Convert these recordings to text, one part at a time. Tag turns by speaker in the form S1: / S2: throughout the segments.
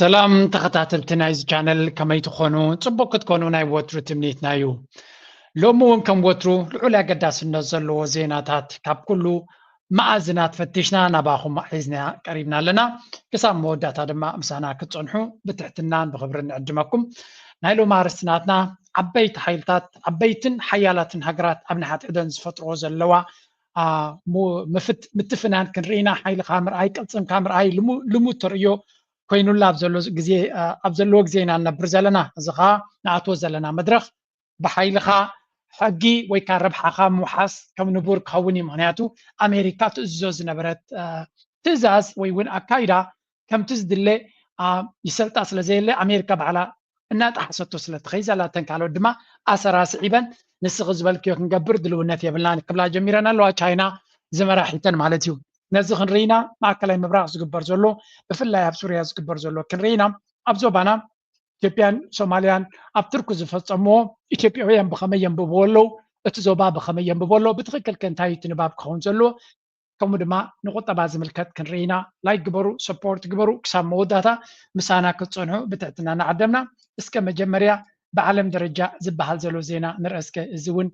S1: ሰላም ተኸታተልቲ ናይዚ ቻነል ከመይ ትኾኑ ጽቡቕ ክትኮኑ ናይ ወትሩ ትምኒትና እዩ ሎሚ እውን ከም ወትሩ ልዑል ኣገዳስነት ዘለዎ ዜናታት ካብ ኩሉ ማኣዝናት ፈቲሽና ናባኹም ሒዝና ቀሪብና ኣለና ክሳብ መወዳእታ ድማ ምሳና ክትጸንሑ ብትሕትናን ብኽብርን ንዕድመኩም ናይ ሎሚ ኣርእስትናትና ዓበይቲ ሓይልታት ዓበይትን ሓያላትን ሃገራት ኣብ ንሓትዕደን ዝፈጥሮ ዘለዋ ምትፍናን ክንርኢና ሓይልኻ ምርኣይ ቅልጽምካ ምርኣይ ልሙድ ተርእዮ ኮይኑላ ኣብ ዘለዎ ግዜ ኢና ነብር ዘለና እዚ ከዓ ንኣትዎ ዘለና መድረኽ ብሓይልኻ ሕጊ ወይ ከዓ ረብሓኻ ምውሓስ ከም ንቡር ክኸውን እዩ ምክንያቱ ኣሜሪካ ትእዝዞ ዝነበረት ትእዛዝ ወይ እውን ኣካይዳ ከምቲ ዝድለ ይሰልጣ ስለዘየለ ኣሜሪካ ባዕላ እናጣሓሰቶ ስለትኸይ ዘላተን ካልኦት ድማ ኣሰራ ስዒበን ንስኺ ዝበልክዮ ክንገብር ድልውነት የብልናን ክብላ ጀሚረን ኣለዋ ቻይና ዝመራሒተን ማለት እዩ ነዚ ክንርኢና ማእከላይ ምብራቕ ዝግበር ዘሎ ብፍላይ ኣብ ሱርያ ዝግበር ዘሎ ክንርኢና ኣብ ዞባና ኢትዮጵያን ሶማልያን ኣብ ትርኩ ዝፈፀምዎ ኢትዮጵያውያን ብኸመይ የንብብዎ ኣለዉ እቲ ዞባ ብኸመይ የንብቦ ኣሎ ብትክክል ከንታይ እቲ ንባብ ክኸውን ዘለዎ ከምኡ ድማ ንቁጠባ ዝምልከት ክንርኢና ላይ ግበሩ ሰፖርት ግበሩ ክሳብ መወዳእታ ምሳና ክትፀንሑ ብትሕትና እናዓደምና እስከ መጀመርያ ብዓለም ደረጃ ዝበሃል ዘሎ ዜና ንርእስከ እዚ እውን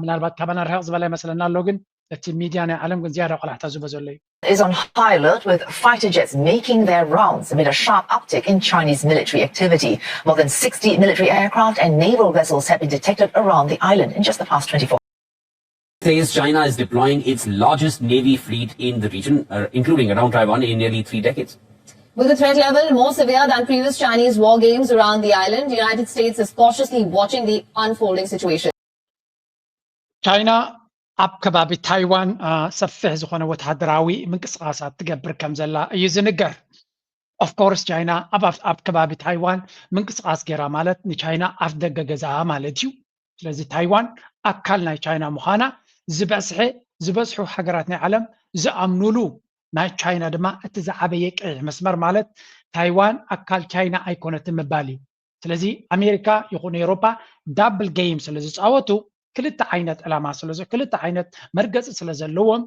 S1: ምናልባት ካባና ርሕቕ ዝበለ ይመስለና ኣሎ ግን እቲ ሚድያ ናይ ዓለም ግን ዝያዳ ቆላሕታ ዝቦ ዘሎ እዩ
S2: is on high alert with fighter jets making their rounds amid a sharp uptick in Chinese military activity. More than 60 military aircraft and naval vessels have been detected around the island in just the past 24
S3: says China is deploying its largest navy fleet in the region, including around Taiwan, in nearly 3 decades.
S4: With the threat level more severe than previous Chinese war games around the island, the United States is cautiously watching the unfolding situation.
S1: China ኣብ ከባቢ ታይዋን ሰፊሕ ዝኾነ ወተሃደራዊ ምንቅስቃሳት ትገብር ከም ዘላ እዩ ዝንገር ኦፍ ኮርስ ቻይና ኣብ ከባቢ ታይዋን ምንቅስቃስ ገይራ ማለት ንቻይና ኣፍ ደገ ገዛ ማለት እዩ ስለዚ ታይዋን ኣካል ናይ ቻይና ምዃና ዝበዝሑ ሃገራት ናይ ዓለም ዝኣምኑሉ ናይ ቻይና ድማ እቲ ዝዓበየ ቀይሕ መስመር ማለት ታይዋን ኣካል ቻይና ኣይኮነትን ምባል እዩ ስለዚ ኣሜሪካ ይኹን ኤውሮፓ ዳብል ጌም ስለ ዝፃወቱ ክልተ ዓይነት ዕላማ ስለዘ ክልተ ዓይነት መርገፂ ስለ ዘለዎም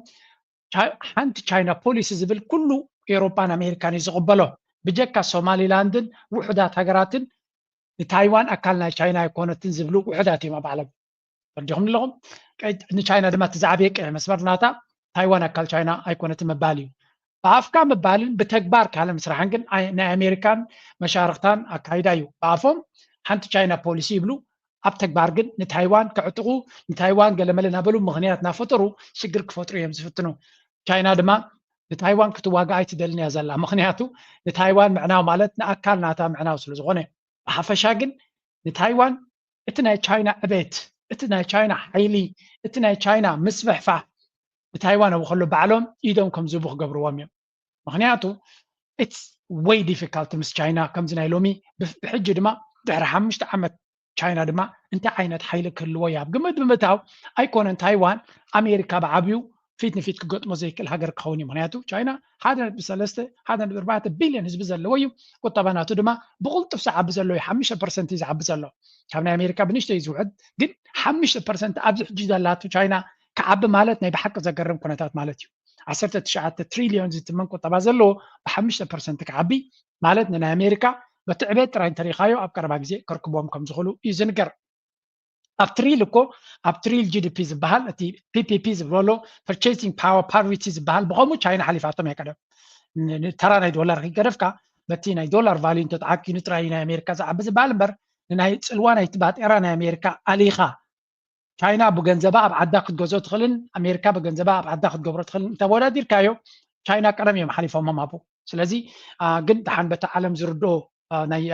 S1: ሓንቲ ቻይና ፖሊሲ ዝብል ኩሉ ኤውሮፓን ኣሜሪካን ዝቕበሎ ብጀካ ሶማሊላንድን ውሕዳት ሃገራትን ንታይዋን ኣካል ናይ ቻይና ኣይኮነትን ዝብሉ ውሕዳት እዮም ኣብ ዓለም ፈርዲኹም ኣለኹም ንቻይና ድማ እቲ ዝዓበየ ቀይሕ መስመር ናታ ታይዋን ኣካል ቻይና ኣይኮነትን ምባል እዩ ብኣፍካ ምባልን ብተግባር ካለ ምስራሕን ግን ናይ ኣሜሪካን መሻርክታን ኣካይዳ እዩ ብኣፎም ሓንቲ ቻይና ፖሊሲ ይብሉ ኣብ ተግባር ግን ንታይዋን ክዕጥቁ ንታይዋን ገለመለ ናበሉ ምክንያት ናፈጠሩ ሽግር ክፈጥሩ እዮም ዝፍትኑ ቻይና ድማ ንታይዋን ክትዋጋእ ኣይትደልን እያ ዘላ ምክንያቱ ንታይዋን ምዕናው ማለት ንኣካል ናታ ምዕናው ስለ ዝኾነ ብሓፈሻ ግን ንታይዋን እቲ ናይ ቻይና ዕቤት እቲ ናይ ቻይና ሓይሊ እቲ ናይ ቻይና ምስፍሕፋሕ ንታይዋን ኣብ ከሎ ባዕሎም ኢዶም ከም ዝቡ ክገብርዎም እዮም ምክንያቱ ኢትስ ዌይ ዲፊካልቲ ምስ ቻይና ከምዚ ናይ ሎሚ ብሕጂ ድማ ድሕሪ 5 ዓመት ቻይና ድማ እንታይ ዓይነት ሓይሊ ክህልዎ እያ ግምት ብምእታው ኣይኮነን ታይዋን ኣሜሪካ ብዓብዩ ፊት ንፊት ክገጥሞ ዘይክእል ሃገር ክኸውን እዩ ምክንያቱ ቻይና 1.4 ቢልዮን ህዝቢ ዘለዎ እዩ ቁጠባናቱ ድማ ብቁልጡፍ ዝዓቢ ዘሎ እዩ 5% እዩ ዝዓቢ ዘሎ ካብ ናይ ኣሜሪካ ብንሽቶ እዩ ዝውዕድ ግን 5% ኣብዚ ሕጂ ዘላቱ ቻይና ክዓቢ ማለት ናይ ብሓቂ ዘገርም ኩነታት ማለት እዩ 19 ትሪልዮን ዝትመን ቁጠባ ዘለዎ ብ5% ክዓቢ ማለት ንናይ ኣሜሪካ በቲ ዕቤት ጥራይ እንተሪኻዮ ኣብ ቀረባ ግዜ ከርክቦም ከም ዝኽእሉ እዩ ዝንገር ኣብ ትሪል እኮ ኣብ ትሪል ጂዲፒ ዝበሃል እቲ ፒፒፒ ዝበሎ ፐርቼሲንግ ፓወር ፓሪቲ ዝበሃል ብከምኡ ቻይና ሓሊፋቶም ኣይቀደም ተራ ናይ ዶላር ከይገደፍካ በቲ ናይ ዶላር ቫልዩ እንተተዓኪኑ ጥራይ ናይ ኣሜሪካ ዝዓቢ ዝበሃል እምበር ንናይ ፅልዋ ናይቲ ባጤራ ናይ ኣሜሪካ ኣሊኻ ቻይና ብገንዘባ ኣብ ዓዳ ክትገዝኦ ትኽእልን ኣሜሪካ ብገንዘባ ኣብ ዓዳ ክትገብሮ ትኽእልን እንተወዳዲርካዮ ቻይና ቀደም እዮም ሓሊፎሞም ኣብኡ ስለዚ ግን ድሓን በቲ ዓለም ዝርድኦ ናይ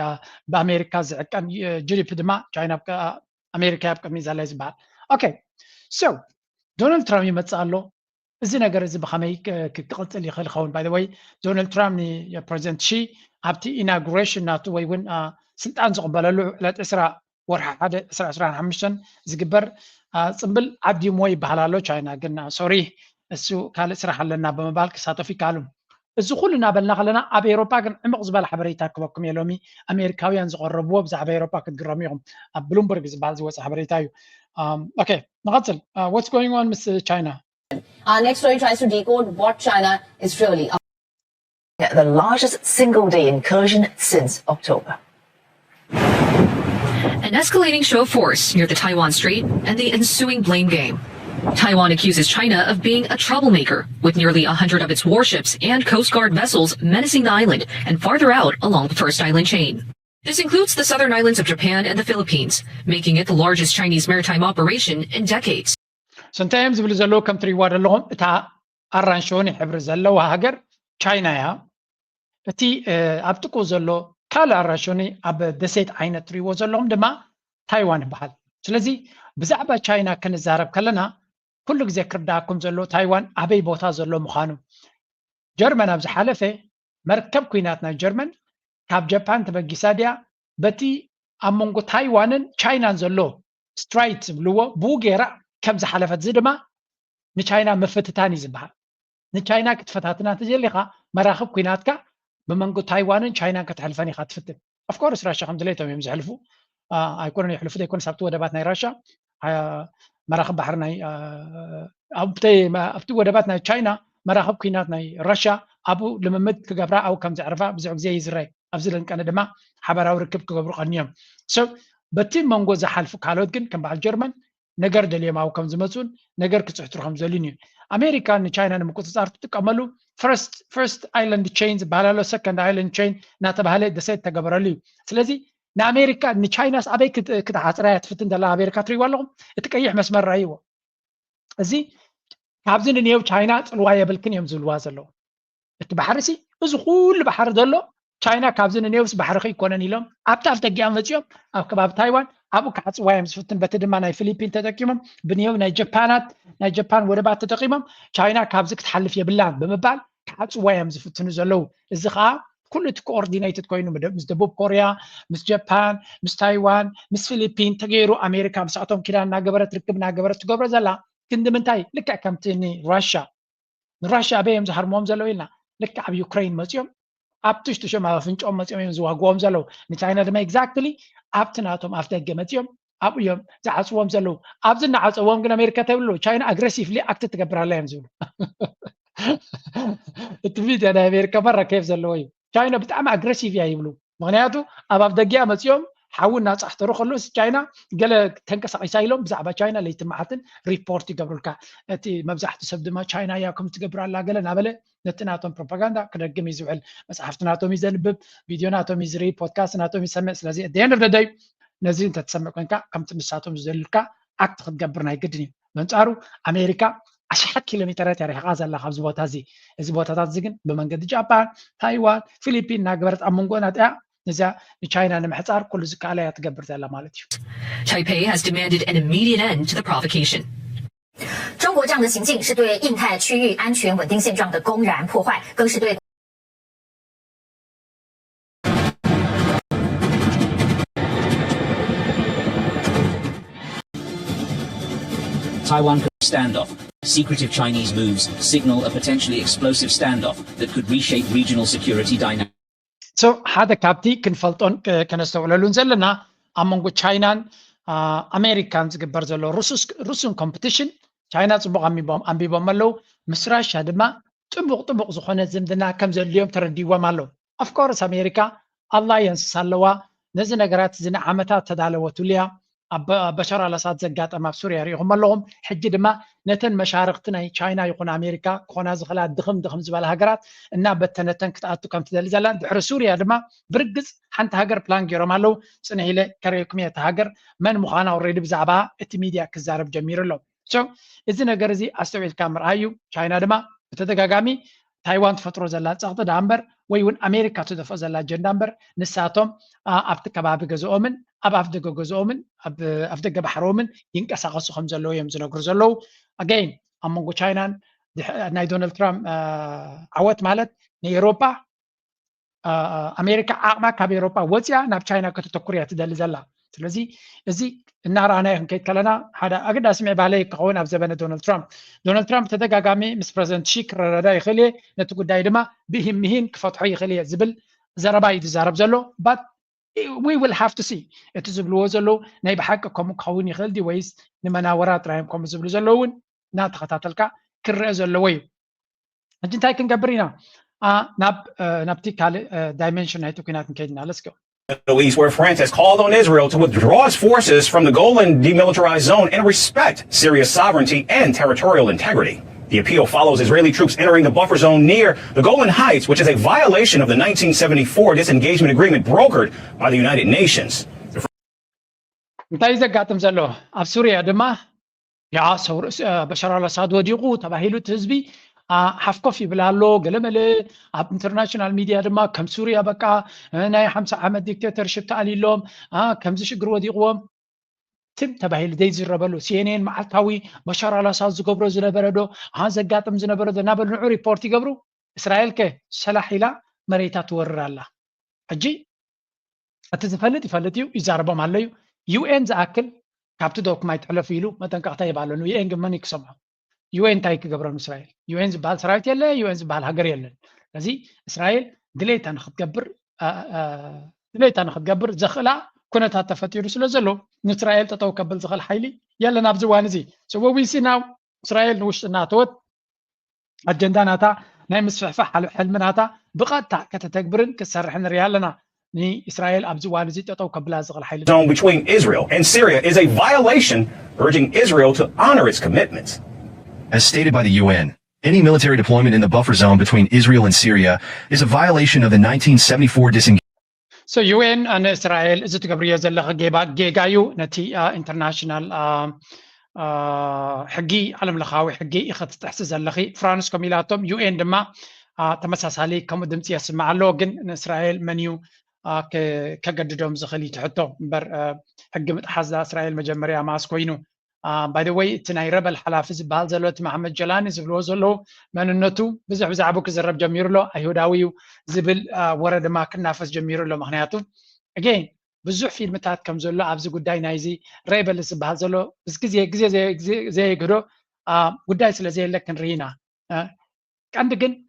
S1: በኣሜሪካ ዝዕቀን ጂዲፒ ድማ ቻይና ኣሜሪካ ኣብ ቅድሚ ዘላ ዝበሃል ኦኬ ሶ ዶናልድ ትራምፕ ይመፅእ ኣሎ እዚ ነገር እዚ ብኸመይ ክቅፅል ይኽእል ይኸውን ባይ ዘ ወይ ዶናልድ ትራምፕ ንፕረዚደንት ሺ ኣብቲ ኢናጉሬሽን ናቱ ወይ እውን ስልጣን ዝቕበለሉ ዕለት 20 ወርሒ 1 2025 ዝግበር ፅምብል ዓዲሞ ይበሃል ኣሎ ቻይና ግን ሶሪ እሱ ካልእ ስራሕ ኣለና ብምባል ክሳተፉ ይከኣሉ እዚ ኩሉ እናበልና ከለና ኣብ ኤውሮፓ ግን ዕሙቕ ዝበለ ሓበሬታ ክበኩም እየ ሎሚ ኣሜሪካውያን ዝቐረብዎ ብዛዕባ ኤውሮፓ ክትግረሙ ኢኹም ኣብ ብሉምበርግ ዝበሃል ዝወፅእ ሓበሬታ እዩ ኦኬ ንቐፅል what's going on ምስ ቻይና
S4: Our next story tries to decode what China is really
S2: The largest single-day incursion since October.
S5: An escalating show of force near the Taiwan Strait and the ensuing blame game. Taiwan accuses China of being a troublemaker, with nearly 100 of its warships and Coast Guard vessels menacing the island and farther out along the first island chain. This includes the southern islands of Japan and the Philippines, making it the largest Chinese maritime operation in decades.
S1: Sometimes ዝብሉ ዘለዉ ከም ትሪእዋ ዘለኹም እታ ኣራንሺ ሕብሪ ዘለዋ ሃገር ቻይና እያ እቲ ኣብ ጥቁ ዘሎ ካልእ ኣራንሺ ኣብ ደሴት ዓይነት ትሪእዎ ዘለኹም ድማ ታይዋን ይበሃል ስለዚ ብዛዕባ ቻይና ክንዛረብ ከለና ኩሉ ግዜ ክርዳእኩም ዘሎ ታይዋን ኣበይ ቦታ ዘሎ ምዃኑ ጀርመን ኣብ ዝሓለፈ መርከብ ኩናት ናይ ጀርመን ካብ ጃፓን ተበጊሳ ድያ በቲ ኣብ መንጎ ታይዋንን ቻይናን ዘሎ ስትራይት ዝብልዎ ብኡ ጌራ ከም ዝሓለፈት እዚ ድማ ንቻይና ምፍትታን እዩ ዝበሃል ንቻይና ክትፈታትና ተጀሊኻ መራኽብ ኩናትካ ብመንጎ ታይዋንን ቻይናን ክትሕልፈን ኢኻ ትፍትን ኣፍኮርስ ራሻ ከም ድሌቶም እዮም ዝሕልፉ ኣይኮነን ይሕልፉ ዘይኮነስ ኣብቲ ወደባት ናይ ራሻ መራኽብ ባሕሪ ናይ ኣብቲ ወደባት ናይ ቻይና መራኽብ ኩናት ናይ ራሻ ኣብኡ ልምምድ ክገብራ ኣብኡ ከም ዘዕርፋ ብዙሕ ግዜ ይዝረአይ ኣብዚ ለንቀነ ድማ ሓበራዊ ርክብ ክገብሩ ቀኒዮም በቲ መንጎ ዝሓልፉ ካልኦት ግን ከም በዓል ጀርመን ነገር ደልዮም ኣብኡ ከም ዝመፁን ነገር ክፅሕትሩ ከም ዘልዩን እዩ ኣሜሪካ ንቻይና ንምቁፅፃር ትጥቀመሉ ፈርስት ኣይላንድ ቼይን ዝበሃል ኣሎ ሰከንድ ኣይላንድ ቼይን እናተባሃለ ደሴት ተገበረሉ እዩ ስለዚ ንኣሜሪካ ንቻይናስ ኣበይ ክትሓፅራ እያ ትፍትን ዘላ ኣሜሪካ ትሪእዎ ኣለኹም እቲ ቀይሕ መስመር ራእይዎ እዚ ካብዚ ንንየው ቻይና ፅልዋ የብልክን እዮም ዝብልዋ ዘለዉ እቲ ባሕሪ ሲ እዚ ኩሉ ባሕሪ ዘሎ ቻይና ካብዚ ንንየውስ ባሕሪ ይኮነን ኢሎም ኣብቲ ኣፍ ደጊኦም መፂኦም ኣብ ከባቢ ታይዋን ኣብኡ ክዓፅዋ እዮም ዝፍትን በቲ ድማ ናይ ፊሊፒን ተጠቂሞም ብንየው ናይ ጃፓን ወደባት ተጠቂሞም ቻይና ካብዚ ክትሓልፍ የብላን ብምባል ክዓፅዋ እዮም ዝፍትኑ ዘለዉ እዚ ከዓ ኩሉ እቲ ኮኦርዲኔትድ ኮይኑ ምስ ደቡብ ኮርያ ምስ ጃፓን ምስ ታይዋን ምስ ፊሊፒን ተገይሩ ኣሜሪካ ምስኣቶም ኪዳን እናገበረት ርክብ እናገበረት ትገብሮ ዘላ ክንዲ ምንታይ ልክዕ ከምቲ ንራሻ ኣበዮም ዝሃርሞም ዘለዉ ኢልና ልክዕ ኣብ ዩክሬን መፂኦም ኣብቲ ሽጡሾም ኣብ ኣፍንጮኦም መፂኦም እዮም ዝዋግቦም ዘለዉ ንቻይና ድማ ኤግዛክትሊ ኣብቲ ናቶም ኣፍ ደገ መፂኦም ኣብኡ እዮም ዝዓፅዎም ዘለዉ ኣብዚ እናዓፀዎም ግን ኣሜሪካ ተብሉ ቻይና ኣግሬሲቭሊ ኣክቲ ትገብራላ እዮም ዝብሉ እቲ ቪድዮ ናይ ኣሜሪካ መራ ከፍ ዘለዎ እዩ ቻይና ብጣዕሚ ኣግሬሲቭ እያ ይብሉ ምክንያቱ ኣብ ደጊኣ መፂኦም ሓዊ እናፃሕተሩ ከሎስ ቻይና ገለ ተንቀሳቂሳ ኢሎም ብዛዕባ ቻይና ለይትመዓትን ሪፖርት ይገብሩልካ እቲ መብዛሕትኡ ሰብ ድማ ቻይና እያ ከም ትገብራላ ገለ ናበለ ነቲ ናቶም ፕሮፓጋንዳ ክደግም እዩ ዝውዕል መፅሓፍቲ ናቶም እዩ ዘንብብ ቪድዮ ናቶም እዩ ዝርኢ ፖድካስት ናቶም እዩ ዝሰምዕ ስለዚ ደየንር ደደይ ነዚ እንተትሰምዕ ኮንካ ከምቲ ንሳቶም ዝደልልካ ኣክት ክትገብር ናይ ግድን እዩ መንፃሩ ኣሜሪካ 10 ኪሎ ሜትራት ያሪሕኻ ዘላ ካብዚ ቦታ እዚ ቦታታት እዚ ግን ብመንገዲ ጃፓን ታይዋን ፊሊፒን እናገበረት ኣብ መንጎና ጥያ እዚኣ ንቻይና ንምሕፃር ኩሉ ዝከኣላ እያ ትገብር ዘላ ማለት እዩ
S5: Taipei has demanded an immediate end to the provocation.
S6: 中国这样的行径是对印太区域安全稳定现状的公然破坏，更是对
S3: Taiwan standoff. Secretive Chinese moves signal a potentially explosive standoff that could reshape regional security dynamics.
S1: So ሓደ ካብቲ ክንፈልጦን ከነስተውለሉን ዘለና ኣብ መንጎ ቻይናን ኣሜሪካን ዝግበር ዘሎ ሩስን ኮምፒቲሽን ቻይና ፅቡቅ ኣንቢቦም ኣለው ምስ ራሻ ድማ ጥቡቅ ዝኾነ ዝምድና ከም ዘድልዮም ተረዲዎም ኣለው ኣፍኮርስ ኣሜሪካ ኣላየንስ ኣለዋ ነዚ ነገራት እዚ ንዓመታት ተዳለወትሉ እያ በሻር አልአሳድ ዘጋጠም ኣብ ሱርያ ሪኢኹም ኣለኹም ሕጂ ድማ ነተን መሻርክቲ ናይ ቻይና ይኹን ኣሜሪካ ክኾና ዝኽእላ ድኽም ዝበላ ሃገራት እና በተነተን ክትኣቱ ከም ትደሊ ዘላ ድሕሪ ሱርያ ድማ ብርግፅ ሓንቲ ሃገር ፕላን ገይሮም ኣለው ፅንሕ ኢለ ከሪአኩም እየ እቲ ሃገር መን ምዃና ኦልሬዲ ብዛዕባ እቲ ሚድያ ክዛረብ ጀሚሩ ኣሎ እዚ ነገር እዚ ኣስተውዒልካ ምርኣይ እዩ ቻይና ድማ ብተደጋጋሚ ታይዋን ትፈጥሮ ዘላ ፀቕጢ ዳእምበር ወይ እውን ኣሜሪካ ትደፍኦ ዘላ ኣጀንዳ እምበር ንሳቶም ኣብቲ ከባቢ ገዝኦምን ኣብ ኣፍ ደገ ገዝኦምን ኣብ ኣፍ ደገ ባሕሮምን ይንቀሳቐሱ ከም ዘለዉ እዮም ዝነግሩ ዘለዉ ኣገይን ኣብ መንጎ ቻይናን ናይ ዶናልድ ትራምፕ ዓወት ማለት ንኤሮፓ ኣሜሪካ ዓቕማ ካብ ኤሮፓ ወፂያ ናብ ቻይና ከተተኩር እያ ትደሊ ዘላ ስለዚ እዚ እናረኣናዮ ክንከይድ ከለና ሓደ ኣገዳሲ ምዕባለ ክኸውን ኣብ ዘበነ ዶናልድ ትራምፕ ተደጋጋሚ ምስ ፕረዚደንት ሺ ክረዳዳ ይኽእል እየ ነቲ ጉዳይ ድማ ብሂምሂን ክፈትሖ ይኽእል እየ ዝብል ዘረባ እዩ ዝዛረብ ዘሎ ባት we will have to see እቲ ዝብልዎ ዘለዉ ናይ ብሓቂ ከምኡ ክኸውን ይኽእል ዲ ወይስ ንመናወራ ጥራዮም ከምኡ ዝብሉ ዘለዉ እውን እናተኸታተልካ ክርአ ዘለዎ እዩ ሕጂ እንታይ ክንገብር ኢና نابتي كال دايمنشن هيتو كينات نكيدنا. Let's go.
S7: Middle East, where France has called on Israel to withdraw its forces from the Golan demilitarized zone and respect Syria's sovereignty and territorial integrity. The appeal follows Israeli troops entering the buffer zone near the Golan Heights, which is a violation of the 1974 disengagement agreement brokered by the United Nations.
S1: እንታይ ዘጋጥም ዘሎ ኣብ ሱርያ ድማ ያ በሻር አልአሳድ ወዲቁ ተባሂሉ ህዝቢ ሓፍኮፍ ይብላሎ ገለመለ ኣብ ኢንተርናሽናል ሚዲያ ድማ ከም ሱርያ በቃ ናይ 50 ዓመት ዲክቴተርሺፕ ተኣሊሎም ከምዚ ሽግር ወዲቁዎም ትም ተባሂሉ ዘይዝረበሉ ሲኤንኤን መዓልታዊ በሻር አልአሳድ ዝገብሮ ዝነበረዶ ዘጋጥም ዝነበረዶ ናበልንዑ ሪፖርት ይገብሩ እስራኤል ከ ሰላሒላ መሬታ ትወርራላ ሕጂ እቲ ዝፈልጥ ይፈልጥ እዩ ይዛረቦም ኣለዩ ዩኤን ዝኣክል ካብቲ ዶክማ ይትሕለፍ ኢሉ መጠንቀቕታ ይባለኑ ዩኤን ግን መን ይክሰምዖ ዩኤን እንታይ ክገብረን እስራኤል ዩኤን ዝበሃል ሰራዊት የለ ዩኤን ዝበሃል ሃገር የለን ስለዚ እስራኤል ድሌታ ንክትገብር ዘኽእላ ኩነታት ተፈጢሩ ስለ ዘሎ ንእስራኤል ጠጠው ከብል ዝኽእል ሓይሊ የለን ኣብዚ እዋን እዚ so what we see now እስራኤል ንውሽጢ እናተወት ኣጀንዳ ናታ ናይ ምስፍሕፋሕ ሕልሚ ናታ ብቐጥታ ከተተግብርን ክትሰርሕ ንሪኣ ኣለና Israel
S7: zone between Israel and Syria is a violation, urging Israel to honor its commitments.
S8: As stated by the UN, any military deployment in the buffer zone between Israel and Syria is a violation of the 1974 disengagement.
S1: So UN and Israel is to gabriya zalakh gegayu nati international حقي علم لخاوي حقي اخذت تحسس زلخي فرانس كميلاتهم UN دما تمساسالي كم دمتي يسمع له جن اسرائيل منيو كجددهم زخلي تحطهم بر حق متحز اسرائيل مجمريا ماس كوينو باي ذا واي تناي ربل حلافز بهال زلوت محمد جلاني زبلو زلو مننتو بزح بزعبو كزرب جمير له ايهوداويو زبل ورد ما كنافس جمير له مخنياتو again بزح فيلمتات كم زلو ابز غداي نايزي ريبل بهال زلو بس كزي زي غدو غداي سلازي لكن رينا عندكن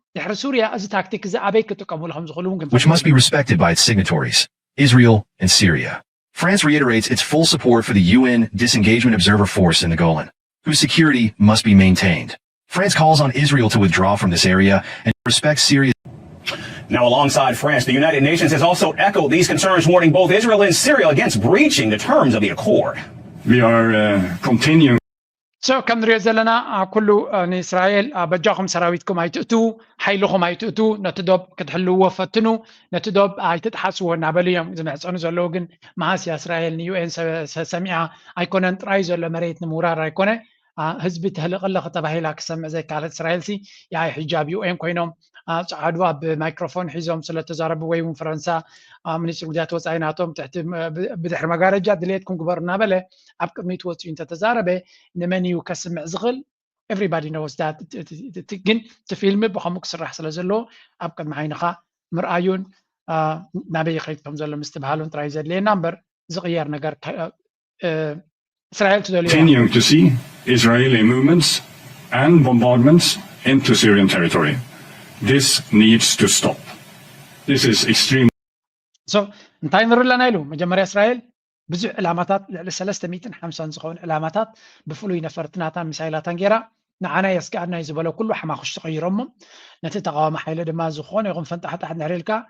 S8: which must be respected by its signatories, Israel and Syria. France reiterates its full support for the UN Disengagement Observer Force in the Golan, whose security must be maintained. France calls on Israel to withdraw from this area and respect Syria.
S7: Now, alongside France, the United Nations has also echoed these concerns, warning both Israel and Syria against breaching the terms of the accord.
S9: We are continuing.
S1: So كم نريد زلنا كله إسرائيل بجاهم سراويتكم هيتأتوا حيلهم هيتأتوا نتدب كتحلوا وفتنوا نتدب هيتتحسوا نعبليهم إذا ما حسنا زلوجن مع إسرائيل نيو إن سميعة أيكونن ترايز ولا مريت نمورار أيكونه حزبت هلا قلة خطبه لك سمع زي كالة إسرائيل سي يعني حجاب يو إن كوينهم عدوا بميكروفون حيزهم سلا تجارب ويوم فرنسا من السعوديات وسعيناتهم تحت بدحر مقارجة دليتكم كبرنا بله أبقى ميتوت أنت تجاربه نمني وكسم زغل everybody knows that تجن تفيلم بخمك سرح سلزلو أبقى معي نخا مرأيون نبي خيطهم زلوا مستبهالون ترايزر ليه نمبر زغير نجار إسرائيل
S9: continuing to see Israeli movements and bombardments into Syrian territory. This needs to stop. This is extreme.
S1: So, انتي نرى لنا له مجمرة إسرائيل بزع علامات لسلسة 250 زخون علامات بفلوي نفرتنا مسائلات غيرها نعنا يسكعنا يزبلوا كله حما خش تغيرهم نتتقاوم حيل دما زخون يقوم فانت حتى حد نهريلك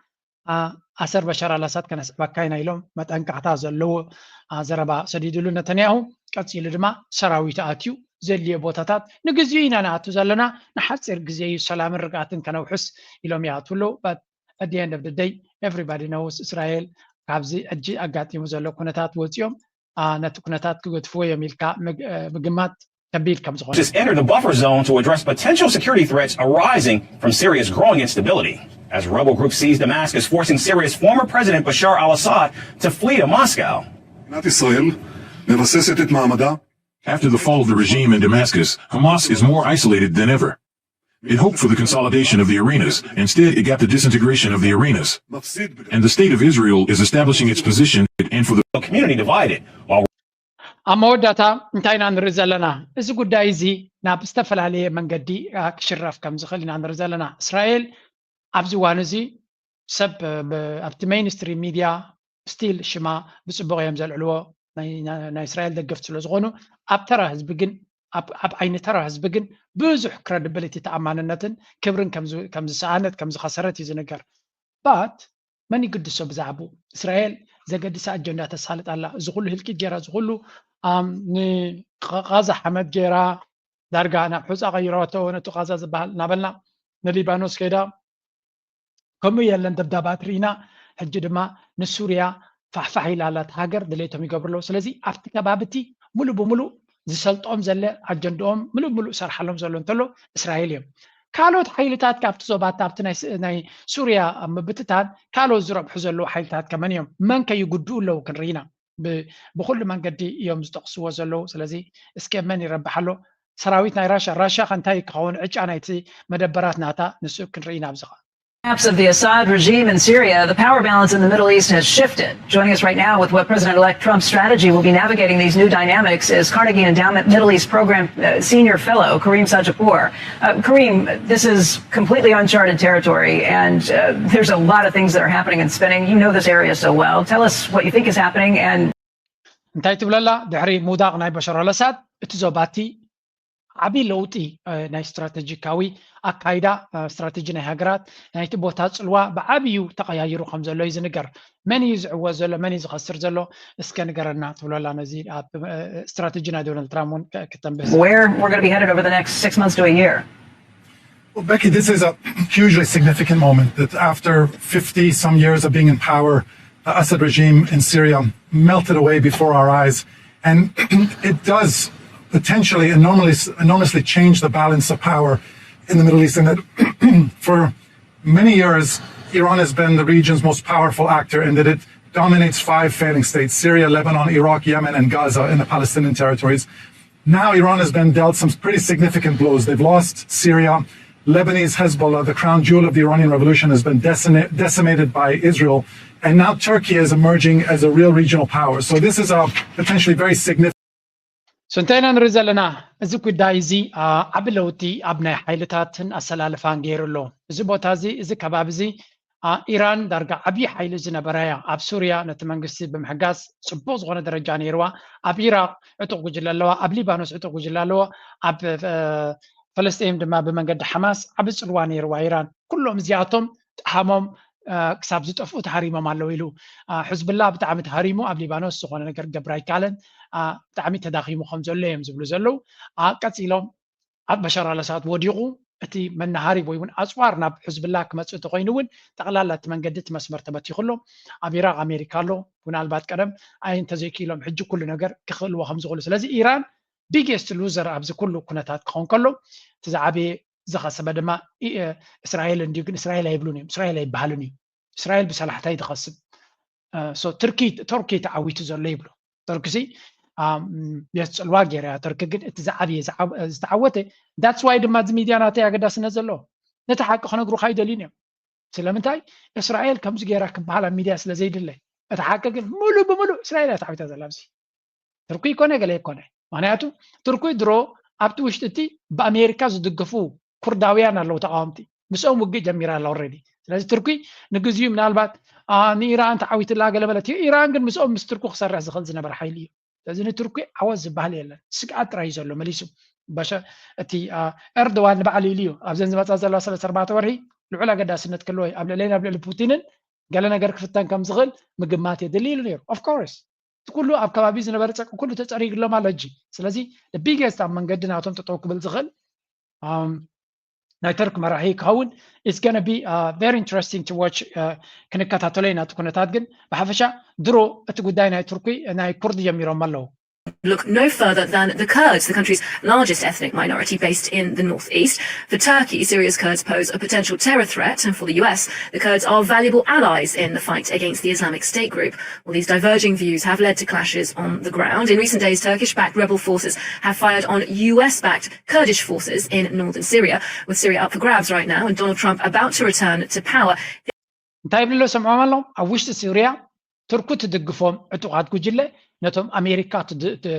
S1: أسر بشار الأسد كان بكاينا يلوم ما تنقعتا زلو زربا سديدلو نتنياهو كاتسيل دما سراويت آتيو زلي بوتاتات نجزينا ناتو زلنا نحصر جزي سلام الرقاتن كانوا حس يلوم يعطولو but at the end of the day everybody knows Israel كابزي أجي أقاتي مزلو كنتات وزيوم نتو كنتات كوت فويا ميلكا مجمات تبيل كم زغون.
S7: Just enter the buffer zone to address potential security threats arising from Syria's growing instability. As rebel group sees Damascus forcing Syria's former president Bashar al-Assad to flee to Moscow.
S9: After the fall of the regime in Damascus, Hamas is more isolated than ever. It hoped for the consolidation of the arenas. Instead, it got the disintegration of the arenas. And the state of Israel is establishing its position and for the
S7: community divided.
S1: أمودتا انتينا نرزلنا إذا قد دايزي نابستفل عليه من قدي كشرف كم زخلينا نرزلنا إسرائيل أبزوانزي سب أبتمين ستريم ميديا ستيل شما بسبوغ يمزل علوه نا إسرائيل دقفت سلوزغونو أبترى هزبقن ኣብ ዓይኒ ተራ ህዝቢ ግን ብዙሕ ክሬዲቢሊቲ ተኣማንነትን ክብርን ከም ዝሰኣነት ከም ዝኸሰረት እዩ ዝነገር ባት መን ይግድሶ ብዛዕባ እስራኤል ዘገድሳ ኣጀንዳ ተሳልጥ ኣላ እዚ ኩሉ ህልቂት ጌራ እዚ ኩሉ ንቃዛ ሓመድ ጌራ ዳርጋ ናብ ሑፃ ቀይረዋቶ ነቲ ቃዛ ዝበሃል ናበልና ንሊባኖስ ከይዳ ከምኡ የለን ደብዳባት ርኢና ሕጂ ድማ ንሱርያ ፋሕፋሕ ኢላ ኣላ ሃገር ድሌቶም ይገብርሎ ስለዚ ኣብቲ ከባቢቲ ሙሉእ ብሙሉእ ዝሰልጦም ዘለ ኣጀንድኦም ሙሉእ ሙሉእ ሰርሓሎም ዘሎ እንተሎ እስራኤል እዮም ካልኦት ሓይልታት ካብቲ ዞባት ኣብቲ ናይ ሱርያ ምብትታን ካልኦት ዝረብሑ ዘለዉ ሓይልታት ከመን እዮም መን ከይጉድኡ ኣለዉ ክንርኢና ብኩሉ መንገዲ እዮም ዝጠቕስዎ ዘለዉ ስለዚ እስከ መን ይረብሓሎ ሰራዊት ናይ ራሽያ ከንታይ ክኸውን ዕጫ ናይቲ መደበራት ናታ ንሱ ክንርኢና ኣብዝኻ
S10: Of the Assad regime in Syria, the power balance in the Middle East has shifted. Joining us right now with what President-elect Trump's strategy will be navigating these new dynamics is Carnegie Endowment Middle East Program Senior Fellow Kareem Sajapour. Kareem, this is completely uncharted territory, and there's a lot of things that are happening and spinning. You know this area so well. Tell us what you think is happening and...
S1: እንታይ ትብለላ ድሕሪ ሙዳቕ ናይ በሽር አልአሳድ እቲ ዞባቲ ዓብይ ለውጢ ናይ ስትራቴጂካዊ ኣካይዳ ስትራቴጂ ናይ ሃገራት ናይቲ ቦታ ጽልዋ ብዓብዩ ተቀያይሩ ከም ዘሎ እዩ ዝንገር መን እዩ ዝዕወት ዘሎ መን እዩ ዝኸስር ዘሎ እስከ ንገረና ትብለላ ነዚ ስትራቴጂ ናይ ዶናልድ ትራምፕ ከተንብስ
S10: Where we're going to be headed over the next 6 months to a year.
S11: Well, Becky, this is a hugely significant moment that after 50 some years of being in power, the Assad regime in Syria melted away before our eyes, and it does potentially enormously change the balance of power in the Middle East. And that for many years, Iran has been the region's most powerful actor in that it dominates 5 failing states: Syria, Lebanon, Iraq, Yemen, and Gaza in the Palestinian territories. Now Iran has been dealt some pretty significant blows. They've lost Syria. Lebanese Hezbollah, the crown jewel of the Iranian revolution, has been decimated by Israel. And now Turkey is emerging as a real regional power. So this is a potentially very significant.
S1: سنتين نرزلنا إذا كدا إزي عبلوتي أبناء حيلتاتن أسلال فانجيرلو إذا بوتازي إذا كبابزي إيران درجة أبي حيل زنا برايا أب سوريا نتمنجسي بمحجاز سبوز غنا درجة نيروا أب العراق عتق جلالوا أب ليبانوس عتق جلالوا أب فلسطين دما بمنجد حماس أب سلوان يروا إيران كلهم زياتهم همهم كسب زت أفوت تحريمه مالو يلو حزب الله بتعمل تحريمه أب ليبانوس سخونة نقدر جبراي كالن بتعمل تداخيمه خمسة لهم زبلو زلو كتيلهم أب بشار على ساعات وديقو أتي من نهاري بويون أسوارنا بحزب الله كما تقينون تقلالات من قدت مسمر تبتي خلهم أبيراق أمريكا له ونالبات كلام أين تزيكي لهم حج كل نجر كخل وخمسة خلص لازم إيران biggest loser أبز كله كنتات خون كله تزعبي زخا سبب ما إسرائيل نديك إسرائيل يبلوني إسرائيل يبهلوني إسرائيل بصلاحتها يتخصب so تركي تعويت زول يبلو تركي بيحصل واجر يا تركي تزعبي تعوته that's why دم الميديا ناتي أقدر سنزله نتحقق خنا نقول خايد لينيا سلامتاي إسرائيل كم زجيرة كم على الميديا سلا زيد الله نتحقق ملو بملو إسرائيل تعويت زلابسي تركي كونه قال يكونه معناته تركي درو أبتو وشتتي بأمريكا زدقفو كرداويان الله تقامتي مسؤول وجي جميرة الله already لازم تركي نجزيو من البات إيران تعويت الله قال بلتي إيران قد مسؤول مستركو خسر رأس خلزنا برحيلي لازم تركي عوز بحالي الله سقعت رئيس الله مليسو باشا أتي أردوان بعلي ليو أبزن زمان تازل الله صلى الله عليه وسلم العلا قد سنة كلوي قبل لين قبل بوتين قال لنا قرك فتان كم زغل مجمعاتي دليل نير of course كله أب كبابيز نبرتك وكله تتريق له ما لجي سلازي the biggest من قدنا أتوم تتوقع بالزغل نايترك مراهي كون it's gonna be very interesting to watch كنا كتاتولينا تكون تادجن بحفشة درو أتقداي ناي تركي ناي كردي يميرو مالو
S12: Look no further than the Kurds, the country's largest ethnic minority based in the northeast. For Turkey, Syria's Kurds pose a potential terror threat, and for the US, the Kurds are valuable allies in the fight against the Islamic State group. Well, these diverging views have led to clashes on the ground. In recent days, Turkish-backed rebel forces have fired on US-backed Kurdish forces in northern Syria, with Syria up for grabs right now, and Donald Trump about to return to power.
S1: طيب لو سمعوا مالهم أوشت سوريا تركو تدقفهم عتوقات كجلة نتهم أمريكا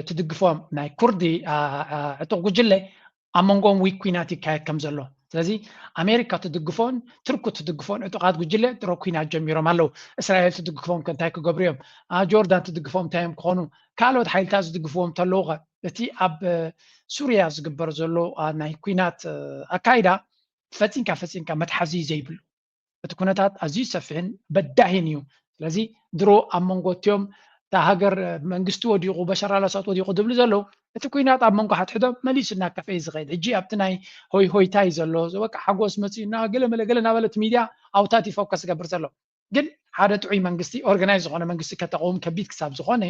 S1: تدقفهم ناي كردي عتوق كجلة أمونغون ويكويناتي كايت كمزلو ስለዚ ኣሜሪካ ትድግፎን ትርኩ ትድግፎን ዕጡቃት ጉጅለ ትረኩና ጀሚሮም ኣለው እስራኤል ትድግፎም ከንታይ ክገብሩ እዮም ጆርዳን ትድግፎም ታይም ክኾኑ ካልኦት ሓይልታት ዝድግፍዎም ተለውኸ እቲ ኣብ ሱርያ ዝግበር ዘሎ ናይ ኩናት ኣካይዳ ፈፂንካ መትሓዚ ዘይብሉ እቲ ኩነታት ኣዝዩ ሰፊሕን በዳሂን እዩ ስለዚ ድሮ ኣብ መንጎትዮም እታ ሃገር መንግስቲ ወዲቑ በሻር አልአሳድ ወዲቑ ድብሉ ዘለው እቲ ኩናት ኣብ መንጎ ሓትሕዶም መሊሱ እናከፈየ ዝኸይድ ሕጂ ኣብቲ ናይ ሆይታይ ዘሎ በቃ ሓጎስ መፂና ገለ ናበለት ሚድያ ኣውታት ይፎከስ ዝገብር ዘሎ ግን ሓደ ጥዑይ መንግስቲ ኦርጋናይዝ ዝኾነ መንግስቲ ከተቃውም ከቢድ ክሳብ ዝኾነ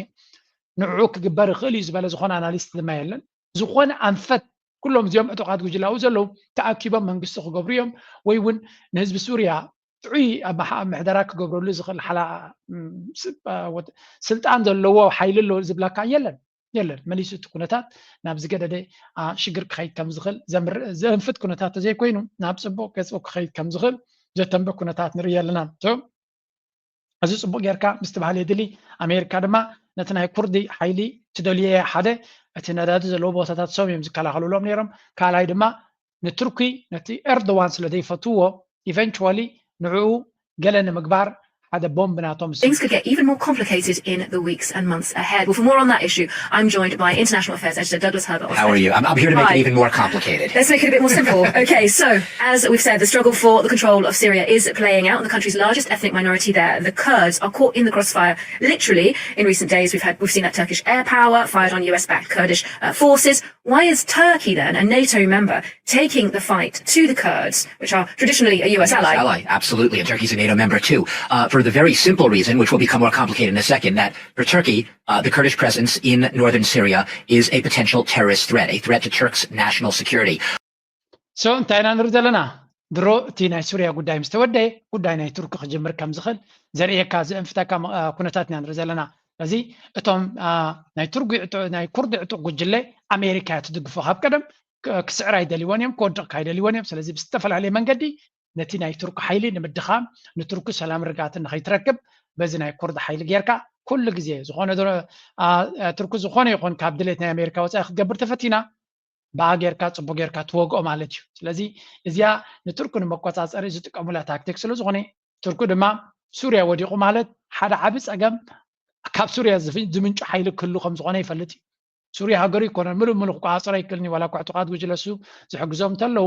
S1: ንዕኡ ክግበር ይኽእል እዩ ዝበለ ዝኾነ ኣናሊስት ድማ የለን ዝኾነ ኣንፈት ኩሎም እዚኦም ዕጡቃት ጉጅላው ዘለው ተኣኪቦም መንግስቲ ክገብሩ እዮም ወይ እውን ንህዝቢ ሱርያ ጥዑይ ምሕደራ ክገብረሉ ዝኽእል ሓላ ስልጣን ዘለዎ ሓይሊ ኣሎ ዝብለካ የለን መሊሱ እቲ ኩነታት ናብ ዝገደደ ሽግር ክኸይድ ከም ዝኽእል ዘንፍት ኩነታት ተዘይኮይኑ ናብ ፅቡቅ ገፅ ክኸይድ ከም ዝኽእል ዘተንበ ኩነታት ንርኢ ኣለና እዚ ፅቡቅ ጌርካ ምስ ተባሃለ የድሊ ኣሜሪካ ድማ ነቲ ናይ ኩርዲ ሓይሊ ትደልየ ሓደ እቲ ነዳዲ ዘለዎ ቦታታት ሰው እዮም ዝከላኸልሎም ነይሮም ካልኣይ ድማ ንቱርኪ ነቲ ኤርዶዋን ስለ ዘይፈትዎ ኢቨንቹዋሊ ንዕኡ ገለ ንምግባር had a bomb natom.
S12: Things could get even more complicated in the weeks and months ahead. Well, for more on that issue, I'm joined by International Affairs Editor Douglas Herbert.
S13: How are you? I'm here to make it even more complicated.
S12: Let's make it a bit more simple. Okay, so as we've said, the struggle for the control of Syria is playing out. The country's largest ethnic minority there, the Kurds, are caught in the crossfire. Literally, in recent days, we've seen that Turkish air power fired on US-backed Kurdish forces. Why is Turkey then, a NATO member, taking the fight to the Kurds, which are traditionally a US ally?
S13: Absolutely, and Turkey's a NATO member too. For the very simple reason, which will become more complicated in a second, that for Turkey, the Kurdish presence in northern Syria is a potential terrorist threat, a threat to Turk's national security.
S1: So, እንታይና ንርኢ ዘለና ድሮ እቲ ናይ ሱርያ ጉዳይ ምስ ተወደየ ጉዳይ ናይ ቱርክ ክጅምር ከም ዝኽእል ዘርእየካ ዘንፍታካ ኩነታት ኢና ንርኢ ዘለና ስለዚ እቶም ናይ ኩርዲ ዕጡቅ ጉጅለ ኣሜሪካ ትድግፎ ካብ ቀደም ክስዕር ኣይደልይዎን እዮም ክወድቕ ካይደልይዎን እዮም ስለዚ ብዝተፈላለየ መንገዲ ነቲ ናይ ቱርክ ሓይሊ ንምድኻም ንቱርክ ሰላም ርጋትን ንኸይትረክብ በዚ ናይ ኩርዲ ሓይሊ ጌርካ ኩሉ ግዜ ዝኾነ ቱርክ ዝኾነ ይኹን ካብ ድሌት ናይ ኣሜሪካ ወፃኢ ክትገብር ተፈቲና ብኣ ጌርካ ፅቡቅ ጌርካ ትወግኦ ማለት እዩ ስለዚ እዚኣ ንቱርክ ንመቆፃፀሪ ዝጥቀሙላ ታክቲክ ስለ ዝኾነ ቱርክ ድማ ሱርያ ወዲቑ ማለት ሓደ ዓብ ፀገም ካብ ሱርያ ዝምንጩ ሓይሊ ክህሉ ከም ዝኾነ ይፈልጥ እዩ ሱርያ ሃገሩ ይኮነ ምሉእ ክቆፃፀሮ ኣይክእልኒ ዋላ እኳ ዕጡቃት ጉጅለሱ ዝሕግዞም እንተለዉ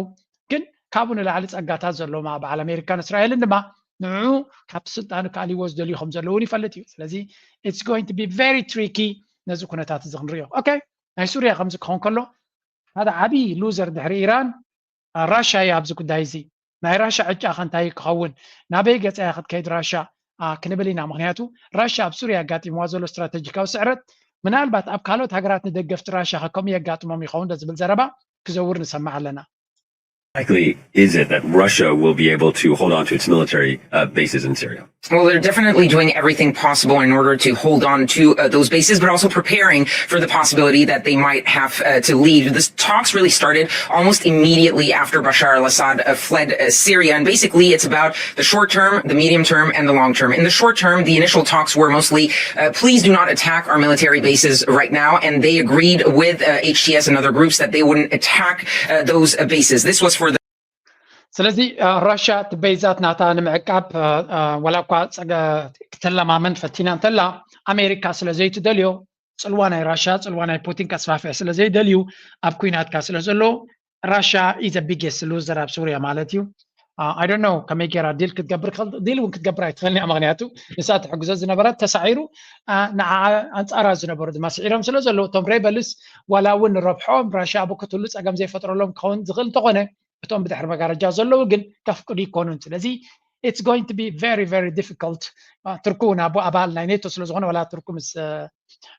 S1: ግን ካብኡ ንላዕሊ ፀጋታት ዘለዎም በዓል ኣሜሪካን እስራኤልን ድማ ንዑ ካብ ስልጣኑ ካሊዎ ዝደልዩ ከም ዘለውን ይፈልጥ እዩ ስለዚ it's going to be very tricky ነዚ ኩነታት እዚ ክንሪኦ ኦኬ ናይ ሱርያ ከምዚ ክኾን ከሎ ሓደ ዓብይ ሉዘር ድሕሪ ኢራን ራሽያ እያ ኣብዚ ጉዳይ እዚ ናይ ራሽያ ዕጫ ከንታይ ክኸውን ናበይ ገፃ ክትከይድ ራሽያ ክንብል ኢና ምክንያቱ ራሽያ ኣብ ሱርያ ኣጋጢምዋ ዘሎ ስትራቴጂካዊ ስዕረት ምናልባት ኣብ ካልኦት ሃገራት ንደገፍቲ ራሽያ ከምኡ የጋጥሞም ይኸውን ዝብል ዘረባ ክዘውር ንሰማዕ ኣለና
S14: likely is it that Russia will be able to hold on to its military bases in Syria?
S15: Well, they're definitely doing everything possible in order to hold on to those bases, but also preparing for the possibility that they might have to leave. This talks really started almost immediately after Bashar al-Assad fled Syria, and basically it's about the short term, the medium term, and the long term. In the short term, the initial talks were mostly, please do not attack our military bases right now, and they agreed with HTS and other groups that they wouldn't attack those bases. This was for the
S1: ስለዚ ራሽያ ትበይዛት ናታ ንምዕቃብ ወላ እኳ ክትለማመን ፈቲና እንተላ ኣሜሪካ ስለ ዘይትደልዮ ፅልዋ ናይ ራሽያ ፅልዋ ናይ ፑቲን ከስፋፍዕ ስለ ዘይደልዩ ኣብ ኩናትካ ስለ ዘሎ ራሽያ ኢዝ አ ቢግስት ሉዘር ኣብ ሱርያ ማለት እዩ I don't know ከመይ ጌራ ዲል ክትገብር ዲል እውን ክትገብር ኣይትኽእልኒ እያ ምክንያቱ ንሳ ትሕግዞ ዝነበረት ተሳዒሩ ንዓ ኣንፃራ ዝነበሩ ድማ ስዒሮም ስለ ዘለዉ እቶም ሬበልስ ዋላ እውን ንረብሖም ራሽያ ብክትሉ ፀገም ዘይፈጥረሎም ክኸውን ዝኽእል እንተኾነ እቶም ብድሕሪ መጋረጃ ዘለዉ ግን ከፍቅዱ ይኮኑን ስለዚ it's going to be very very difficult ትርኩ ናብ ኣባል ናይ ኔቶ ስለ ዝኾነ ዋላ ትርኩ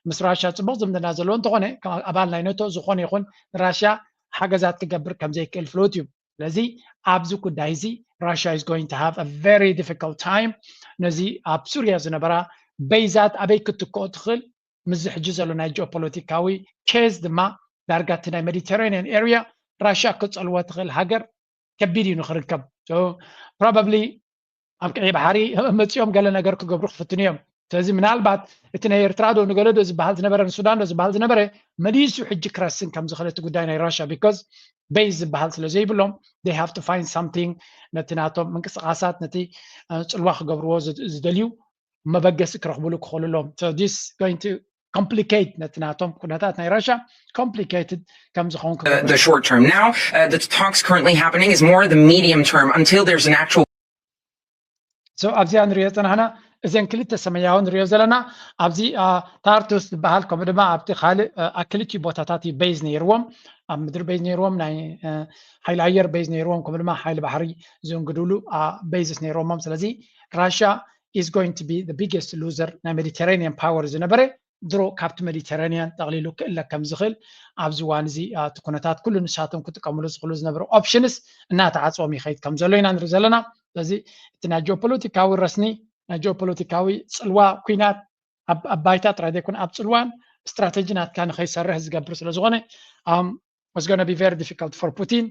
S1: ምስ ራሽያ ፅቡቅ ዝምድና ዘለዎ እንተኾነ ኣባል ናይ ኔቶ ዝኾነ ይኹን ራሽያ ሓገዛት ክገብር ከም ዘይክእል ፍሉጥ እዩ ስለዚ ኣብዚ ጉዳይ እዚ ራሽያ is going to have a very difficult time ነዚ ኣብ ሱርያ ዝነበራ በይዛት ኣበይ ክትከኦ ትኽእል ምዝ ሕጂ ዘሎ ናይ ጂኦፖለቲካዊ ኬዝ ድማ ዳርጋ እቲ ናይ ሜዲተራኒያን ኤርያ ራሽያ ክፀልዎ ትኽእል ሃገር ከቢድ እዩ ንክርከብ so probably ኣብ ቀይ ባሕሪ መፂኦም ገለ ነገር ክገብሩ ክፍትኑ እዮም ስለዚ ምናልባት እቲ ናይ ኤርትራ ዶ ንገለዶ ዝበሃል ዝነበረ ንሱዳን ዶ ዝበሃል ዝነበረ መሊሱ ሕጂ ክረስን ከም ዝኽእል እቲ ጉዳይ ናይ ራሽያ because base ዝበሃል ስለ ዘይብሎም they have to find something ነቲ ናቶም ምንቅስቃሳት ነቲ ፅልዋ ክገብርዎ ዝደልዩ መበገሲ ክረኽብሉ ክኽእሉሎም so this going to complicate ነትናቶም ኩነታት ናይ ራሽያ complicated ከም ዝኸውን
S15: the short term. Now, the talks currently happening is more the medium term until there's an actual.
S1: So ኣብዚያ ንሪኦ ፀናሕና እዘን ክልተ ሰማያዊ ንሪኦ ዘለና ኣብዚ ታርቱስ ዝበሃል ከምኡ ድማ ኣብቲ ካልእ ክልቲኡ ቦታታት ቤዝ ነይርዎም ኣብ ምድሪ ቤዝ ነይርዎም ናይ ሓይሊ ኣየር ቤዝ ነይርዎም ከምኡ ድማ ሓይሊ ባሕሪ ዝንግድሉ ቤዝስ ነይሮሞም ስለዚ ራሽያ is going to be the biggest loser ናይ ሜዲተራኒያን ፓወር ዝነበረ ድሮ ካብቲ ሜዲተራኒያን ጠቕሊሉ ክእለክ ከም ዝኽእል ኣብዚ እዋን እዚ እቲ ኩነታት ኩሉ ንሳቶም ክጥቀምሉ ዝኽእሉ ዝነበሩ ኦፕሽንስ እናተዓፅቦም ይኸይድ ከም ዘሎ ኢና ንርኢ ዘለና ስለዚ እቲ ናይ ጂኦፖለቲካዊ ረስኒ ናይ ጂኦፖለቲካዊ ፅልዋ ኩናት ኣብ ባይታ ጥራይ ዘይኮነ ኣብ ፅልዋን ስትራቴጂ ናትካ ንኸይሰርሕ ዝገብር ስለ ዝኾነ was going to be very difficult for Putin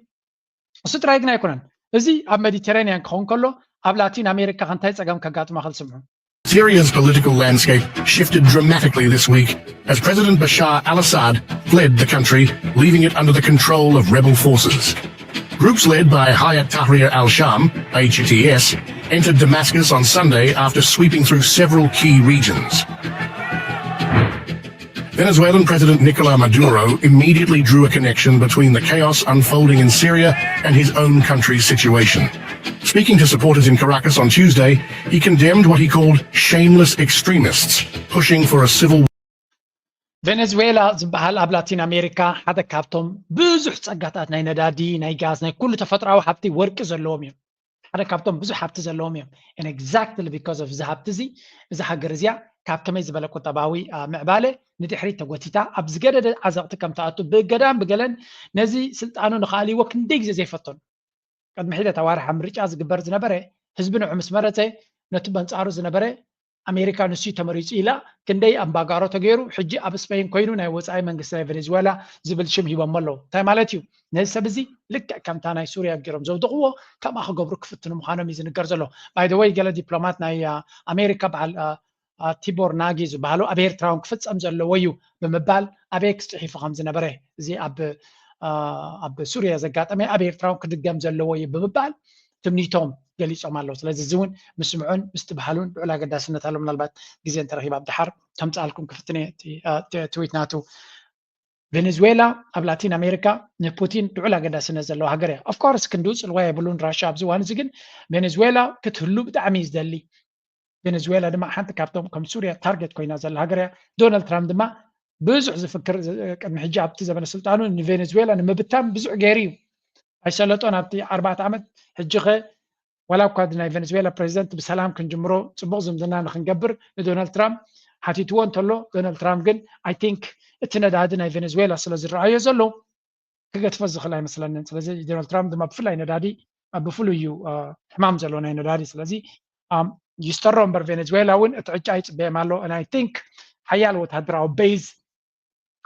S1: እሱ ጥራይ ግን ኣይኮነን እዚ ኣብ ሜዲተራኒያን ክኸውን ከሎ ኣብ ላቲን ኣሜሪካ ከንታይ ፀገም ከጋጥማ ክልስምዑ
S16: Syria's political landscape shifted dramatically this week as President Bashar al-Assad fled the country, leaving it under the control of rebel forces. Groups led by Hayat Tahrir al-Sham, HTS, entered Damascus on Sunday after sweeping through several key regions. Venezuelan President Nicolas Maduro immediately drew a connection between the chaos unfolding in Syria and his own country's situation. Speaking to supporters in Caracas on Tuesday, he condemned what he called shameless extremists pushing for a civil war.
S1: Venezuela ዝበሃል ኣብ ላቲን ኣሜሪካ ሓደ ካብቶም ብዙሕ ፀጋታት ናይ ነዳዲ ናይ ጋዝ ናይ ኩሉ ተፈጥራዊ ሃብቲ ወርቂ ዘለዎም እዮም ሓደ ካብቶም ብዙሕ ሃብቲ ዘለዎም እዮም and exactly because of እዚ ሃብቲ እዚ እዚ ሃገር እዚኣ ካብ ከመይ ዝበለ ቁጠባዊ ምዕባለ ንድሕሪት ተጎቲታ ኣብ ዝገደደ ዓዘቕቲ ከም ተኣቱ ብገዳም ብገለን ነዚ ስልጣኑ ንኻሊዎ ክንደይ ግዜ ዘይፈተኑ ቅድሚ ሒደት ኣዋርሓ ምርጫ ዝግበር ዝነበረ ህዝቢ ንዑ ምስ መረፀ ነቲ በንፃሩ ዝነበረ ኣሜሪካ ንሱ ተመሪፁ ኢላ ክንደይ ኣምባጋሮ ተገይሩ ሕጂ ኣብ ስፔን ኮይኑ ናይ ወፃኢ መንግስቲ ናይ ቬኔዙዌላ ዝብል ሽም ሂቦም ኣለዉ እንታይ ማለት እዩ ነዚ ሰብ እዚ ልክዕ ከምታ ናይ ሱርያ ገይሮም ዘውድቕዎ ከምኣ ክገብሩ ክፍትኑ ምዃኖም እዩ ዝንገር ዘሎ ባይ ደ ወይ ገለ ዲፕሎማት ናይ ኣሜሪካ በዓል ቲቦር ናጊ ዝበሃሉ ኣብ ኤርትራ እውን ክፍፀም ዘለዎ እዩ ብምባል ኣብ ኤክስ ፅሒፉ ከም ዝነበረ እዚ ኣብ ሱርያ ዘጋጠመ ኣብ ኤርትራ እውን ክድገም ዘለዎ እዩ ብምባል ትምኒቶም ገሊፆም ኣለዉ ስለዚ እዚ እውን ምስምዑን ምስትበሃሉን ልዑል ኣገዳስነት ኣሎ ምናልባት ግዜ እንተረኺባ ኣብ ድሓር ተምፃልኩም ክፍትነ ትዊት ናቱ ቬኔዙዌላ ኣብ ላቲን ኣሜሪካ ንፑቲን ልዑል ኣገዳስነት ዘለዎ ሃገር እያ ኦፍኮርስ ክንድኡ ፅልዋ የብሉን ራሽያ ኣብዚ እዋን እዚ ግን ቬኔዙዌላ ክትህሉ ብጣዕሚ እዩ ዝደሊ ቬኔዙዌላ ድማ ሓንቲ ካብቶም ከም ሱርያ ታርጌት ኮይና ዘላ ሃገር እያ ዶናልድ ትራምፕ ድማ ብዙሕ ዝፍክር ቅድሚ ሕጂ ኣብቲ ዘበነ ስልጣኑ ንቬኔዙዌላ ንምብታን ብዙሕ ገይሩ እዩ ኣይሰለጦን ኣብቲ 4 ዓመት ሕጂ ኸ ወላ እኳ ናይ ቬኔዙዌላ ፕሬዚደንት ብሰላም ክንጅምሮ ፅቡቅ ዝምድና ንክንገብር ንዶናልድ ትራምፕ ሓቲትዎ እንተሎ ዶናልድ ትራምፕ ግን ኣይ ቲንክ እቲ ነዳዲ ናይ ቬኔዙዌላ ስለ ዝረኣዮ ዘሎ ክገድፎ ዝኽእል ኣይመስለንን ስለዚ ዶናልድ ትራምፕ ድማ ብፍላይ ነዳዲ ብፍሉይ እዩ ሕማም ዘሎ ናይ ነዳዲ ስለዚ ይስተሮ እምበር ቬኔዙዌላ እውን እቲ ዕጫ ይፅበዮም ኣሎ and I think ሓያል ወታደራዊ ቤዝ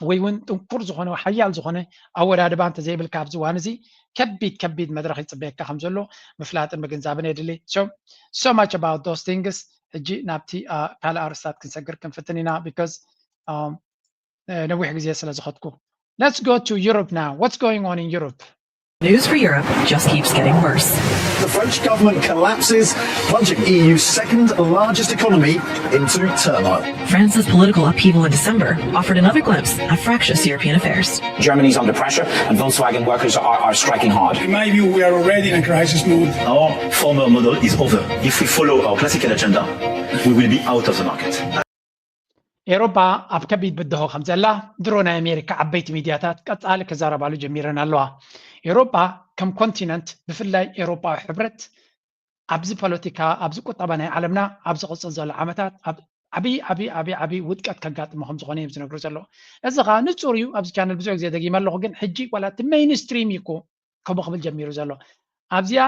S1: ወይ እውን ጥንኩር ዝኾነ ሓያል ዝኾነ ኣወዳድባ እንተዘይብልካ ኣብዚ እዋን እዚ ከቢድ መድረክ ይፅበየካ ከም ዘሎ ምፍላጥን ምግንዛብን የድሊ so much about those things ሕጂ ናብቲ ካልእ ኣርስታት ክንሰግር ክንፍትን ኢና because ነዊሕ ግዜ ስለ ዝኸድኩ let's go to Europe now what's going on in Europe
S5: News for Europe just keeps getting worse.
S17: The French government collapses, plunging EU's second largest economy into turmoil.
S5: France's political upheaval in December offered another glimpse at fractious European affairs.
S18: Germany's under pressure and Volkswagen workers are striking hard.
S19: In my view, we are already in a crisis mode.
S20: Our former model is over. If we follow our classical agenda, we will be out of the market.
S1: ኤሮፓ ኣብ ከቢድ ብድሆ ከም ዘላ ድሮ ናይ ኣሜሪካ ዓበይቲ ሚድያታት ቀፃሊ ክዛረባሉ ጀሚረን ኣለዋ ኤሮፓ ከም ኮንቲነንት ብፍላይ ኤሮፓዊ ሕብረት ኣብዚ ፖለቲካ ኣብዚ ቁጠባ ናይ ዓለምና ኣብ ዝቕፅል ዘሎ ዓመታት ዓብይ ውድቀት ከጋጥሞ ከም ዝኾነ እዮም ዝነግሩ ዘለዉ እዚ ከዓ ንፁር እዩ ኣብዚ ቻነል ብዙሕ ግዜ ደጊመ ኣለኹ ግን ሕጂ ዋላ እቲ ሜይንስትሪም እዩ ከምኡ ክብል ጀሚሩ ዘሎ ኣብዚኣ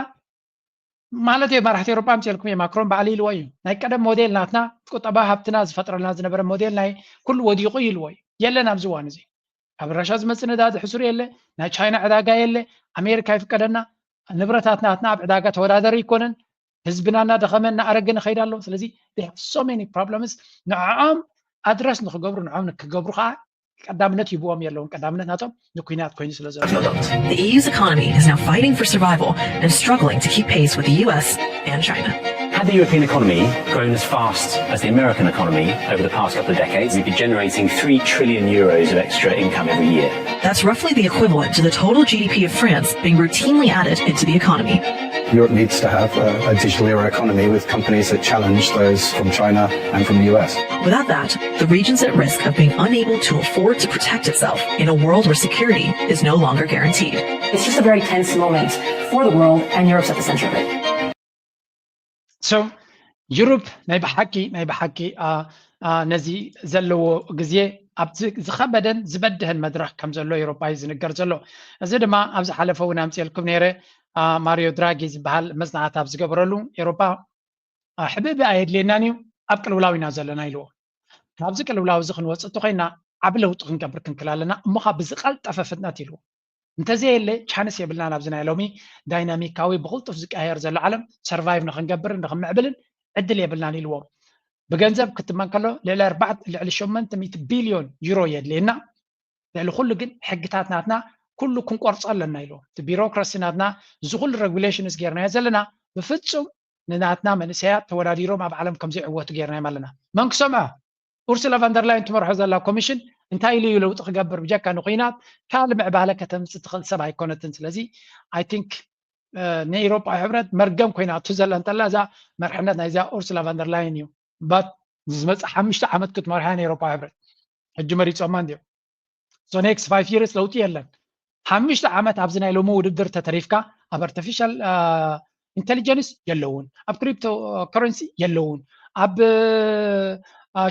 S1: ማለት መራሕቲ ኤሮፓ ምፅልኩም ማክሮን በዓል ኢልዎ እዩ ናይ ቀደም ሞዴል ናትና ቁጠባ ሃብትና ዝፈጥረልና ዝነበረ ሞዴል ናይ ኩሉ ወዲቑ ኢልዎ እዩ የለን ኣብዚ እዋን እዚ ካብ ራሻ ዝመፅእ ነዳዲ ሕሱር የለ ናይ ቻይና ዕዳጋ የለ ኣሜሪካ ይፍቀደና ንብረታት ናትና ኣብ ዕዳጋ ተወዳደሪ ይኮነን ህዝብና እናደኸመ እናኣረገ ንኸይድ ኣሎ ስለዚ they have so many problems ንዕኦም ኣድረስ ንክገብሩ ንዕኦም ንክገብሩ ከዓ ቀዳምነት ይብዎም የለውን ቀዳምነት ናቶም ንኩናት ኮይኑ ስለ ዘሎ
S5: The EU's economy is now fighting for survival and struggling to keep pace with the US and China.
S18: Had the European economy grown as fast as the American economy over the past couple of decades, we'd be generating 3 trillion euros of extra income every year.
S5: That's roughly the equivalent to the total GDP of France being routinely added into the economy.
S21: Europe needs to have a digital era economy with companies that challenge those from China and from the US.
S5: Without that, the region's at risk of being unable to afford to protect itself in a world where security is no longer guaranteed.
S12: It's just a very tense moment for the world, and Europe's at the center of it.
S1: So Europe ናይ ብሓቂ ነዚ ዘለዎ ግዜ ኣብ ዝኸበደን ዝበድህን መድረኽ ከም ዘሎ ኤውሮጳ ዝንገር ዘሎ እዚ ድማ ኣብ ዝሓለፈ እውን ኣምፅልኩም ነይረ ማሪዮ ድራጊ ዝበሃል መጽናዕቲ ኣብ ዝገበረሉ ኤውሮጳ ሕብብ ኣየድልየናን እዩ ኣብ ቅልውላው ኢና ዘለና ኢልዎ ካብዚ ቅልውላው እዚ ክንወፅእ ተኾይና ዓብ ለውጢ ክንገብር ክንክእል ኣለና እሞኻ ብዝቐልጠፈ ፍጥነት ኢልዎ እንተዘየለ ቻንስ የብልና ናብዚ ናይ ሎሚ ዳይናሚካዊ ብቕልጡፍ ዝቀያየር ዘሎ ዓለም ሰርቫይቭ ንክንገብርን ንክንምዕብልን ዕድል የብልናን ኢልዎ بجنزب كنت من كله لعل شمنت 100 بليون يورو يدلينا لعل كل جن حقتات ناتنا كله كون قرص لنا يلو البيروقراسي ناتنا زغل ريجوليشنز غيرنا يزلنا بفتسو ناتنا من سيات توراديرو مع بعلم كم زي عوات غيرنا مالنا منك سمع أورسولا فاندر لاين تمر هذا لا كوميشن انتهي لي لو تقبر بجاك نقينات كالم عبالة كتم تدخل 7 كونتنت لذي I think نيروبا حبرت مرقم كوينات تزل انت لا ذا مرحلتنا إذا أورسولا فاندر لاين يو but زمت 5 عامات كنت مرحاني أوروبا عبرت الجمهورية عمان ديو so next 5 years لو تيلن 5 عامات عبزنا لو مو دبدر تتريفكا اب artificial intelligence يلون اب crypto currency يلون اب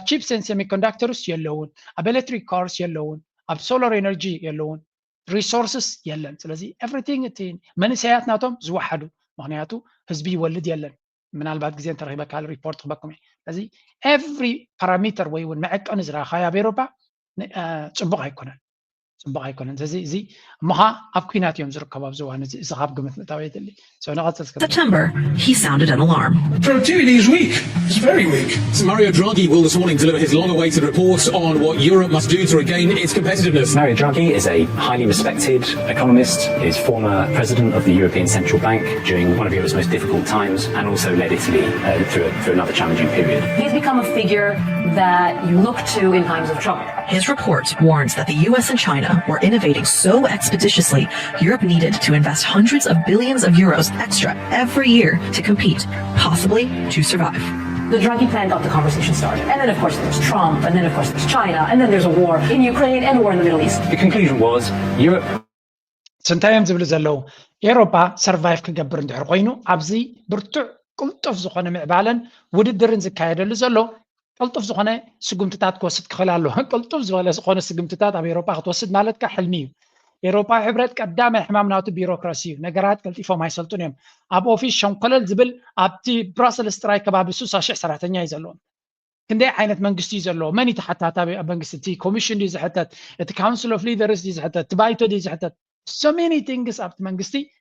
S1: chips and semiconductors يلون اب electric cars يلون اب solar energy يلون resources يلن ስለዚህ everything من سياتناتهم زوحدوا معناته حزبي يولد يلن من البعد جزين ترى بك على الريبورت خبكم لذي every parameter وين معك أنزرا خايا بيروبا صبغ هيكونن زي مها أبكينات يوم زرق كباب زوان زغاب قمت متابعة اللي
S5: September, he sounded an alarm.
S19: Productivity is weak. It's very weak.
S22: So Mario Draghi will this morning deliver his long-awaited report on what Europe must do to regain its competitiveness.
S18: Mario Draghi is a highly respected economist. He is former president of the European Central Bank during one of Europe's most difficult times and also led Italy through another challenging period.
S12: He's become a figure that you look to in times of trouble.
S5: His report warns that the US and China were innovating so expeditiously, Europe needed to invest hundreds of billions of euros extra every year to compete, possibly to survive.
S12: The Draghi plan got the conversation started. And then, of course, there's Trump. And then, of course, there's China. And then there's a war in Ukraine and a war in the Middle East.
S18: The conclusion was Europe...
S1: سنتايم زبل زلو أوروبا سرفايف كجبر ندحر قينو عبزي برتع قلطف زخانة معبالن وددرن زكايد اللي زلو قلطف زخانة سقمتات كوسد خلاله قلطف زخانة سقمتات أبي أوروبا خطوسد مالت كحلمي أوروبا حبرت قدام حمام ناوت بيروقراسي نجارات كلتيفو ما يسلطونهم أب أوفيس شنقلل زبل أبتي براسل سترايك باب سوسا شح سرعتنيا يزلون كندي عينت منجستي زلو ماني تحت تابع منجستي كوميشن دي حتى الكونسل اوف ليدرز دي حتى تبايتو دي حتى so many things أبت منجستي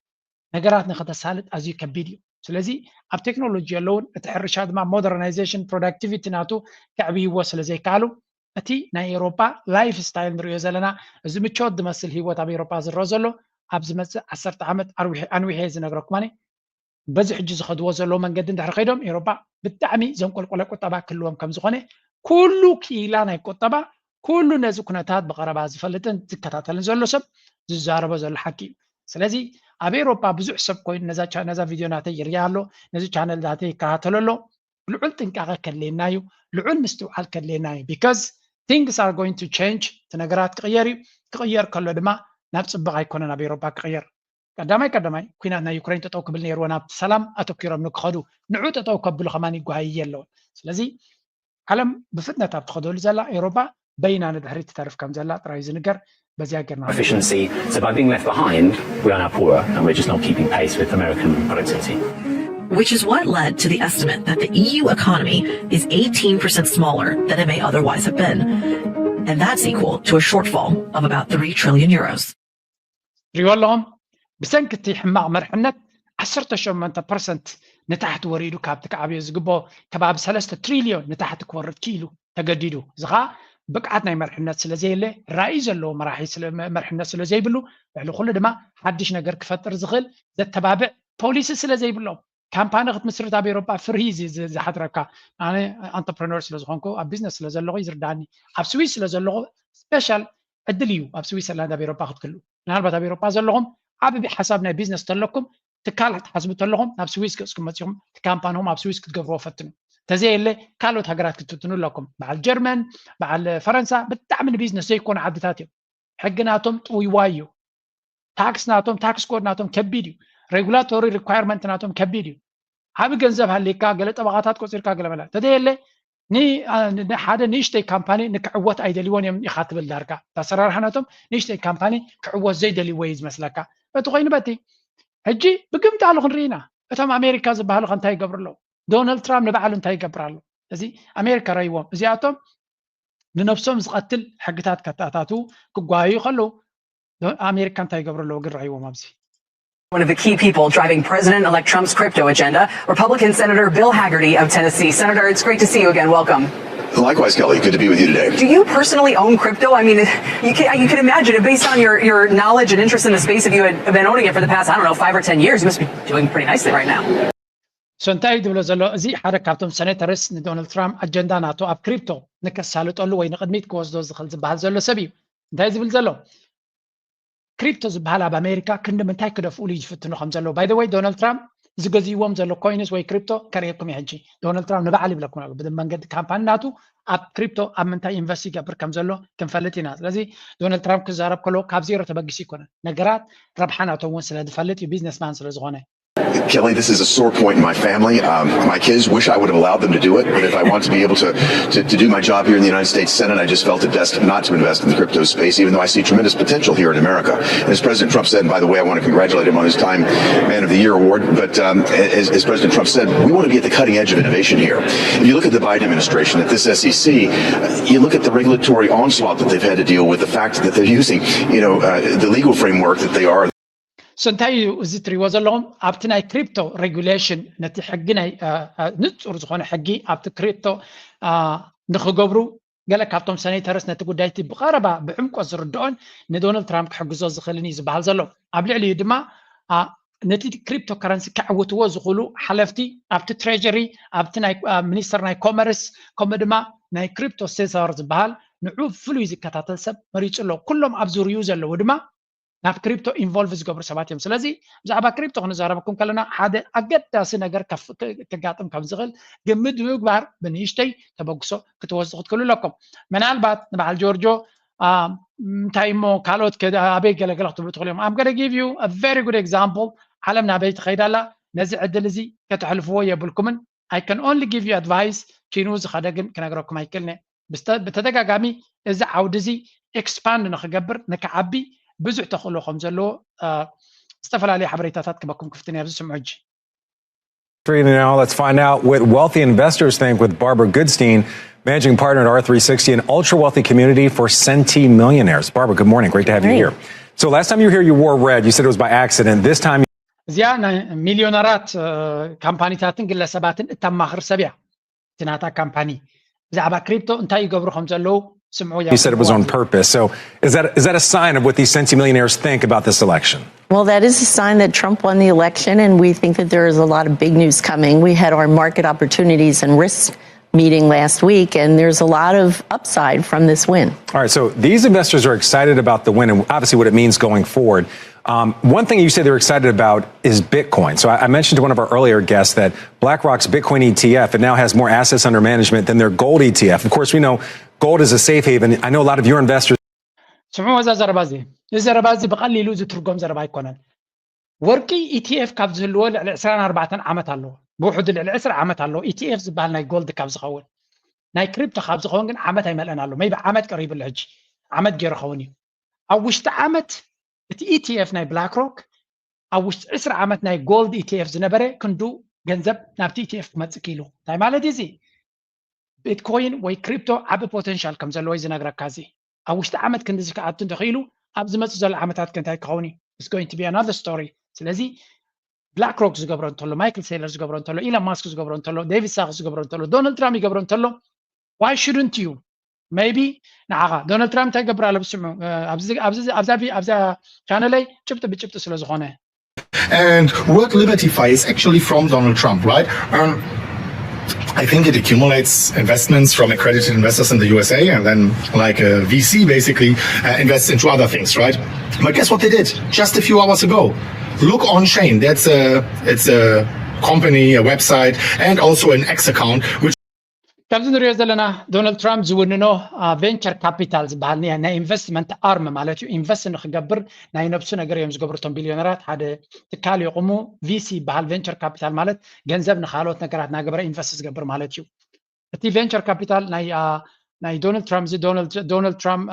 S1: نجارات نخدها سالت أزي كبيديو سلزي أب تكنولوجيا لون التحرشات مع modernization productivity ناتو كعبي وصل زي قالوا أتي نا أوروبا لايف ستايل نريو زلنا زمتشود دمسل هي وتابي أوروبا زروزلو أبزمت 10 عامات أنوي هيز نقرأ كماني بزح جزء خدوة زلو من قدن دحر خيدهم أوروبا بالتعمي زم كل كتابة كلهم كم زخانة كله كيلانا كتابة كله نزكناتات بقربة زفلتن تكتاتلن زلو سب زاربة زل حكي سلزي أبي أوروبا بزح سب كوين نزا فيديو ناتي يريالو نزا channel ناتي كاتلولو لعل تنكاغا كلينايو لعل نستوعال كلينايو because things are going to change تنقرات كغير كله دما نفس بغا يكون أبي أوروبا كغير قدامي كنا يوكرين تتوقع بالنيرونا سلام أتوكيرم نكخدو نعود تتوقع بالخماني قهاية اللون سلزي علم بفتنة تبتخدو لزلا أوروبا بينا ندهري تتعرف كم زلا ترايز نقر
S18: efficiency. So by being left behind, we are now poorer and we're just not keeping pace with American productivity.
S5: Which is what led to the estimate that the EU economy is 18% smaller than it may otherwise have been. And that's equal to a shortfall of about 3 trillion euros.
S1: ريولهم بسنكتي حماق مرحنة 10% نتاحت وريدو كابتك عبي زقبو كباب 3 تريليون نتاحت كورد كيلو تقديدو زغا بقعتنا مرحنة سلازي اللي رئيس اللو مراحي مرحنة سلازي بلو بعلو خلو دما حدش نقر كفتر زغل ذات تبابع بوليس سلازي بلو ካምፓኒ ክትመስርት ኣብ ኤውሮጳ ፍርሂ ዝሓድረካ ኣነ አንተርፕረነር ስለ ዝኾንኩ ኣብ ቢዝነስ ስለ ዘለኹ ይዝርዳኒ ኣብ ስዊስ ስለ ዘለኹ ስፔሻል ዕድል እዩ ኣብ ስዊትዘርላንድ ኣብ ኤውሮጳ ክትክሉ ምናልባት ኣብ ኤውሮጳ ዘለኹም ዓብይ ሓሳብ ናይ ቢዝነስ ተለኩም ትካል ክትሓስቡ ተለኹም ናብ ስዊስ ገጽኩም መጺኹም ካምፓኒኦም ኣብ ስዊስ ክትገብርዎ ፈትኑ ተዘየለ ካልኦት ሃገራት ክትፍትኑ ኣለኩም በዓል ጀርመን በዓል ፈረንሳ ብጣዕሚ ንቢዝነስ ዘይኮኑ ዓድታት እዮም ሕግናቶም ጥውይዋ እዩ ታክስ ኮድ ናቶም ከቢድ እዩ ሬጉላቶሪ ሪኳየርመንት ናቶም ከቢድ እዩ ዓብ ገንዘብ ሃሌካ ገለ ጠበቃታት ቆፂርካ ገለ መላ ተደየለ ሓደ ንእሽተይ ካምፓኒ ንክዕወት ኣይደልይዎን እዮም ኢኻ ትብል ዳርጋ ታሰራርሓ ናቶም ንእሽተይ ካምፓኒ ክዕወት ዘይደልይዎ እዩ ዝመስለካ በቲ ኮይኑ በቲ ሕጂ ብግምት ኣሉ ክንርኢና እቶም ኣሜሪካ ዝበሃሉ እንታይ ይገብሩ ኣለዉ ዶናልድ ትራምፕ ንባዕሉ እንታይ ይገብር ኣሎ እዚ ኣሜሪካ ረይዎም እዚኣቶም ንነፍሶም ዝቐትል ሕግታት ከተኣታቱ ክጓዩ ከለዉ ኣሜሪካ እንታይ ይገብሩ ኣለዉ ግን ረይዎም ኣብዚ
S10: One of the key people driving President-elect Trump's crypto agenda, Republican Senator Bill Hagerty of Tennessee. Senator, it's great to see you again. Welcome.
S2: Likewise, Kelly. Good to be with you today.
S10: Do you personally own crypto? I mean, you can imagine it based on your knowledge and interest in the space. If you had been owning it for the past, I don't know, 5 or 10 years, you must be doing pretty nicely right now.
S1: So እንታይ ድብሎ ዘሎ እዚ ሓደ ካብቶም ሰኔተርስ ንዶናልድ ትራምፕ አጀንዳ ናቶ ኣብ ክሪፕቶ ንከሳልጠሉ ወይ ንቅድሚት ክወስዶ ዝኽእል ዝበሃል ዘሎ ሰብ እዩ እንታይ ዝብል ዘሎ ክሪፕቶ ዝበሃል ኣብ ኣሜሪካ ክንዲ ምንታይ ክደፍኡሉ ይፍትኑ ከም ዘሎ ባይ ዘ ወይ ዶናልድ ትራምፕ ዝገዝእዎም ዘሎ ኮይንስ ወይ ክሪፕቶ ከርእየኩም ሕጂ ዶናልድ ትራምፕ ንባዕሉ ይብለኩም ኣሎ ብመንገዲ ካምፓኒ ናቱ ኣብ ክሪፕቶ ኣብ ምንታይ ኢንቨስት ይገብር ከም ዘሎ ክንፈልጥ ኢና ስለዚ ዶናልድ ትራምፕ ክዛረብ ከሎ ካብ ዜሮ ተበጊሱ ይኮነን ነገራት ረብሓ ናቶም እውን ስለ ዝፈልጥ እዩ ቢዝነስማን ስለ ዝኾነ
S2: Kelly, this is a sore point in my family. My kids wish I would have allowed them to do it, but if I want to be able to do my job here in the United States Senate, I just felt it best not to invest in the crypto space, even though I see tremendous potential here in America. And as President Trump said, and by the way, I want to congratulate him on his Time Man of the Year award, but as President Trump said, we want to be at the cutting edge of innovation here. If you look at the Biden administration, at this SEC, you look at the regulatory onslaught that they've had to deal with, the fact that they're using, the legal framework that they are.
S1: So እንታይ እዚ ትሪእዎ ዘለኹም ኣብቲ ናይ ክሪፕቶ ሬጉሌሽን ነቲ ሕጊ ናይ ንፁር ዝኾነ ሕጊ ኣብቲ ክሪፕቶ ንክገብሩ ገለ ካብቶም ሰኔተርስ ነቲ ጉዳይቲ ብቐረባ ብዕምቆ ዝርድኦን ንዶናልድ ትራምፕ ክሕግዞ ዝኽእልን እዩ ዝበሃል ዘሎ ኣብ ልዕሊ እዩ ድማ ነቲ ክሪፕቶ ከረንሲ ክዕውትዎ ዝኽእሉ ሓለፍቲ ኣብቲ ትሬጀሪ ኣብቲ ናይ ሚኒስተር ናይ ኮመርስ ከምኡ ድማ ናይ ክሪፕቶ ሴንሰር ዝበሃል ንዑ ፍሉይ ዝከታተል ሰብ መሪፁ ኣሎ ኩሎም ኣብ ዙርዩ ዘለዉ ድማ ናብ ክሪፕቶ ኢንቮልቭ ዝገብሩ ሰባት እዮም ስለዚ ብዛዕባ ክሪፕቶ ክንዛረበኩም ከለና ሓደ ኣገዳሲ ነገር ከጋጥም ከም ዝኽእል ግምት ብምግባር ብንእሽተይ ተበግሶ ክትወስዱ ክትክእሉ ኣለኩም ምናልባት ንበዓል ጆርጆ እንታይ እሞ ካልኦት ኣበይ ገለገለ ክትብሉ ትኽእሉ እዮም I'm going to give you a very good example ዓለም ናበይ ትኸይድ ኣላ ነዚ ዕድል እዚ ከተሕልፍዎ የብልኩምን I can only give you advice ቺኑ ዝኸደ ግን ክነግረኩም ኣይክእልኒ ብተደጋጋሚ እዚ ዓውዲ እዚ ኤክስፓንድ ንክገብር ንክዓቢ ብዙሕ ተኽእሎ ከም ዘለዎ ዝተፈላለዩ ሓበሬታታት ክበኩም ክፍትን ኣብዚ ስምዑ ሕጂ
S4: Now let's find out what wealthy investors think with Barbara Goodstein, managing partner at R360, an ultra-wealthy community for centimillionaires. Barbara, good morning. Great to have you here. So last time you were here, you wore red. You said it was by accident. This time...
S1: እዚያ ናይ ሚሊዮነራት ካምፓኒታትን ግለሰባትን እተማኽር ሰብ እያ እቲ ናታ ካምፓኒ ብዛዕባ ክሪፕቶ እንታይ ይገብሩ ከም ዘለዉ
S4: You said it was on purpose. So is that a sign of what these centimillionaires think about this election?
S23: Well, that is a sign that Trump won the election, and we think that there is a lot of big news coming. We had our market opportunities and risk meeting last week, and there's a lot of upside from this win.
S4: All right, so these investors are excited about the win and obviously what it means going forward. One thing you say they're excited about is Bitcoin. So I mentioned to one of our earlier guests that BlackRock's Bitcoin ETF, it now has more assets under management than their gold ETF. Of course, we know gold is a safe haven. I know a lot of your investors.
S1: سمعوا هذا زربازي الزربازي بقليلو زترجم زربا يكونن وركي ETF ካብ ዝህልዎ ልዕሊ 24 ዓመት ኣለዎ ብውሕዱ ልዕሊ 10 ዓመት ኣለዎ ETF ዝበሃል ናይ ጎልድ ካብ ዝኸውን ናይ ክሪፕቶ ካብ ዝኸውን ግን ዓመት ኣይመልአን ኣሎ maybe ዓመት ቀሪብሉ ሕጂ ዓመት ገይሩ ኸውን እዩ ኣብ ውሽጢ ዓመት እቲ ETF ናይ BlackRock ኣብ ውሽጢ 10 ዓመት ናይ ጎልድ ETF ዝነበረ ክንዱ ገንዘብ ናብቲ ETF ክመጽእ ኪሉ እንታይ ማለት እዚ ቢትኮይን ወይ ክሪፕቶ ዓቢ ፖቴንሻል ከም ዘለዎ ዝነግረካ እዚ ኣብ ውሽጢ ዓመት ክንዲዚ ክኣቱ እንተኽኢሉ ኣብ ዝመፁ ዘሎ ዓመታት ከንታይ ክኸውን እዩ It's going to be another story. ስለዚ BlackRock ዝገብሮ እንተሎ ማይክል ሴለር ዝገብሮ እንተሎ ኢሎን ማስክ ዝገብሮ እንተሎ ዴቪድ ሳክ ዝገብሮ እንተሎ ዶናልድ ትራምፕ ይገብሮ እንተሎ why shouldn't you maybe ንዓኻ ዶናልድ ትራምፕ እንታይ ይገብር ኣሎ ብስምዑ ኣብዛ ቻነለይ ጭብጢ ብጭብጢ ስለ ዝኾነ
S16: And word liberty-fi is actually from Donald Trump, right? I think it accumulates investments from accredited investors in the USA, and then like a VC basically invests into other things, right? But guess what they did just a few hours ago? Look on Chain. It's a company, a website, and also an X account, which
S1: ከምዚ ንሪኦ ዘለና ዶናልድ ትራምፕ ዝውንኖ ቬንቸር ካፒታል ዝበሃል ናይ ኢንቨስትመንት ኣርም ማለት እዩ ኢንቨስት ንክገብር ናይ ነብሱ ነገር እዮም ዝገብሩ እቶም ቢልዮነራት ሓደ ትካል ይቁሙ ቪሲ በሃል ቬንቸር ካፒታል ማለት ገንዘብ ንካልኦት ነገራት ናገበረ ኢንቨስት ዝገብር ማለት እዩ እቲ ቬንቸር ካፒታል ናይ ዶናልድ ትራምፕ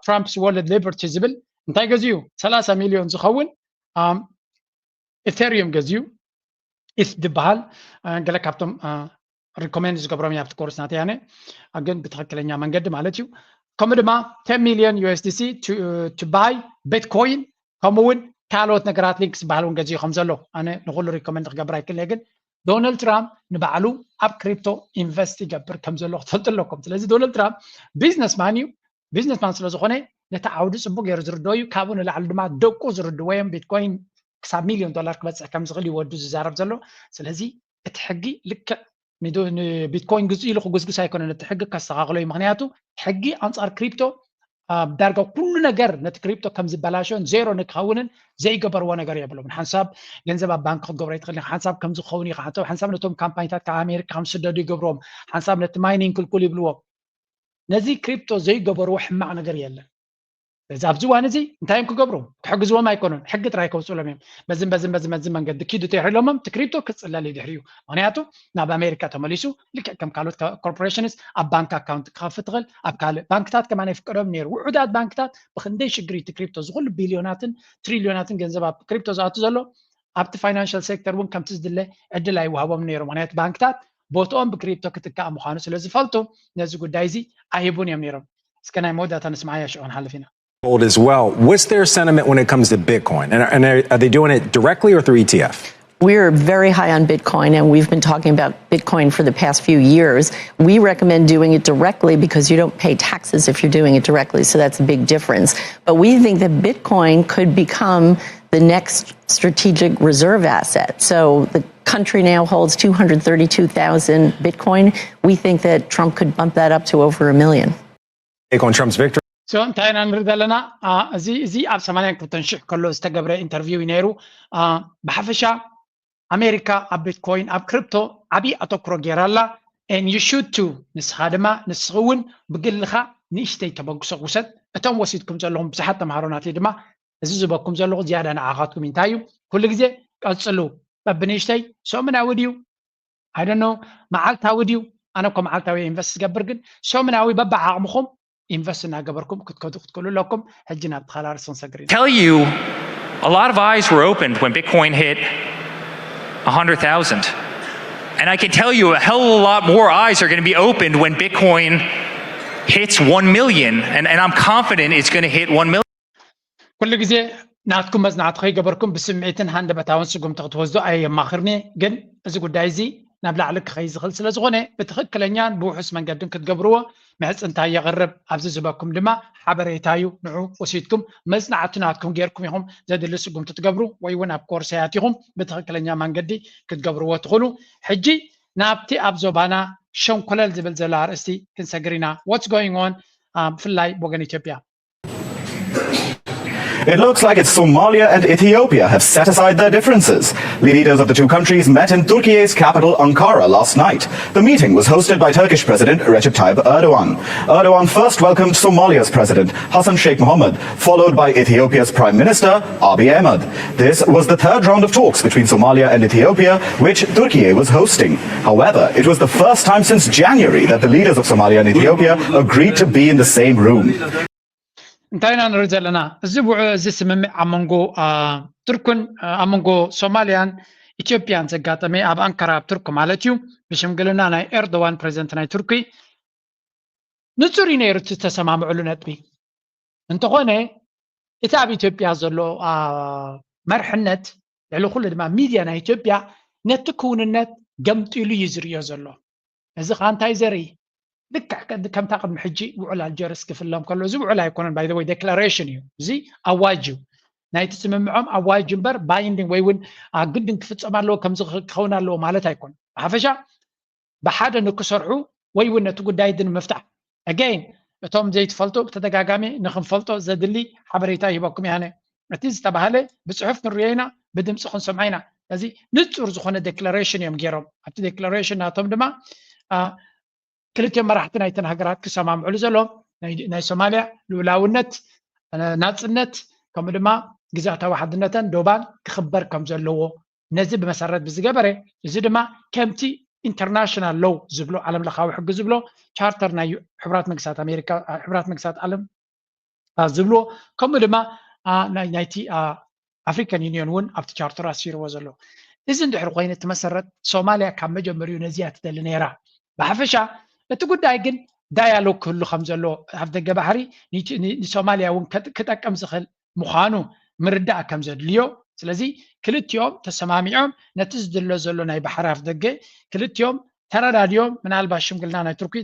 S1: ትራምፕስ ወርልድ ሊበርቲ ዝብል እንታይ ገዝዩ 30 ሚሊዮን ዝኸውን ኢቴሪየም ገዝዩ ኢት ዝበሃል ገለ ካብቶም recommend ዝገብሮም ያብቲ ኮርስ ናተያነ ግን ብትክክለኛ መንገዲ ማለት እዩ ከምኡ ድማ 10 ሚሊዮን USDC to buy bitcoin ከምኡውን ካልኦት ነገራት ሊንክስ ዝበሃሉን ገዝዩ ከም ዘሎ ኣነ ንኩሉ ሪኮመንድ ክገብር ኣይክእልን ግን ዶናልድ ትራምፕ ንባዕሉ ኣብ ክሪፕቶ ኢንቨስት ይገብር ከም ዘሎ ክትፈልጡ ኣለኩም ስለዚ ዶናልድ ትራምፕ ቢዝነስማን እዩ ቢዝነስማን ስለ ዝኾነ ነቲ ዓውዲ ፅቡቅ ገይሩ ዝርድኦ እዩ ካብኡ ንላዕሊ ድማ ደቁ ዝርድወዮም ቢትኮይን ክሳብ ሚሊዮን ዶላር ክበፅሕ ከም ዝኽእል ይወዱ ዝዛረብ ዘሎ ስለዚ እቲ ሕጊ ልክዕ ቢትኮይን ግዝኡ ኢሉ ክጉዝግዝ ኣይኮነን እቲ ሕጊ ከስተኻኽሎ እዩ ምክንያቱ ሕጊ ኣንፃር ክሪፕቶ ዳርጋ ኩሉ ነገር ነቲ ክሪፕቶ ከም ዝበላሾን ዜሮ ንክኸውንን ዘይገበርዎ ነገር የብሎም ሓንሳብ ገንዘብ ኣብ ባንክ ክገብሮ ይትኽእል ሓንሳብ ከም ዝኸውን ኢኻ ሓንሳብ ነቶም ካምፓኒታት ካብ ኣሜሪካ ከም ዝስደዱ ይገብሮም ሓንሳብ ነቲ ማይኒንግ ክልኩል ይብልዎም ነዚ ክሪፕቶ ዘይገበርዎ ሕማቕ ነገር የለን እዚ ኣብዚ እዋን እዚ እንታይ እዮም ክገብሩ ክሕግዝዎም ኣይኮኑን ሕጊ ጥራይ ከውፅሎም እዮም በዝን መንገዲ ኪዱ ተይሕሎሞም እቲ ክሪፕቶ ክፅለል ይድሕርዩ ምክንያቱ ናብ ኣሜሪካ ተመሊሱ ልክዕ ከም ካልኦት ኮርፖሬሽንስ ኣብ ባንክ ኣካውንት ክኸፍት ትኽእል ኣብ ካልእ ባንክታት ከማን ኣይፍቀዶም ነይሩ ውሑዳት ባንክታት ብክንደይ ሽግሪ እቲ ክሪፕቶ ዝኩሉ ቢልዮናትን ትሪልዮናትን ገንዘብ ኣብ ክሪፕቶ ዝኣቱ ዘሎ ኣብቲ ፋይናንሻል ሴክተር እውን ከምቲ ዝድለ ዕድል ኣይወሃቦም ነይሩ ምክንያቱ ባንክታት ቦትኦም ብክሪፕቶ ክትከኣም ምዃኑ ስለ ዝፈልጡ ነዚ ጉዳይ እዚ ኣይህቡን እዮም ነይሮም እስከ ናይ መወዳእታ ንስማዓያ ሽዑን ሓልፍ ኢና
S4: Gold as well. What's their sentiment when it comes to Bitcoin? And are they doing it directly or through ETF?
S23: We're very high on Bitcoin, and we've been talking about Bitcoin for the past few years. We recommend doing it directly because you don't pay taxes if you're doing it directly, so that's a big difference. But we think that Bitcoin could become the next strategic reserve asset. So the country now holds 232,000 Bitcoin. We think that Trump could bump that up to over 1 million.
S4: Take on Trump's victory?
S1: So እንታይ ኢና ንርኢ ዘለና እዚ ኣብ 82,000 ከሎ ዝተገብረ ኢንተርቪው ነይሩ ብሓፈሻ ኣሜሪካ ኣብ ቢትኮይን ኣብ ክሪፕቶ ዓብይ ኣተኩሮ ገይራላ and you should too ንስኻ ድማ ንስኸውን ብግልኻ ንእሽተይ ተበግሶ ውሰድ እቶም ወሲድኩም ዘለኹም ብዙሓት ተምሃሮናት ድማ እዚ ዝበኩም ዘለኹ ዝያዳ ንዓኻትኩም እንታይ እዩ ኩሉ ግዜ ቀፅሉ በብንእሽተይ ሰሙናዊ ድዩ I don't know መዓልታዊ ድዩ ኣነ እኮ መዓልታዊ ኢንቨስት ዝገብር ግን ሰሙናዊ በብዓቕምኹም invest in agabarkum kutkululakum hajjina bkhalar sonsagri
S3: tell you a lot of eyes were opened when Bitcoin hit 100,000 and I can tell you a hell of a lot more eyes are going to be opened when Bitcoin hits 1 million and I'm confident it's going to hit 1 million
S1: kullu gize naatkum mazna'at khay gabarkum bismi'atin handa batawan sugum taqtwazdu ay makhirni gen እዚ ጉዳይ እዚ ናብ ላዕሊ ክኸይድ ዝኽእል ስለ ዝኾነ ብትክክለኛን ብውሑስ መንገድን ክትገብርዎ ምዕፅንታ የቕርብ ኣብዚ ዝበኩም ድማ ሓበሬታ እዩ ንዑ ወሲድኩም መፅናዕትናትኩም ጌርኩም ኢኹም ዘድሊ ስጉምቲ ትገብሩ ወይ እውን ኣብ ኮርሳያት ኢኹም ብትክክለኛ መንገዲ ክትገብርዎ ትኽእሉ ሕጂ ናብቲ ኣብ ዞባና ሸንኮለል ዝብል ዘላ ኣርእስቲ ክንሰግር ኢና what's going on ብፍላይ ብወገን ኢትዮጵያ
S6: It looks like it's Somalia and Ethiopia have set aside their differences. The leaders of the two countries met in Turkey's capital Ankara last night. The meeting was hosted by Turkish President Recep Tayyip Erdogan. Erdogan first welcomed Somalia's President Hassan Sheikh Mohamud, followed by Ethiopia's Prime Minister Abiy Ahmed. This was the third round of talks between Somalia and Ethiopia, which Turkey was hosting. However, it was the first time since January that the leaders of Somalia and Ethiopia agreed to be in the same room.
S1: እንታይና ንርኢ ዘለና እዚ ውዑ እዚ ስምምዕ ኣብ መንጎ ቱርክን ኣብ መንጎ ሶማልያን ኢትዮጵያን ዘጋጠመ ኣብ ኣንካራ ኣብ ቱርክ ማለት እዩ ብሽምግልና ናይ ኤርዶዋን ፕሬዚደንት ናይ ቱርኪ ንጹር ነይሩ እቲ ተሰማምዕሉ ነጥቢ እንተኾነ እቲ ኣብ ኢትዮጵያ ዘሎ መርሕነት ልዕሊ ኩሉ ድማ ሚድያ ናይ ኢትዮጵያ ነቲ ክውንነት ገምጢሉ እዩ ዝርዮ ዘሎ እዚ ኸ እንታይ ዘርኢ ልክዕ ከምታ ቅድሚ ሕጂ ውዕል ኣልጀርስ ክፍሎም ከሎ እዚ ውዕል ኣይኮነን ባይ ዘ ወይ ዴክላሬሽን እዩ እዚ ኣዋጅ እዩ ናይቲ ስምምዖም ኣዋጅ ጅምበር ባይንዲንግ ወይ እውን ግድን ክፍጸም ኣለዎ ከም ዝኸውን ኣለዎ ማለት ኣይኮን ብሓፈሻ ብሓደ ንክሰርሑ ወይ እውን ነቲ ጉዳይ ንምፍታሕ again እቶም ዘይትፈልጡ ብተደጋጋሚ ንክንፈልጦ ዘድሊ ሓበሬታ ይህበኩም ያነ እቲ ዝተባሃለ ብጽሑፍ ክንሪኦ ኢና ብድምፂ ክንሰምዖ ኢና እዚ ንጹር ዝኾነ ዴክላሬሽን እዮም ገይሮም ኣብቲ ዴክላሬሽን ናቶም ድማ ክልቲኦም መራሕቲ ናይተን ሃገራት ክሰማምዕሉ ዘሎም ናይ ሶማልያ ልኡላውነት ናጽነት ከምኡ ድማ ግዛታዊ ሓድነተን ዶባን ክኽበር ከም ዘለዎ ነዚ ብመሰረት ብዝገበረ እዚ ድማ ከምቲ ኢንተርናሽናል ሎው ዝብሎ ዓለም ለኻዊ ሕጊ ዝብሎ ቻርተር ናይ ሕብራት መንግስታት ኣሜሪካ ሕብራት መንግስታት ዓለም ዝብሎ ከምኡ ድማ ናይቲ ኣፍሪካን ዩኒዮን እውን ኣብቲ ቻርተር ኣሲርዎ ዘሎ እዚ እንድሕር ኮይኑ እቲ መሰረት ሶማልያ ካብ መጀመሪኡ ነዚያ ትደሊ ነይራ ብሓፈሻ እቲ ጉዳይ ግን ዳያሎግ ክህሉ ከም ዘሎ ኣብ ደገ ባሕሪ ንሶማልያ እውን ክጠቅም ዝኽእል ምዃኑ ምርዳእ ከም ዘድልዮ ስለዚ ክልቲኦም ተሰማሚዖም ነቲ ዝድሎ ዘሎ ናይ ባሕሪ ኣፍ ደገ ክልቲኦም ተረዳድዮም ምናልባት ሽምግልና ናይ ቱርኪ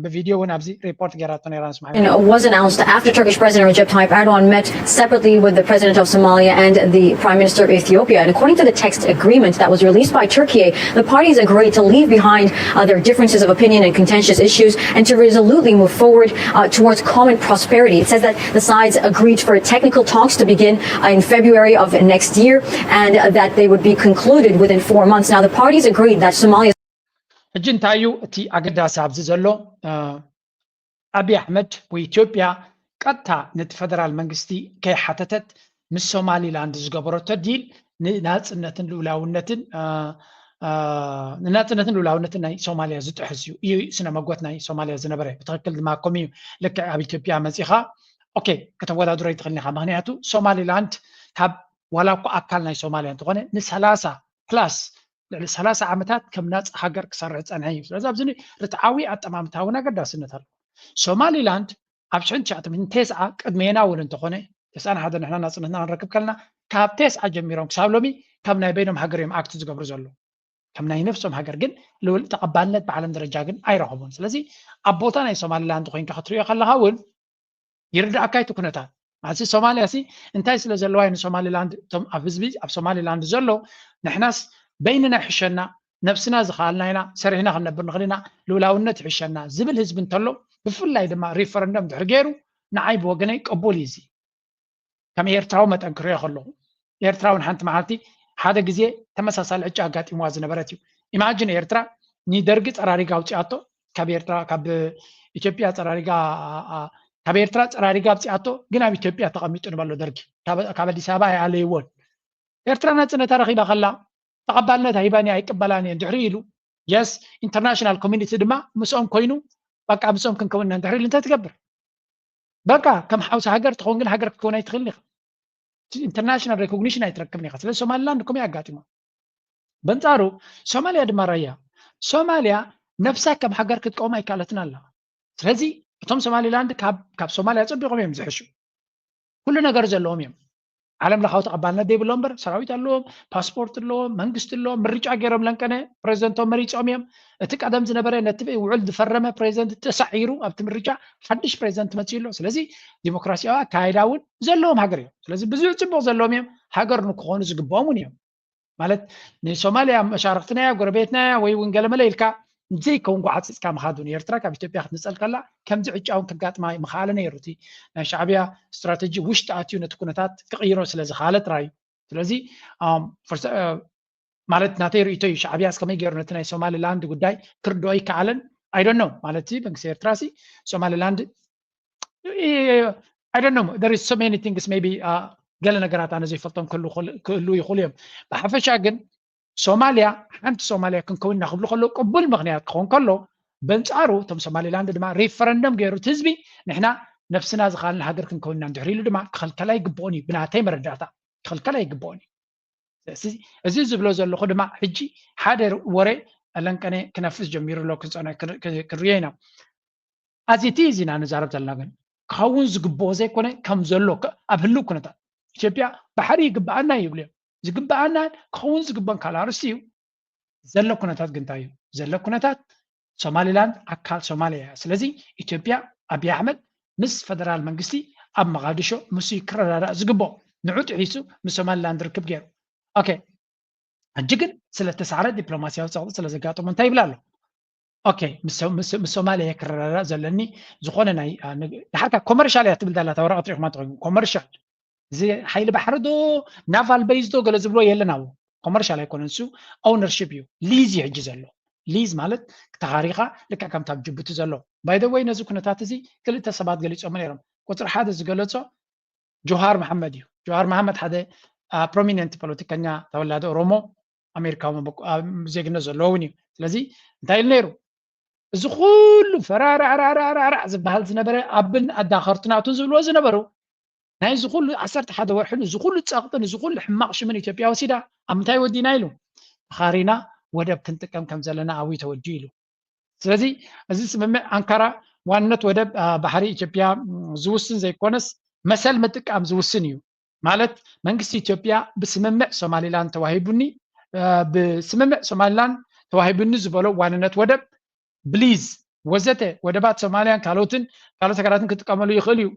S1: በቪዲዮ እውን ኣብዚ ሪፖርት ገይራቶ ነይራ ንስማዕ
S7: was announced after Turkish President Recep Tayyip Erdogan met separately with the President of Somalia and the Prime Minister of Ethiopia. And according to the text agreement that was released by Turkey, the parties agreed to leave behind their differences of opinion and contentious issues and to resolutely move forward towards common prosperity. It says that the sides agreed for technical talks to begin in February of next year and that they would be concluded within 4 months. Now, the parties agreed that Somalia
S1: ሕጂ እንታይ እዩ እቲ ኣገዳሲ ኣብዚ ዘሎ ኣብይ ኣሕመድ ወኢትዮጵያ ቀጥታ ነቲ ፌደራል መንግስቲ ከይሓተተት ምስ ሶማሊላንድ ዝገበረቶ ዲል ንናጽነትን ልኡላውነትን ናይ ሶማልያ ዝጥሕዝ እዩ ስነ መጎት ናይ ሶማልያ ዝነበረ ብትክክል ድማ ከምኡ እዩ ልክዕ ኣብ ኢትዮጵያ መፂኻ ኦኬ ከተወዳድሮ ይትኽእልኒ ኢኻ ምክንያቱ ሶማሊላንድ ካብ ዋላ እኳ ኣካል ናይ ሶማልያ እንትኾነ ን30 ፕላስ 30 ዓመታት ከም ናጽ ሃገር ክሰርሕ ፀንሐ እዩ ስለዚ ኣብዚ ርትዓዊ ኣጠማምታ እውን ኣገዳስነት ኣሎ ሶማሊላንድ ኣብ 1990 ቅድሜና እውን እንተኾነ 91 ንሕና ናጽነትና ክንረክብ ከለና ካብ 90 ጀሚሮም ክሳብ ሎሚ ካብ ናይ በይኖም ሃገር እዮም ኣክት ዝገብሩ ዘሎ ከም ናይ ነፍሶም ሃገር ግን ልውል ተቐባልነት ብዓለም ደረጃ ግን ኣይረኸቡን ስለዚ ኣብ ቦታ ናይ ሶማሊላንድ ኮይንካ ክትሪኦ ከለካ እውን ይርዳእካ እቲ ኩነታት ማሲ ሶማልያ ሲ እንታይ ስለ ዘለዋ ንሶማሊላንድ እቶም ኣብ ህዝቢ ኣብ ሶማሊላንድ ዘሎ ንሕናስ በይንና ይሕሸና ነፍስና ዝኻኣልና ኢና ሰሪሕና ክንነብር ንኽእል ኢና ልኡላውነት ይሕሸና ዝብል ህዝቢ እንተሎ ብፍላይ ድማ ሪፈረንደም ድሕሪ ገይሩ ንዓይ ብወገነይ ቅቡል እዩ ከም ኤርትራዊ መጠን ክሪኦ ከለኹ ኤርትራውን ሓንቲ መዓልቲ ሓደ ግዜ ተመሳሳሊ ዕጫ ኣጋጢምዋ ዝነበረት እዩ ኢማጂን ኤርትራ ንደርጊ ፀራሪጋ ኣውፂኣቶ ካብ ኢትዮጵያ ፀራሪጋ ካብ ኤርትራ ፀራሪጋ ኣውፂኣቶ ግን ኣብ ኢትዮጵያ ተቐሚጡ ንበሎ ደርጊ ካብ ኣዲስ ኣበባ ኣይኣለይዎን ኤርትራ ናጽነታ ረኺባ ከላ ተቐባልነት ሃይባኒ ኣይቅበላኒ እንድሕሪ ኢሉ የስ ኢንተርናሽናል ኮሚኒቲ ድማ ምስኦም ኮይኑ በቃ ምስኦም ክንከውን እንድሕሪ ኢሉ እንታይ ትገብር በቃ ከም ሓውሲ ሃገር ትኸውን ግን ሃገር ክትከውን ኣይትኽእልኒ ኢኻ ኢንተርናሽናል ሬኮግኒሽን ኣይትረክብኒ ኢኻ ስለዚ ሶማሊላንድ ከምኡ ኣጋጢሞ በንጻሩ ሶማልያ ድማ ራያ ሶማልያ ነፍሳ ከም ሃገር ክትቀውም ኣይከኣለትን ኣላ ስለዚ እቶም ሶማሊላንድ ካብ ሶማልያ ፀቢቆም እዮም ዝሕሹ ኩሉ ነገር ዘለዎም እዮም ዓለም ለኻዊ ተቐባልነት ዘይብሎም እምበር ሰራዊት ኣለዎም ፓስፖርት ኣለዎም መንግስቲ ኣለዎም ምርጫ ገይሮም ለንቀነ ፕሬዚደንቶም መሪፆም እዮም እቲ ቀደም ዝነበረ ነቲ ውዕል ዝፈረመ ፕሬዚደንት ተሳዒሩ ኣብቲ ምርጫ ሓድሽ ፕሬዚደንት መፅኡ ኣሎ ስለዚ ዲሞክራሲያዊ ኣካይዳ እውን ዘለዎም ሃገር እዮም ስለዚ ብዙሕ ፅቡቅ ዘለዎም እዮም ሃገር ንክኾኑ ዝግብኦም እውን እዮም ማለት ንሶማልያ መሻርክትናያ ጎረቤትናያ ወይ እውን ገለመለ ኢልካ ዘይከውን ጓዓፅፅካ ምኻዱ ኤርትራ ካብ ኢትዮጵያ ክትንፀል ከላ ከምዚ ዕጫውን ከጋጥማ ምኽኣለ ነይሩ እቲ ናይ ሻዕብያ ስትራቴጂ ውሽጢ ኣትዩ ነቲ ኩነታት ክቕይሮ ስለ ዝኽኣለ ጥራይ ስለዚ ማለት ናተይ ርእቶ እዩ ሻዕብያ እስከመይ ገይሩ ነቲ ናይ ሶማሊላንድ ጉዳይ ክርድኦ ይከኣለን ኣይዶንት ኖ ማለት መንግስቲ ኤርትራ ሲ ሶማሊላንድ ኣይዶንት ኖ there is so many things maybe ገለ ነገራት ኣነ ዘይፈልጦም ክህሉ ይኽእሉ እዮም ብሓፈሻ ግን ሶማልያ ሓንቲ ሶማልያ ክንከውን እናክብሉ ከሎ ቅቡል ምክንያት ክኸውን ከሎ በንጻሩ እቶም ሶማሊላንድ ድማ ሪፈረንደም ገይሩት ህዝቢ ንሕና ነፍስና ዝኻኣልና ሃገር ክንከውን ኢና እንድሕሪ ኢሉ ድማ ክኽልከላ ይግብኦን እዩ ብናተይ መረዳእታ ክኽልከላ ይግብኦን እዩ እዚ ዝብሎ ዘለኹ ድማ ሕጂ ሓደ ወሬ ኣለንቀነ ክነፍስ ጀሚሩ ኣሎ ክንሪኦ ኢና ኣዝይቲ እዚ ኢና ንዛረብ ዘለና ግን ክኸውን ዝግብኦ ዘይኮነ ከም ዘሎ ኣብ ህልው ኩነታት ኢትዮጵያ ባሕሪ ይግብኣና ይብሉ እዮም ዝግብኣና ክኸውን ዝግበን ካላርስ እዩ ዘሎ ኩነታት ግን እንታይ እዩ ዘሎ ኩነታት ሶማሊላንድ ኣካል ሶማልያ እያ ስለዚ ኢትዮጵያ ኣብይ ኣሕመድ ምስ ፌደራል መንግስቲ ኣብ መቃዲሾ ምስ ክረዳዳእ ዝግብኦ ንዑት ሒሱ ምስ ሶማሊላንድ ርክብ ገይሩ ኦኬ እጅግን ስለተሳዕረ ዲፕሎማሲያዊ ፀቕጢ ስለዘጋጠሙ እንታይ ይብላ ኣሎ ኦኬ ምስ ሶማሊያ ክረራራ ዘለኒ ዝኾነ ናይ ድሓርካ ኮመርሻል እያ ትብል ዳላ ተወረቐት ሪኹማ ትኾኑ ኮመርሻል እዚ ሓይሊ ባሕሪ ዶ ናቫል ቤዝ ዶ ገለ ዝብሎ የለን ኣብኡ ኮመርሻል ኣይኮነን እሱ ኦውነርሽፕ እዩ ሊዝ እዩ ሕጂ ዘሎ ሊዝ ማለት ተኻሪኻ ልክዕ ከምታ ኣብ ጅቡቲ ዘሎ ባይ ዘ ወይ ነዚ ኩነታት እዚ ክልተ ሰባት ገሊፆም ነይሮም ቁፅሪ ሓደ ዝገለፆ ጆሃር መሓመድ እዩ ጆሃር መሓመድ ሓደ ፕሮሚነንት ፖለቲከኛ ተወላዲ ኦሮሞ ኣሜሪካዊ ዜግነት ዘለዎ እውን እዩ ስለዚ እንታይ ኢሉ ነይሩ እዚ ኩሉ ፈራራዕራዕራዕራዕ ዝበሃል ዝነበረ ኣብን ኣዳኸርትናቱን ዝብልዎ ዝነበሩ ናይ እዚ ኩሉ 11 ወርሕን እዚ ኩሉ ፀቕጥን እዚ ኩሉ ሕማቕ ሽምን ኢትዮጵያ ወሲዳ ኣብ ምንታይ ወዲና ኢሉ ተኻሪና ወደብ ክንጥቀም ከም ዘለና ኣብዩ ተወዲኡ ኢሉ ስለዚ እዚ ስምምዕ ኣንካራ ዋንነት ወደብ ባሕሪ ኢትዮጵያ ዝውስን ዘይኮነስ መሰል ምጥቃም ዝውስን እዩ ማለት መንግስቲ ኢትዮጵያ ብስምምዕ ሶማሊላንድ ተዋሂቡኒ ብስምምዕ ሶማሊላንድ ተዋሂቡኒ ዝበሎ ዋንነት ወደብ ብሊዝ ወዘተ ወደባት ሶማልያን ካልኦት ሃገራትን ክጥቀመሉ ይኽእል እዩ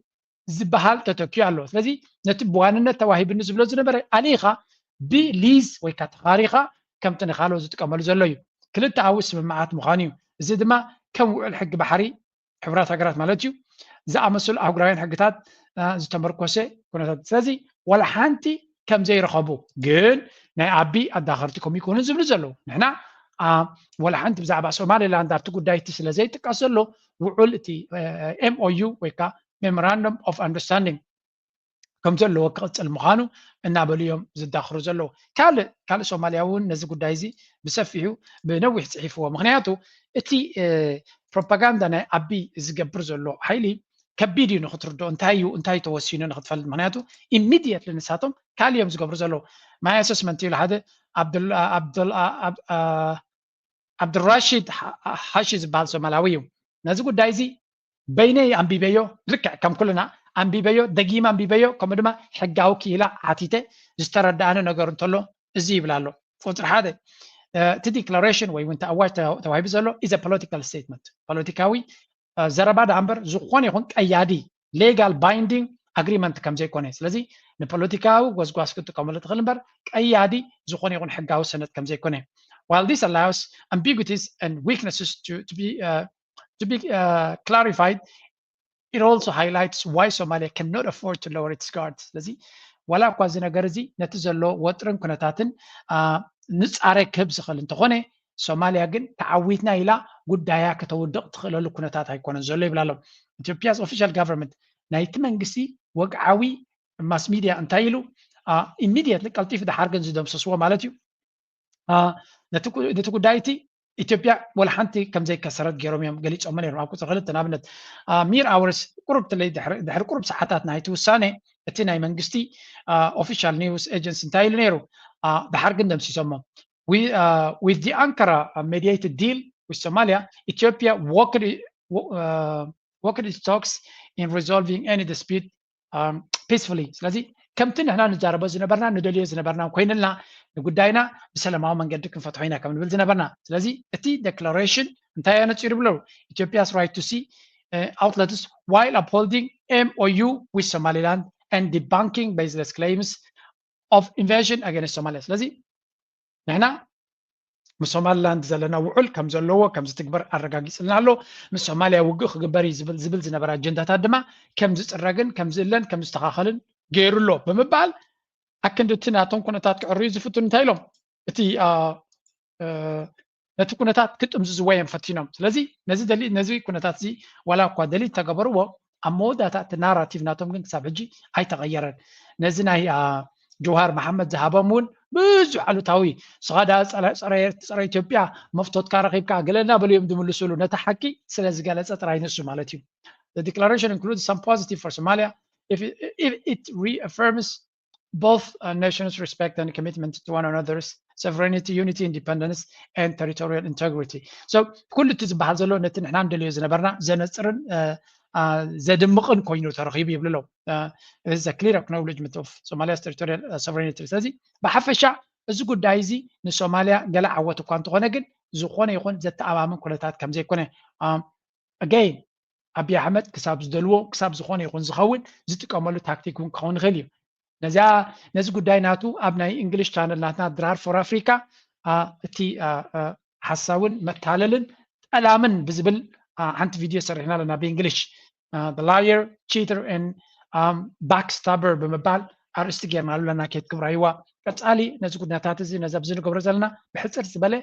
S1: ዝበሃል ተተኪዩ ኣሎ ስለዚ ነቲ ብዋንነት ተዋሂቡኒ ዝብሎ ዝነበረ ኣሊኻ ብሊዝ ወይ ከዓ ተኻሪኻ ከምቲ ንካልኦ ዝጥቀመሉ ዘሎ እዩ ክልተ ኣብኡ ስምምዓት ምዃኑ እዩ እዚ ድማ ከም ውዕል ሕጊ ባሕሪ ሕቡራት ሃገራት ማለት እዩ ዝኣመሰሉ ኣህጉራውያን ሕግታት ዝተመርኮሰ ኩነታት ስለዚ ወላ ሓንቲ ከም ዘይረኸቡ ግን ናይ ዓቢ ኣዳኸርቲ ኮሚኮንን ዝብሉ ዘለዉ ንሕና ወላ ሓንቲ ብዛዕባ ሶማሊላንድ ኣብቲ ጉዳይ እቲ ስለ ዘይጥቀስ ዘሎ ውዕል እቲ ኤምኦዩ ወይ ከዓ ሜሞራንደም ኦፍ ኣንደርስታንዲንግ ከም ዘለዎ ክቕፅል ምዃኑ እናበሉ እዮም ዝዳኽሩ ዘለዉ ካልእ ሶማልያ እውን ነዚ ጉዳይ እዚ ብሰፊሑ ብነዊሕ ፅሒፍዎ ምክንያቱ እቲ ፕሮፓጋንዳ ናይ ዓቢ ዝገብር ዘሎ ሓይሊ ከቢድ እዩ ንክትርድኦ እንታይ ተወሲኑ ንክትፈልጥ ምክንያቱ ኢሚድየትሊ ንሳቶም ካሊእ እዮም ዝገብሩ ዘለዉ ማይ ኣሰስመንት ኢሉ ሓደ ዓብድራሺድ ሓሺ ዝበሃል ሶማላዊ እዩ ነዚ ጉዳይ እዚ በይነይ ኣንቢበዮ ልክዕ ከም ኩልና ኣንቢበዮ ደጊማ ኣንቢበዮ ከምኡ ድማ ሕጋዊ ክኢላ ሓቲተ ዝተረዳእነ ነገር እንተሎ እዚ ይብላ ኣሎ ቁፅሪ ሓደ እቲ ዲክላሬሽን ወይ እውን ኣዋጅ ተዋሂቡ ዘሎ ኢዝ ፖለቲካል ስቴትመንት ፖለቲካዊ ዘረባ ዳ እምበር ዝኾነ ይኹን ቀያዲ ሌጋል ባይንዲንግ ኣግሪመንት ከም ዘይኮነ ስለዚ ንፖለቲካዊ ጎስጓስ ክጥቀመሉ ትኽእል እምበር ቀያዲ ዝኾነ ይኹን ሕጋዊ ሰነድ ከም ዘይኮነ while this allows ambiguities and weaknesses to be clarified it also highlights why Somalia cannot afford to lower its guards ስለዚ ወላ እኳ እዚ ነገር እዚ ነቲ ዘሎ ወጥርን ኩነታትን ንፃረ ክህብ ዝኽእል እንተኾነ ሶማልያ ግን ተዓዊትና ኢላ ጉዳያ ከተውድቕ ትኽእለሉ ኩነታት ኣይኮነን ዘሎ ይብላ ኣሎ ኢትዮጵያስ ኦፊሻል ጋቨርንመንት ናይቲ መንግስቲ ወግዓዊ ማስ ሚድያ እንታይ ኢሉ ኢሚድየትሊ ቀልጢፍ ድሓር ግን ዝደምሰስዎ ማለት እዩ ነቲ ጉዳይ እቲ ኢትዮጵያ ወላ ሓንቲ ከም ዘይከሰረት ገይሮም እዮም ገሊፆም ነይሮም ኣብ ቁፅሪ ክልተ ንኣብነት ሚር ኣወርስ ቁሩብ ተለይ ድሕሪ ቁሩብ ሰዓታት ናይቲ ውሳነ እቲ ናይ መንግስቲ ኦፊሻል ኒውስ ኤጀንሲ እንታይ ኢሉ ነይሩ ድሓር ግን ደምሲሶሞ with the Ankara mediated deal with Somalia, Ethiopia worked its talks in resolving any dispute peacefully. ስለዚ ከምቲ ንሕና ንዛረቦ ዝነበርና ንደልዮ ዝነበርና ኮይንልና ንጉዳይና ብሰላማዊ መንገዲ ክንፈትሖ ኢና ከም ንብል ዝነበርና ስለዚ እቲ ዴክላሬሽን እንታይ ኣነፂሩ ብለው Ethiopia's right to see outlets while upholding MOU with Somaliland and debunking baseless claims of invasion against Somalia. ስለዚ ንሕና ምስ ሶማሊላንድ ዘለና ውዕል ከም ዘለዎ ከም ዝትግበር ኣረጋጊፅልና ኣሎ ምስ ሶማልያ ውግእ ክግበር ዝብል ዝነበረ ኣጀንዳታት ድማ ከም ዝፅረግን ከም ዝእለን ከም ዝተኻኸልን ገይሩሎ ብምባል ኣክንዲ እቲ ናቶም ኩነታት ክዕርዩ ዝፍትኑ እንታይ ኢሎም እቲ ነቲ ኩነታት ክጥምዝዝዎ እዮም ፈቲኖም ስለዚ ነዚ ኩነታት እዚ ዋላ እኳ ደሊት ተገበርዎ ኣብ መወዳእታ እቲ ናራቲቭ ናቶም ግን ክሳብ ሕጂ ኣይተቐየረን ነዚ ናይ ጆሃር መሓመድ ዝሃቦም እውን ብዙሕ ዓሉታዊ ስኻዳ ፀረ ኢትዮጵያ መፍቶትካ ረኺብካ ገለና በልዮም ዝምልስሉ ነቲ ሓቂ ስለ ዝገለፀ ጥራይ ንሱ ማለት እዩ The declaration includes some positive for Somalia if it reaffirms both nations' respect and commitment to one another's sovereignty, unity, independence, and territorial integrity. So كل تزبح زلو نتن إحنا ندليو زنبرنا زنصرن زدمقن كوينو ترخيب يبللو. This is a clear acknowledgement of Somalia's territorial sovereignty. ስለዚህ بحفشة زوج دايزي نسوماليا جلا عوض كوانتو خنجن زخونه يكون زت أمام كلتات كم زي كونه. Again أبي أحمد كسب زدلو كسب زخونه يكون زخون زت كمالو تكتيكون كون غليو. ነዚ ጉዳይ ናቱ ኣብ ናይ እንግሊሽ ቻነል ናትና ድራር ፎር አፍሪካ እቲ ሓሳቡን መታለልን ጠላምን ብዝብል ሓንቲ ቪድዮ ሰሪሕና ኣለና ብእንግሊሽ the liar cheater and backstabber ብምባል ኣርእስቲ ጌርና ኣለና ከትክብራይዋ ቀጻሊ ነዚ ጉዳያታት እዚ ነዚ ኣብዚ ንገብሮ ዘለና ብሕፅር ዝበለ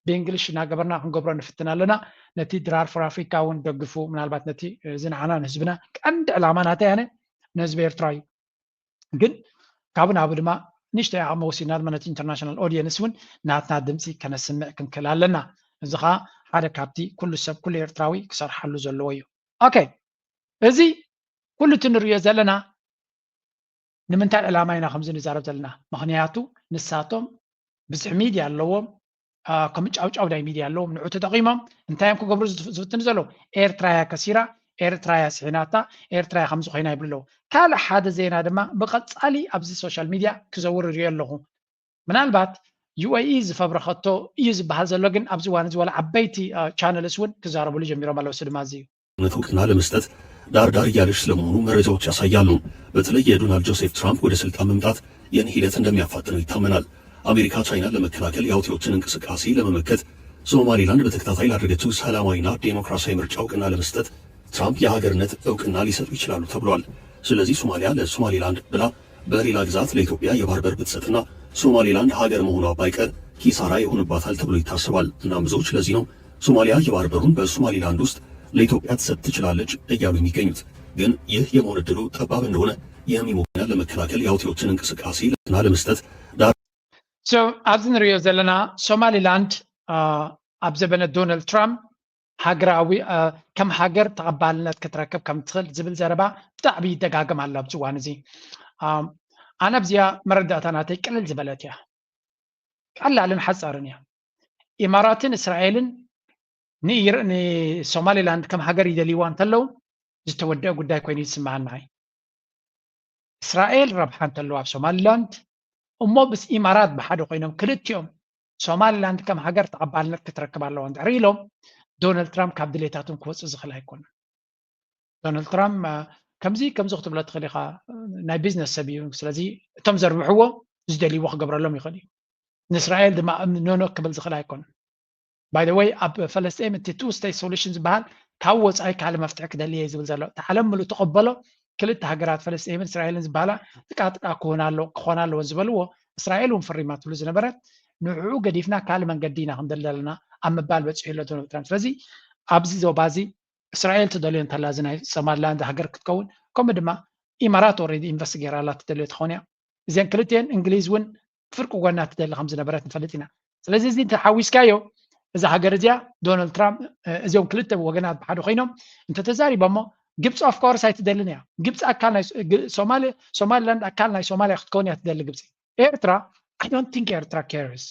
S1: ብእንግሊሽ እናገበርና ክንገብሮ ንፍትና ኣለና ነቲ ድራር ፎር አፍሪካ እውን ደግፉ ምናልባት ነቲ ዝንዓና ንህዝብና ቀንዲ ዕላማ ናተይ ኣነ ንህዝቢ ኤርትራ እዩ ግን ካብኡ ናብኡ ድማ ንሽተይ ዓቕሚ ወሲድና ድማ ነቲ ኢንተርናሽናል ኦዲየንስ እውን ናትና ድምፂ ከነስምዕ ክንክእል ኣለና እዚ ከዓ ሓደ ካብቲ ኩሉ ሰብ ኩሉ ኤርትራዊ ክሰርሓሉ ዘለዎ እዩ ኦኬ እዚ ኩሉ እቲ ንሪኦ ዘለና ንምንታይ ዕላማ ኢና ከምዚ ንዛረብ ዘለና ምክንያቱ ንሳቶም ብዙሕ ሚድያ ኣለዎም ከምኡ ጫውጫው ናይ ሚድያ ኣለዎም ንዑ ተጠቂሞም እንታይ እዮም ክገብሩ ዝፍትኑ ዘለዉ ኤርትራ እያ ከሲራ ኤርትራ እያ ስሒናታ ኤርትራ እያ ከምዚ ኮይና ይብሉ ኣለዉ ካልእ ሓደ ዜና ድማ ብቐፃሊ ኣብዚ ሶሻል ሚድያ ክዘውር ይሪኦ ኣለኹ ምናልባት ዩኤኢ ዝፈብረኸቶ እዩ ዝበሃል ዘሎ ግን ኣብዚ እዋን እዚ ዋላ ዓበይቲ ቻነልስ እውን ክዛረብሉ ጀሚሮም ኣለዉ ስ ድማ እዚ እዩ
S8: እውቅና ለመስጠት ዳርዳር እያለች ስለመሆኑ መረጃዎች ያሳያሉ። በተለይ የዶናልድ ጆሴፍ ትራምፕ ወደ ስልጣን መምጣት ይህን ሂደት እንደሚያፋጥነው ይታመናል። አሜሪካ ቻይናን ለመከላከል የሁቲዎችን እንቅስቃሴ ለመመከት ሶማሌላንድ በተከታታይ ላደረገችው ሰላማዊና ዴሞክራሲያዊ ምርጫ እውቅና ለመስጠት ትራምፕ የሀገርነት እውቅና ሊሰጡ ይችላሉ ተብሏል። ስለዚህ ሶማሊያ ለሶማሌላንድ ብላ በሌላ ግዛት ለኢትዮጵያ የባህር በር ብትሰጥና ሶማሌላንድ ሀገር መሆኗ ባይቀር ኪሳራ ይሆንባታል ተብሎ ይታሰባል። እናም ብዙዎች ለዚህ ነው ሶማሊያ የባህር በሩን በሶማሌላንድ ውስጥ ለኢትዮጵያ ትሰጥ ትችላለች እያሉ የሚገኙት። ግን ይህ የመሆን ዕድሉ ጠባብ እንደሆነ የሚሞክና ለመከላከል የሁቲዎችን እንቅስቃሴ ለመስጠት
S1: ኣብዚ ንሪኦ ዘለና ሶማሊላንድ ኣብ ዘበነ ዶናልድ ትራምፕ ሃገራዊ ከም ሃገር ተቐባልነት ክትረክብ ከም ትኽእል ዝብል ዘረባ ብጣዕሚ ይደጋገም ኣሎ ኣብዚ እዋን እዚ ኣነ ኣብዚኣ መረዳእታ ናተይ ቅልል ዝበለት እያ ቀላልን ሓፃርን እያ ኢማራትን እስራኤልን ንሶማሌላንድ ከም ሃገር ይደልይዋ እንተለዉ ዝተወደአ ጉዳይ ኮይኑ ይስማዓና እስራኤል ረብሓ እንተለዉ ኣብ ሶማሊላንድ እሞ ምስ ኢማራት ብሓደ ኮይኖም ክልቲኦም ሶማሊላንድ ከም ሃገር ተቐባልነት ክትረክብ ኣለዋ እንድሕር ኢሎም ዶናልድ ትራምፕ ካብ ድሌታቶም ክወፅእ ዝኽእል ኣይኮነን ዶናልድ ትራምፕ ከምዚ ክትብሎ ትኽእል ኢኻ ናይ ቢዝነስ ሰብ እዩ ስለዚ እቶም ዘርብሕዎ ዝደልይዎ ክገብረሎም ይኽእል እዩ ንእስራኤል ድማ ኖኖ ክብል ዝኽእል ኣይኮነን ባይ ዘ ወይ ኣብ ፈለስጢን እቲ ቱ ስቴት ሶሉሽን ዝበሃል ካብ ወፃኢ ካልእ መፍትሒ ክደልየ ዝብል ዘሎ እቲ ዓለም ሙሉእ ተቐበሎ ክልተ ሃገራት ፈለስጢንን እስራኤልን ዝበሃላ ጥቃጥቃ ክኾና ኣለዎን ዝበልዎ እስራኤል እውን ፈሪማ ትብሉ ዝነበረት ንዕኡ ገዲፍና ካልእ መንገዲ ኢና ክንደሊ ዘለና ኣብ ምባል በፂሑ ኣሎ ዶናልድ ትራምፕ ስለዚ ኣብዚ ዞባ እዚ እስራኤል ትደልዮ እንተላ እዚ ናይ ሶማሊላንድ ሃገር ክትከውን ከምኡ ድማ ኢማራት ኦልሬዲ ኢንቨስት ገይራላ ትደልዮ ትኾን እያ እዚአን ክልቲአን እንግሊዝ እውን ፍርቂ ጎና ትደሊ ከም ዝነበረት ንፈልጥ ኢና ስለዚ እዚ ተሓዊስካዮ እዛ ሃገር እዚኣ ዶናልድ ትራምፕ እዚኦም ክልተ ወገናት ብሓደ ኮይኖም እንተተዛሪቦሞ ግብፂ ኦፍ ኮርስ ኣይትደልን እያ ግብፂ ኣካል ናይ ሶማሊላንድ ኣካል ናይ ሶማልያ ክትከውን እያ ትደሊ ግብፂ ኤርትራ I don't think ኤርትራ cares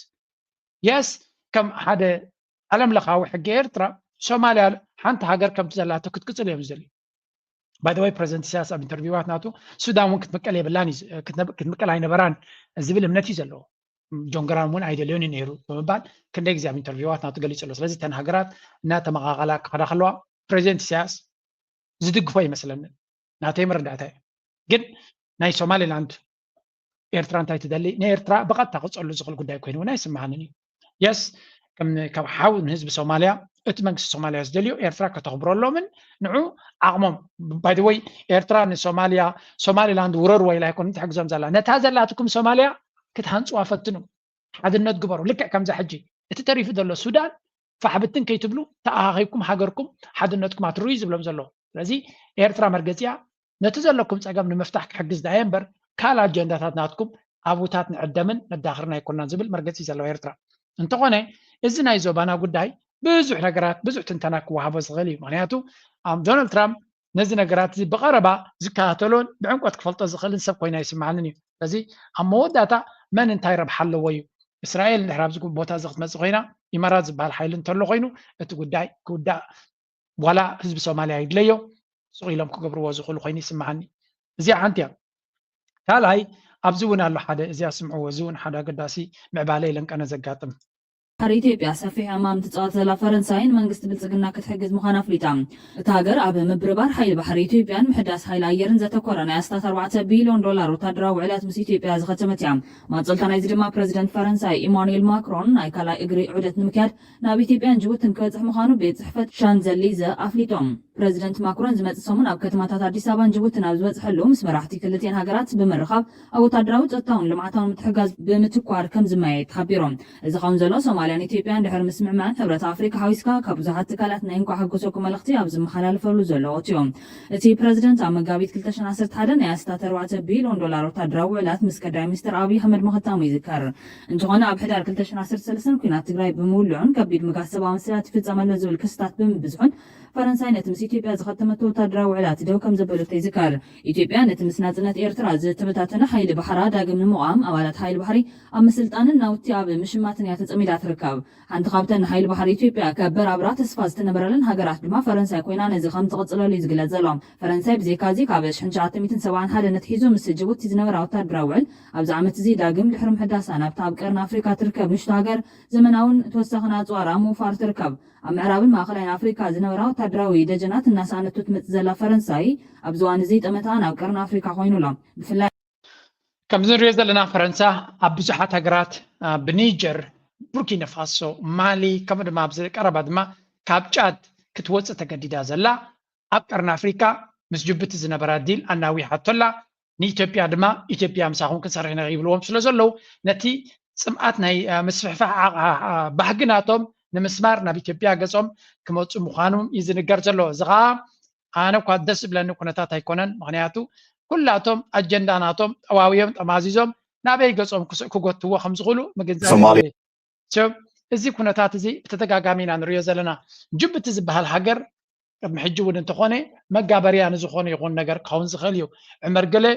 S1: yes ከም ሓደ ዓለም ለኻዊ ሕጊ ኤርትራ ሶማልያ ሓንቲ ሃገር ከምቲ ዘላቶ ክትቅፅል እዮም ዝደልዩ ባይ ዘ ወይ ፕሬዚደንት ኢሳያስ ኣብ ኢንተርቪዋት ናቱ ሱዳን እውን ክትመቀል የብላን ክትመቀል ኣይነበራን ዝብል እምነት እዩ ዘለዎ ጆን ግራን እውን ኣይደልዮን እዩ ነይሩ ብምባል ክንደይ ግዜ ኣብ ኢንተርቪዋት ናቱ ገሊፁ ኣሎ ስለዚ ተን ሃገራት እናተመቓቐላ ክኸዳ ከለዋ ፕሬዚደንት ኢሳያስ ዝድግፎ ይመስለኒ ናተይ መረዳእታ እዩ ግን ናይ ሶማሊላንድ ኤርትራ እንታይ ትደሊ ንኤርትራ ብቐጥታ ክፀሉ ዝኽእል ጉዳይ ኮይኑ እውን ኣይስማዓንን እዩ የስ ካብ ሓው ንህዝቢ ሶማልያ እቲ መንግስቲ ሶማልያ ዝደልዩ ኤርትራ ከተኽብረሎምን ንዑ ዓቕሞም ባይ ዘ ወይ ኤርትራ ሶማሊላንድ ውረርዎ ኢላ ኣይኮነ ትሕግዞም ዘላ ነታ ዘላትኩም ሶማልያ ክትሃንፅዋ ፈትኑ ሓድነት ግበሩ ልክዕ ከምዛ ሕጂ እቲ ተሪፉ ዘሎ ሱዳን ፋሕብትን ከይትብሉ ተኣኻኺብኩም ሃገርኩም ሓድነትኩም ኣትርዩ ዝብሎም ዘሎ ስለዚ ኤርትራ መርገፂያ ነቲ ዘለኩም ፀገም ንምፍታሕ ክሕግዝ ዳየ እምበር ካልእ ኣጀንዳታት ናትኩም ኣብውታት ንዕደምን ነዳኽርና ኣይኮናን ዝብል መርገፂ ዘለዎ ኤርትራ እንተኾነ እዚ ናይ ዞባና ጉዳይ ብዙሕ ነገራት ብዙሕ ትንተና ክወሃቦ ዝኽእል እዩ ምክንያቱ ዶናልድ ትራምፕ ነዚ ነገራት እዚ ብቐረባ ዝከታተሎን ብዕንቆት ክፈልጦ ዝኽእልን ሰብ ኮይና ይስማዓንን እዩ ስለዚ ኣብ መወዳእታ መን እንታይ ረብሓ ኣለዎ እዩ እስራኤል ድሕር ኣብዚ ቦታ እዚ ክትመፅእ ኮይና ኢማራት ዝበሃል ሓይሊ እንተሎ ኮይኑ እቲ ጉዳይ ክውዳእ ዋላ ህዝቢ ሶማልያ ይድለዮ ስቕ ኢሎም ክገብርዎ ዝኽእሉ ኮይኑ ይስማዓኒ እዚኣ ሓንቲ እያ ካልኣይ ኣብዚ እውን ኣሎ ሓደ እዚኣ ስምዕዎ እዚ እውን ሓደ ኣገዳሲ ምዕባለ ኢለንቀነ ዘጋጥም
S9: حر ኢትዮጵያ ሰፊሕ ዕማም ትጻወት ዘላ ፈረንሳይን መንግስት ብልጽግና ክትሕግዝ ምዃና ኣፍሊጣ እቲ ሃገር ኣብ ምብርባር ሓይሊ ባሕሪ ኢትዮጵያን ምሕዳስ ሓይሊ ኣየርን ዘተኮረ ናይ ኣስታት 4 ቢልዮን ዶላር ወታደራዊ ውዕላት ምስ ኢትዮጵያ ዝኸተመት እያ ማጽልታ ናይዚ ድማ ፕረዚደንት ፈረንሳይ ኢማኑኤል ማክሮን ናይ ካልኣይ እግሪ ዑደት ንምክያድ ናብ ኢትዮጵያን ጅቡትን ክበጽሕ ምዃኑ ቤት ጽሕፈት ሻንዘሊዘ ኣፍሊጦም ፕረዚደንት ማክሮን ዝመጽእ ሰሙን ኣብ ከተማታት ኣዲስ ኣበባን ጅቡትን ኣብ ዝበጽሐሉ ምስ መራሕቲ ክልቲአን ሃገራት ብምርኻብ ኣብ ወታደራዊ ጸጥታውን ልምዓታውን ምትሕግጋዝ ብምትኳር ከም ዝመያየጥ ሓቢሮም እዚ ከም ዘሎ ሶማልያን ኢትዮጵያን ድሕሪ ምስምዕማዕ ሕብረት ኣፍሪካ ሓዊስካ ካብ ብዙሓት ትካላት ናይ እንኳ ሓጎሰኩም መልእኽቲ ኣብ ዝመሓላለፈሉ ዘለዉ እዮም እቲ ፕረዚደንት ኣብ መጋቢት 2011 ናይ ኣስታት 4 ቢልዮን ዶላር ወታደራዊ ውዕላት ምስ ቀዳማይ ሚኒስትር ኣብይ ኣሕመድ ምኽታሙ ይዝከር እንተኾነ ኣብ ሕዳር 2013 ኩናት ትግራይ ብምውልዑን ከቢድ ምግባር ሰብኣዊ ምስላት ይፍጸመሉ ዝብል ክስታት ብምብዝሑን ፈረንሳይ ነቲ ምስ ኢትዮጵያ ዝኸተመቶ ወታደራዊ ውዕላት ደው ከም ዘበለቶ ይዝከር ኢትዮጵያ ነቲ ምስ ናጽነት ኤርትራ ዝተበታተነ ሓይሊ ባሕራ ዳግም ንምቋም ኣባላት ሓይሊ ባሕሪ ኣብ ምስልጣንን ናውቲ ኣብ ምሽማትን እያ ተጸሚዳ ትርከብ ሓንቲ ካብተን ሓይሊ ባሕሪ ኢትዮጵያ ከበር ኣብራ ተስፋ ዝተነበረለን ሃገራት ድማ ፈረንሳይ ኮይና ነዚ ከም ትቕጽለሉ ይዝግለጽ ዘሎ ፈረንሳይ ብዘይካዚ ካብ 1971 ነትሒዙ ምስ ጅቡቲ ዝነበራ ወታደራዊ ውዕል ኣብዚ ዓመት እዚ ዳግም ድሕሪ ምሕዳሳ ናብታ ኣብ ቀርኒ ኣፍሪካ ትርከብ ንሽቶ ሃገር ዘመናውን ተወሳኺን ኣጽዋራ ምውፋር ትርከብ ኣብ ምዕራብን ማእኸላይን ኣፍሪካ ዝነበራ ወታደራዊ ደጀናት እናሳነቱ ትመጽእ ዘላ ፈረንሳይ ኣብ ዝዋን እዚ ጠመታ ናብ ቀርኒ ኣፍሪካ ኮይኑላ ብፍላይ
S1: ከም ዝንሪኦ ዘለና ፈረንሳ ኣብ ብዙሓት ሃገራት ብኒጀር ቡርኪና ፋሶ ማሊ ከምኡ ድማ ኣብ ቀረባ ድማ ካብ ጫድ ክትወፅእ ተገዲዳ ዘላ ኣብ ቀርኒ ኣፍሪካ ምስ ጅቡቲ ዝነበራ ዲል ኣናዊሓቶላ ንኢትዮጵያ ድማ ኢትዮጵያ ምሳኹም ክንሰርሕ ኢና ይብልዎም ስለ ዘለው ነቲ ጽምዓት ናይ ምስፍሕፋሕ ባህግናቶም ንምስማር ናብ ኢትዮጵያ ገጾም ክመፁ ምዃኖም ይዝንገር ዘሎ እዚ ከዓ ኣነ እኳ ደስ ዝብለኒ ኩነታት ኣይኮነን ምክንያቱ ኩላቶም ኣጀንዳ ናቶም ጠዋዊዮም ጠማዚዞም ናበይ ገጾም ክጎትዎ ከም ዝኽእሉ ምግንዛብ እዚ ኩነታት እዚ ብተደጋጋሚ ኢና ንሪኦ ዘለና ጅቡቲ ዝበሃል ሃገር ቅድሚ ሕጂ እውን እንተኾነ መጋበርያ ንዝኾነ ይኹን ነገር ክኸውን ዝኽእል እዩ ዕመር ገለ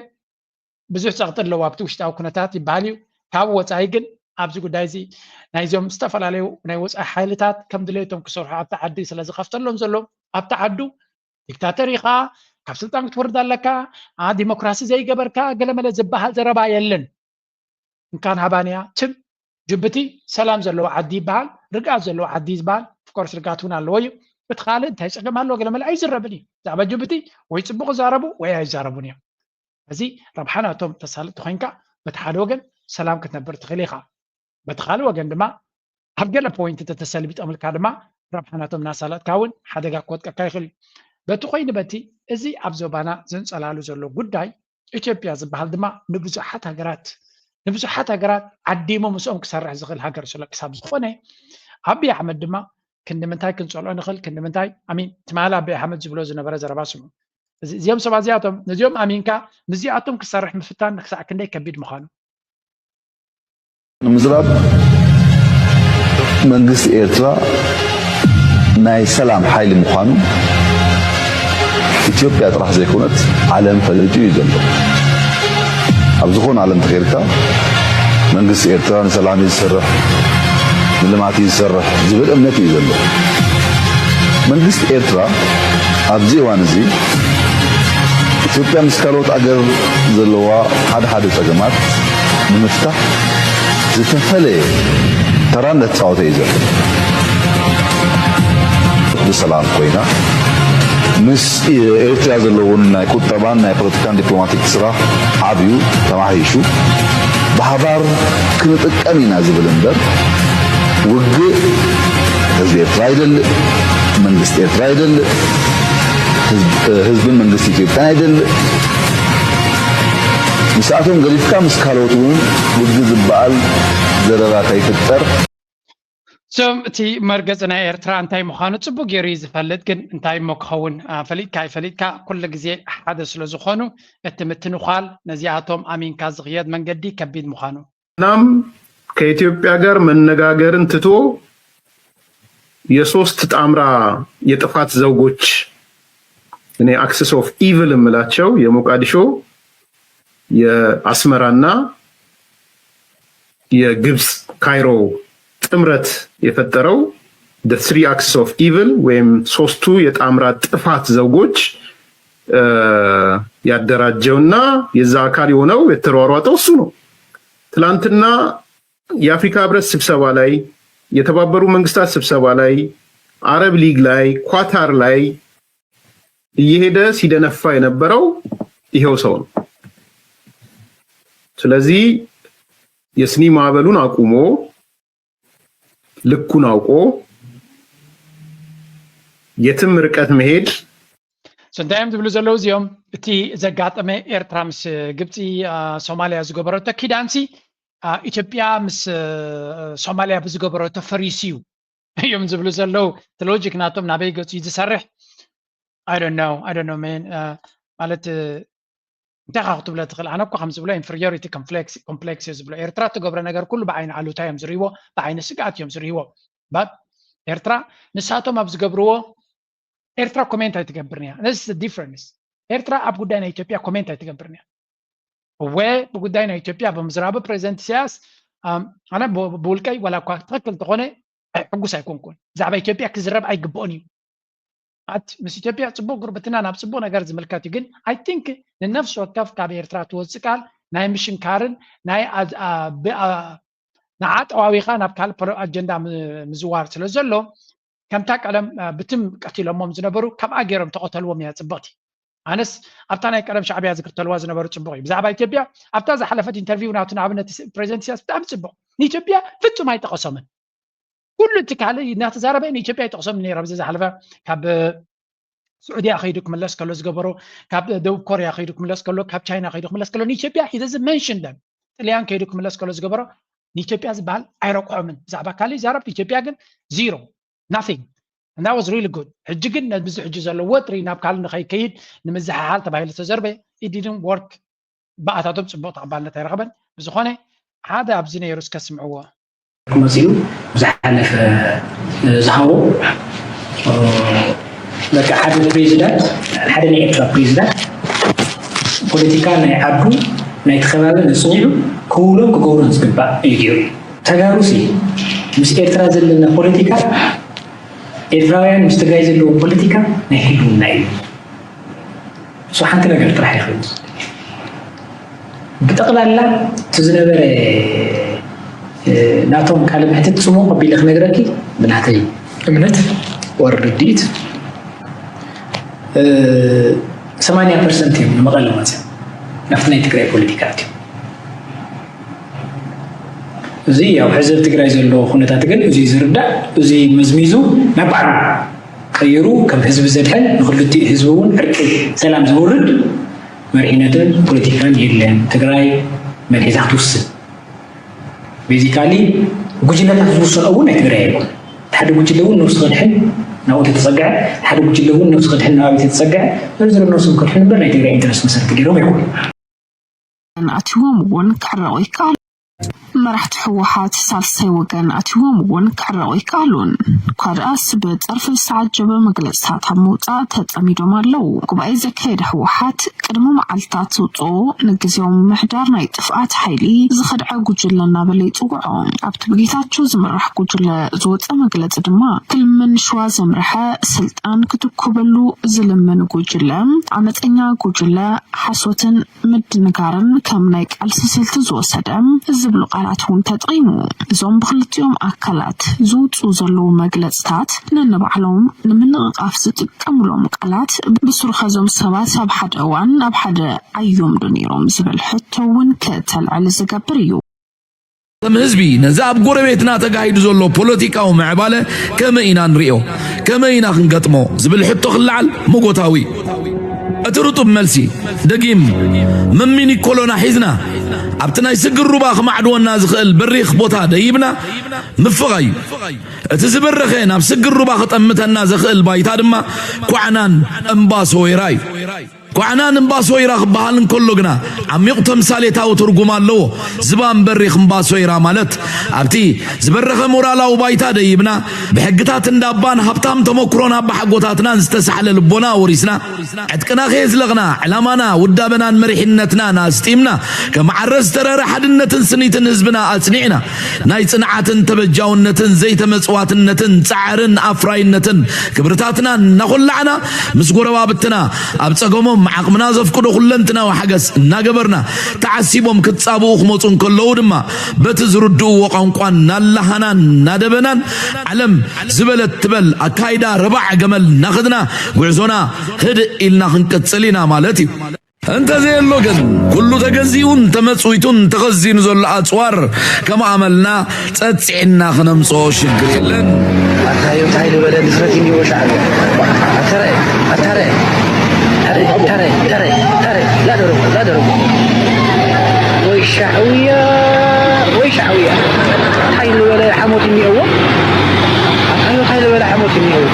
S1: ብዙሕ ፀቕጢ ኣለዎ ኣብቲ ውሽጣዊ ኩነታት ይበሃል እዩ ካብ ወፃኢ ግን ኣብዚ ጉዳይ እዚ ናይዞም ዝተፈላለዩ ናይ ወፃኢ ሓይልታት ከም ድሌቶም ክሰርሑ ኣብቲ ዓዲ ስለ ዝኸፍተሎም ዘሎ ኣብቲ ዓዱ ዲክታተር ኢኻ ካብ ስልጣን ክትወርድ ኣለካ ዲሞክራሲ ዘይገበርካ ገለመለ ዝበሃል ዘረባ የለን እንካን ሃባንያ ትም ጅቡቲ ሰላም ዘለዎ ዓዲ ይበሃል ርግኣት ዘለዎ ዓዲ ዝበሃል ፍኮርስ ርግኣት እውን ኣለዎ እዩ እቲ ካልእ እንታይ ፀገም ኣለዎ ገለመለ ኣይዝረብን እዩ ብዛዕባ ጅቡቲ ወይ ፅቡቅ ይዛረቡ ወይ ኣይዛረቡን እዮም እዚ ረብሓ ናቶም ተሳልጥ ኮይንካ በቲ ሓደ ወገን ሰላም ክትነብር ትኽእል ኢኻ በቲ ካልእ ወገን ድማ ኣብ ገለ ፖይንት ተተሰልቢጠምልካ ድማ ረብሓ ናቶም እናሳለጥካ እውን ሓደጋ ክወጥቀካ ይኽእል እዩ በቲ ኮይኑ በቲ እዚ ኣብ ዞባና ዝንፀላሉ ዘሎ ጉዳይ ኢትዮጵያ ዝበሃል ድማ ንብዙሓት ሃገራት ዓዲሞ ምስኦም ክሰርሕ ዝኽእል ሃገር ስለ ክሳብ ዝኾነ ኣብይ ኣሕመድ ድማ ክንዲ ምንታይ ክንፀልኦ ንኽእል ክንዲ ምንታይ ኣሚን ትማል ኣብይ ኣሕመድ ዝብሎ ዝነበረ ዘረባ ስሙ እዚኦም ሰባት እዚኣቶም ነዚኦም ኣሚንካ ንዚኣቶም ክሰርሕ ምፍታን ክሳዕ ክንደይ ከቢድ ምዃኑ
S11: ንምዝራብ መንግስቲ ኤርትራ ናይ ሰላም ሓይሊ ምዃኑ ኢትዮጵያ ጥራሕ ዘይኮነት ዓለም ፈለጡ እዩ ዘሎ ኣብ ዝኾነ ዓለም ተኸይድካ መንግስቲ ኤርትራ ንሰላም ዝሰርሕ ንልማት ዝሰርሕ ዝብል እምነት እዩ ዘሎ መንግስቲ ኤርትራ ኣብዚ እዋን እዚ ኢትዮጵያ ምስ ካልኦት ኣገር ዘለዋ ሓደ ፀገማት ንምፍታሕ ዝተፈለየ ተራ እንዳተፃወተ እዩ ዘሎ ብሰላም ኮይና ምስ ኤርትራ ዘለውን ናይ ቁጠባን ናይ ፖለቲካን ዲፕሎማቲክ ስራሕ ዓብዩ ተማሂሹ ብሓባር ክንጥቀም ኢና ዝብል እምበር ውግእ ህዝቢ ኤርትራ አይደልእ መንግስቲ ኤርትራ አይደልእ ህዝብን መንግስቲ ኢትዮጵያ አይደልእ ምስኣቶም ገሊፍካ ምስ ካልኦት እውን ውግእ ዝበሃል ዘረባ ከይፍጠር
S1: እቲ መርገፂ ናይ ኤርትራ እንታይ ምዃኑ ፅቡቅ ገይሩ እዩ ዝፈልጥ ግን እንታይ እሞ ክኸውን ፈሊጥካ ኣይፈሊጥካ ኩሉ ግዜ ሓደ ስለ ዝኾኑ እቲ ምትንኳል ነዚኣቶም ኣሚንካ ዝኽየድ መንገዲ ከቢድ ምዃኑ
S13: ናም ከኢትዮጵያ ጋር መነጋገርን ትቶ የሶስት ጣምራ የጥፋት ዘውጎች እኔ አክሰስ ኦፍ ኢቪል የምላቸው የሞቃዲሾ የአስመራና የግብፅ ካይሮ ጥምረት የፈጠረው the three axis of evil ወይም ሶስቱ የጣምራ ጥፋት ዘውጎች ያደራጀውና የዛ አካል የሆነው የተሯሯጠው እሱ ነው። ትላንትና የአፍሪካ ህብረት ስብሰባ ላይ የተባበሩ መንግስታት ስብሰባ ላይ አረብ ሊግ ላይ ኳታር ላይ እየሄደ ሲደነፋ የነበረው ይሄው ሰው ነው። ስለዚህ የስኒ ማዕበሉን አቁሞ ልኩን አውቆ የትም ርቀት መሄድ
S1: سنتايم تبلو زلو زيوم تي زقاطمه ኤርትራ ምስ ግብፂ ሶማሊያ ዝገበረው ተኪዳንሲ ኢትዮጵያ ምስ ሶማሊያ ብዝገበረው ተፈሪሲዩ እዮም ዝብሉ ዘለው ሎጂክ ናቶም ናበይ ገጽ ይዝሰርሕ I don't know man ማለት ተኻኽቱ ብለ ትኽእል ኣነ እኮ ከምዚ ብሎ inferiority complex ዝብሎ ኤርትራ ትገብረ ነገር ኩሉ በዓይነ አሉታ እዮም ዝሪእዎ በዓይነ ስጋት እዮም ዝሪእዎ ኤርትራ ንሳቶም ኣብ ዝገብርዎ ኤርትራ ኮሜንት ኣይትገብርንያ this is the difference ኤርትራ ኣብ ጉዳይና ኢትዮጵያ ኮሜንት ኣይትገብርንያ ወይ በጉዳይና ኢትዮጵያ በምዝራብ ፕሬዝዳንት ኢሳያስ ኣነ ብውልቀይ ወላ እኳ ትክክል ተኾነ ሕጉስ ኣይኮንኩን ዛዕባ ኢትዮጵያ ክዝረብ ኣይግብኦን እዩ ኣት ምስ ኢትዮጵያ ፅቡቅ ጉርብትና ናብ ፅቡቅ ነገር ዝምልከት ግን I think ንነፍስ ወከፍ ካብ ኤርትራ ትወፅእ ቃል ናይ ምሽንካርን ናይ ንዓጠዋዊኻ ናብ ካልእ ኣጀንዳ ምዝዋር ስለ ዘሎ ከምታ ቀለም ብትም ቀቲሎሞም ዝነበሩ ካብ ኣገሮም ተቆተልዎም ያ ፅብቕቲ ኣነስ ኣብታ ናይ ቀለም ሻዕብያ ዝክተልዋ ዝነበሩ ፅቡቅ እዩ ብዛዕባ ኢትዮጵያ ኣብታ ዝሓለፈት ኢንተርቪው ናቱ ንኣብነት ፕሬዝዳንት ኢሳያስ ብጣዕሚ ፅቡቅ ንኢትዮጵያ ፍጹም ኣይጠቐሶምን ኩሉ ትካለ እናተዛረበ ንኢትዮጵያ ኣይጠቐሶምን ነይሩ ኣብዚ ዝሓለፈ ካብ سعودية خيدك من لسه كله زجبرو كاب دو كوريا خيدك من لسه كله كاب تشاينا خيدك من لسه كله نيتشيبيا he doesn't mention them اليان خيدك من لسه كله زجبرو نيتشيبيا زبال عيرق عمن زعبا كالي زارب نيتشيبيا جن zero nothing and that was really good حججن نبز حجز الله وتري ناب كالنا خي كيد نمزح حال تبعي للتجربة it didn't work بقى تعتبر سبوت عبالنا تيرغبن بزخانة هذا أبزينا يروس كسمعوه
S14: كمسيو زحلف زهو لك حد البريزيدنت حد نيترا بريزيدنت بوليتيكا نيعدو نيتخبابن نسنيلو كولو كغورن زغبا ايديو تغاروسي مس ኤርትራ ዘለና ፖለቲካ ኤርትራውያን ምስ ትግራይ ዘለዎ ፖለቲካ ናይ ህልውና እዩ ሶ ሓንቲ ነገር ጥራሕ ይኽእል ብጠቕላላ ትዝነበረ ናቶም ቃል ምሕተት ጽሙቕ ቀቢለ ክነግረኪ ብናተይ እምነት ወርድዲት 80% እዮም ንመቐለ ማለት ናፍቲ ናይ ትግራይ ፖለቲካ እዩ እዚ ያው ሕዝብ ትግራይ ዘሎ ኩነታት ግን እዚ ዝርዳእ እዚ መዝሚዙ ናብ ባዕሉ ቀይሩ ከም ህዝብ ዘድሕን ንኽልቲ ህዝብ እውን ዕርቂ ሰላም ዝውርድ መሪሕነትን ፖለቲካን የለን ትግራይ መሪሕታ ክትውስን ቤዚካሊ ጉጅለታት ዝውስን እውን ናይ ትግራይ ኣይኮን ሓደ ጉጅለ እውን ነብሲ ክድሕን ናብኡ ተፀግዐ ሓደ ጉጅለ እውን ነብሲ ክድሕን ናብኡ ተፀግዐ ዝርዝር ነብሶም ክድሕን እምበር ናይ ትግራይ ኢንተረስት መሰረት ገይሮም ኣይኮኑ
S15: ኣትዎም እውን ክዕረቑ ይከኣሉ መራሕቲ ሕወሓት ሳልሳይ ወገን ኣትዎም እውን ክዕረቑ ይከኣሉን እኳ ደኣስ ብጠርፊ ዝተዓጀበ መግለፂታት ኣብ ምውፃእ ተፀሚዶም ኣለው ጉባኤ ዘካየደ ሕወሓት ቅድሚ መዓልትታት ዝውፅኦ ንግዜያዊ ምምሕዳር ናይ ጥፍኣት ሓይሊ ዝኸድዐ ጉጅለ እናበለ ይፅውዖ ኣብቲ ብጌታቸው ዝምራሕ ጉጅለ ዝወፀ መግለፂ ድማ ክልምን ሽዋ ዘምርሐ ስልጣን ክትኩበሉ ዝልምን ጉጅለ ዓመፀኛ ጉጅለ ሓሶትን ምድንጋርን ከም ናይ ቃልሲ ስልቲ ዝወሰደ ዝብሉ ቃላት እውን ተጠቂሙ እዞም ብክልቲኦም ኣካላት ዝውፁ ዘለዉ መግለፅታት ነንባዕሎም ንምንቕቃፍ ዝጥቀምሎም ቃላት ብስሩኸዞም ሰባት ኣብ ሓደ እዋን ኣብ ሓደ ኣየምዱ ነይሮም ዝብል ሕቶ እውን ከተልዕል ዝገብር እዩ
S17: ከም ህዝቢ ነዛ ኣብ ጎረቤትና ተጋሂዱ ዘሎ ፖለቲካዊ ምዕባለ ከመይ ኢና ንሪኦ ከመይ ኢና ክንገጥሞ ዝብል ሕቶ ክለዓል ሞጎታዊ እቲ ርጡብ መልሲ ደጊም መሚኒ ኮሎና ሒዝና ኣብቲ ናይ ስግር ሩባ ክማዕድወና ዝኽእል በሪኽ ቦታ ደይብና ምፍቕ እዩ እቲ ዝበረኸ ናብ ስግር ሩባ ክጠምተና ዝኽእል ባይታ ድማ ኳዕናን እምባስ ወይራ እዩ ኳዕናን እምባስ ወይራ ክበሃል እንከሎ ግና ዓሚቕ ተምሳሌታዊ ትርጉም ኣለዎ ዝባን በሪኽ እምባስ ወይራ ማለት ኣብቲ ዝበረኸ ሞራላዊ ባይታ ደይብና ብሕግታት እንዳባን ሃብታም ተመክሮን ኣብ ሓጎታትናን ዝተሳሕለ ልቦና ወሪስና ዕጥቅና ኸየዝለቕና ዕላማና ውዳበናን መሪሕነትና ናስጢምና ከመዓረስ ተረረ ሓድነትን ስኒትን ህዝብና ኣጽኒዕና ናይ ጽንዓትን ተበጃውነትን ዘይተመጽዋትነትን ጻዕርን ኣፍራይነትን ክብርታትና እናኾላዕና ምስ ጎረባብትና ኣብ ጸገሞም عقمنا زفقدو كلنتنا وحجز ناجبرنا تعسيبهم كتصابو خمصون كلو دما بتزردو وقنقان نالهنا نادبنا علم زبلت تبل أكايدا ربع جمل ناخدنا وعزونا هد إلنا خنكتسلينا مالتي انت زي اللوجن كله تجزيون تمسويتون تغزين زل أسوار كما عملنا تسعنا خنمصو شجريلن
S19: أتايو تايلو ولا نسرتيني وشعب أترى لا درو ويشعوية تايلو ولا حموت الميوة تايلو ولا حموت الميوة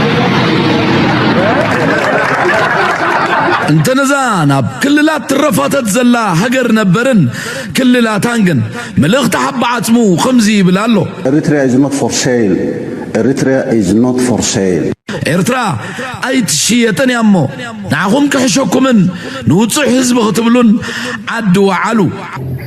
S17: انت نزانا كللات ترفاتت زلا هجر نبرن كللات هانجن ملغت حب عتمو خمزي بلالو
S11: Eritrea is not for sale. Eritrea is not for sale.
S17: إرترا أي تشيتني أمو نعهم كحشوكمن نوصح حزب خطبلون عدوا علو